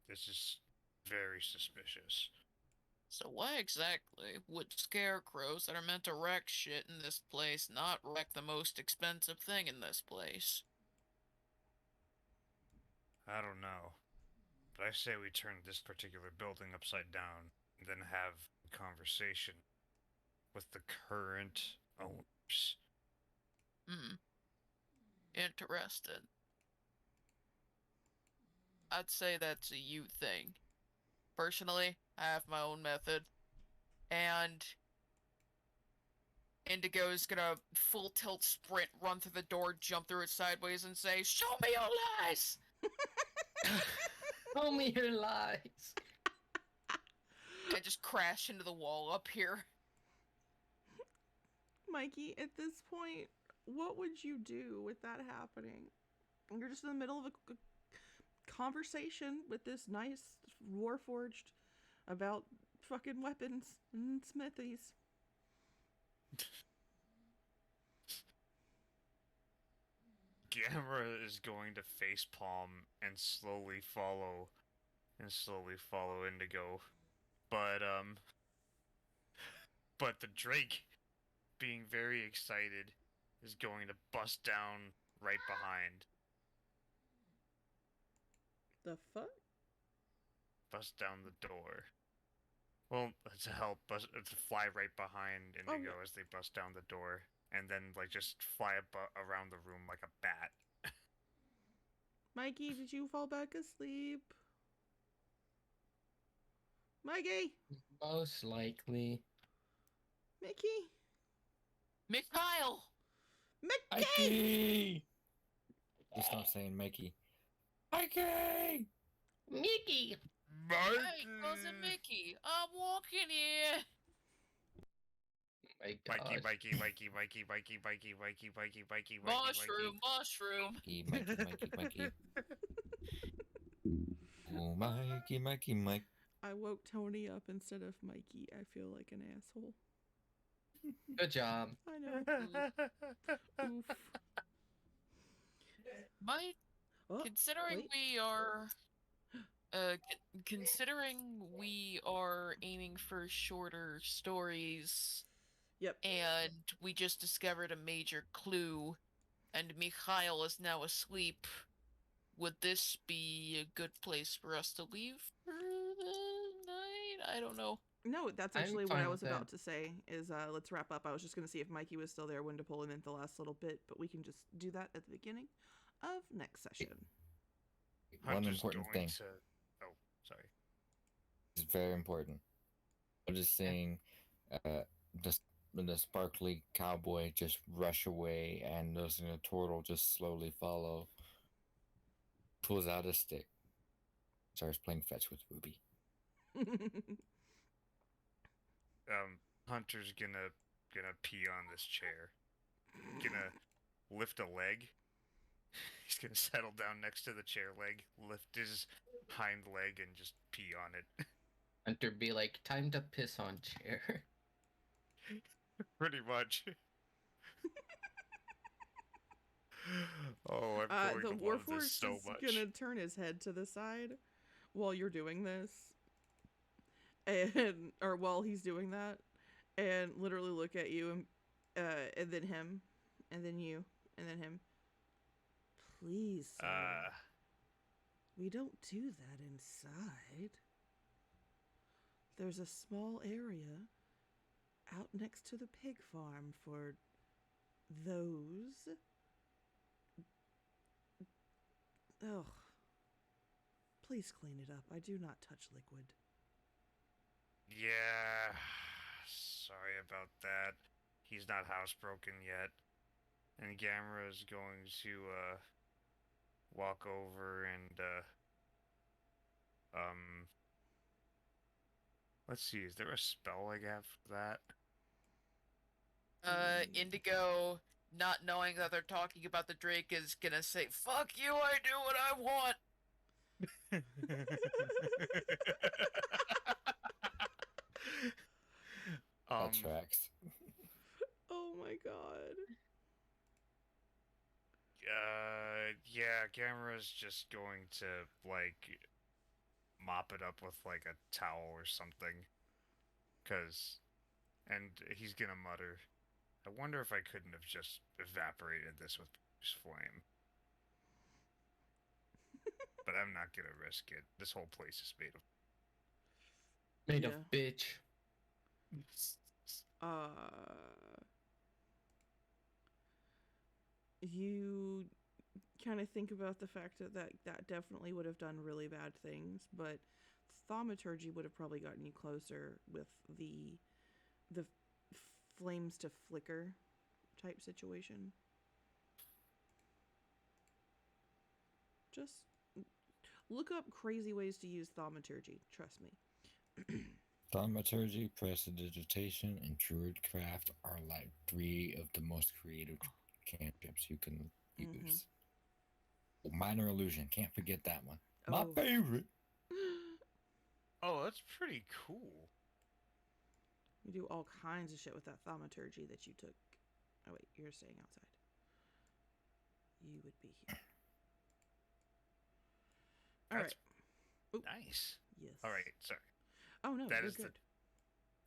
This is very suspicious. So why exactly would scarecrows that are meant to wreck shit in this place not wreck the most expensive thing in this place? I don't know. But I say we turn this particular building upside down and then have a conversation with the current owners. Interested. I'd say that's a you thing. Personally, I have my own method. And Indigo is gonna full tilt sprint, run through the door, jump through it sideways, and say, "Show me your lies!" Show me your lies. And just crash into the wall up here. Mikey, at this point, what would you do with that happening? You're just in the middle of a conversation with this nice warforged about fucking weapons and smithies. Gamera is going to facepalm and slowly follow Indigo. But the Drake, being very excited, is going to bust down right behind. The fuck? Bust down the door. Well, to help, to fly right behind Indigo as they bust down the door, and then like just fly around the room like a bat. Mikey, did you fall back asleep? Mikey! Most likely. Mickey! Mikhail! Mickey! Just stop saying Mickey. Mikey! Mickey! Hey, cousin Mickey, I'm walking here. My God. Mikey. Mushroom. Mikey. Oh, Mikey. I woke Tony up instead of Mikey. I feel like an asshole. Good job. I know. Oof. Considering wait. we are Considering we are aiming for shorter stories, Yep. and we just discovered a major clue, and Mikhail is now asleep, would this be a good place for us to leave for the night? I don't know. No, that's I'm actually what fine I was with about that. to say. Is let's wrap up. I was just gonna see if Mikey was still there when to pull him in the last little bit, but we can just do that at the beginning of next session. One Hunter's important going thing to. Oh, sorry. is very important. I'm just seeing the, the sparkly cowboy just rush away and noticing the turtle just slowly follow. Pulls out a stick. Starts playing fetch with Ruby. Hunter's gonna pee on this chair. Gonna lift a leg. He's gonna settle down next to the chair leg, lift his hind leg, and just pee on it. Hunter be like, time to piss on chair. Pretty much. Oh, I'm going The to love this Warforged so is much. gonna turn his head to the side while you're doing this, and or while he's doing that, and literally look at you and then him, and then you, and then him. Please, sir. We don't do that inside. There's a small area out next to the pig farm for those. Ugh. Please clean it up. I do not touch liquid. Yeah, sorry about that. He's not housebroken yet. And Gamera is going to walk over and let's see, is there a spell I have for that? Indigo, not knowing that they're talking about the Drake, is gonna say, "Fuck you! I do what I want." That tracks. Oh my god. Yeah, Gamera's just going to like mop it up with like a towel or something. And he's gonna mutter, I wonder if I couldn't have just evaporated this with flame. But I'm not gonna risk it. This whole place is made of. Made Yeah. of bitch. You kind of think about the fact that definitely would have done really bad things, but thaumaturgy would have probably gotten you closer with the flames to flicker type situation. Just look up crazy ways to use thaumaturgy. Trust me. Thaumaturgy, prestidigitation, and druidcraft are like 3 of the most creative cantrips you can use. Minor illusion, can't forget that one. My Oh. favorite. Oh, that's pretty cool. You do all kinds of shit with that thaumaturgy that you took. Oh wait, you're staying outside. You would be here. All That's right. nice. Yes. All right, sorry. Oh no, That you're is good.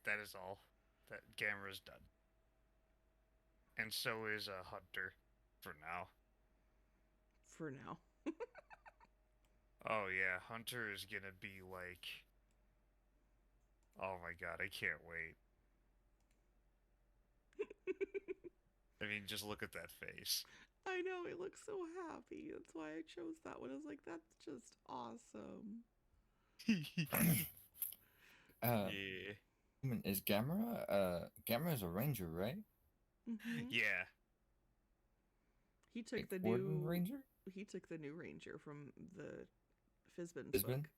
That is all. That Gamera's done. And so is Hunter for now. For now. Oh yeah, Hunter is gonna be like, oh my god, I can't wait. I mean, just look at that face. I know, it looks so happy. That's why I chose that one. I was like, that's just awesome. Yeah. Is Gamera? Gamera's a ranger, right? Mm-hmm. Yeah. He took Like the Warden new ranger. He took the new ranger from the Fizbin Fizbin? book.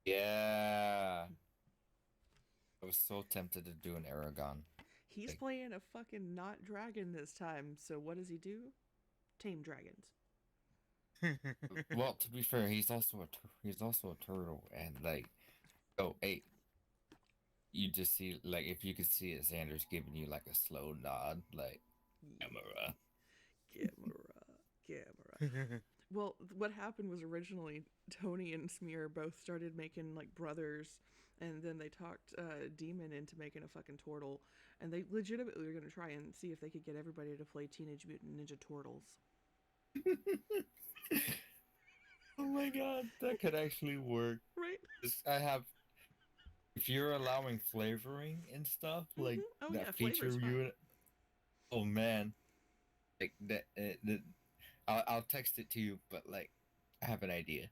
Yeah. I was so tempted to do an Aragon. He's playing a fucking not dragon this time. So what does he do? Tame dragons. Well, to be fair, he's also a turtle, and like, oh, hey, you just see like if you could see it, Xander's giving you like a slow nod, like Gamera. Gamera. Well, what happened was originally Tony and Smear both started making like brothers, and then they talked Demon into making a fucking turtle, and they legitimately were gonna try and see if they could get everybody to play Teenage Mutant Ninja Turtles. Oh my god, that could actually work. Right? I have. If you're allowing flavoring and stuff like Oh that yeah, feature flavor's you, fun. oh man, like that. I'll text it to you, but like, I have an idea.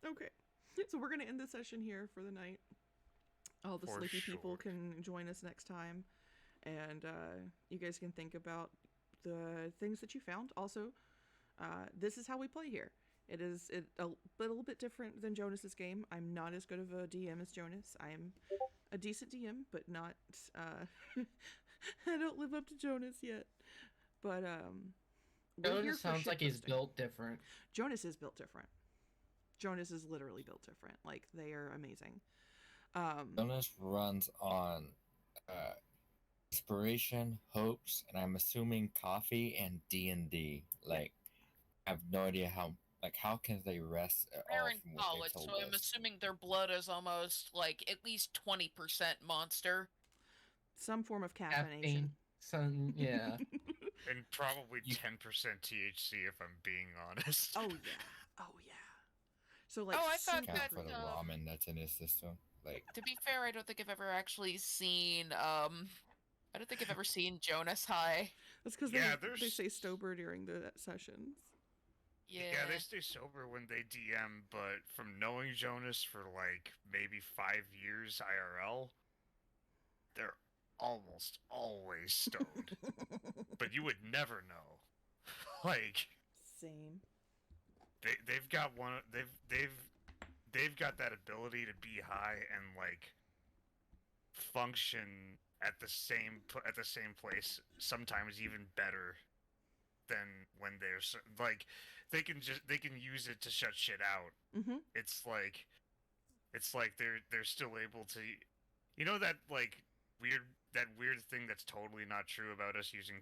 Okay. So we're gonna end the session here for the night. All the For sleepy people sure. can join us next time, and you guys can think about the things that you found. Also, this is how we play here. It is a little bit different than Jonas's game. I'm not as good of a DM as Jonas. I'm a decent DM, but not. I don't live up to Jonas yet. But we're here Jonas for sounds like he's shitposting. built different. Jonas is built different. Jonas is literally built different. Like they are amazing. Um, Jonas runs on inspiration, hopes, and I'm assuming coffee and D&D. Like, I have no idea how. Like, how can they rest at They're all in from what they college, told so I'm us? assuming their blood is almost like at least 20% monster. some form of caffeination. Caffeine. Some, yeah. And probably You- 10% THC if I'm being honest. Oh yeah. Oh yeah. So like Oh, I thought super that, Account for the premium. ramen that's in his system. Like, To be fair, I don't think I've ever actually seen I don't think I've ever seen Jonas high. That's because Yeah, they there's- stay sober during the sessions. Yeah. they stay sober when they DM, but from knowing Jonas for like maybe 5 years IRL, they're almost always stoned. But you would never know. Like Same. they've got one they've got that ability to be high and like function at the same place, sometimes even better than when like they can use it to shut shit out. Mm-hmm. It's like they're still able to, that like weird thing that's totally not true about us using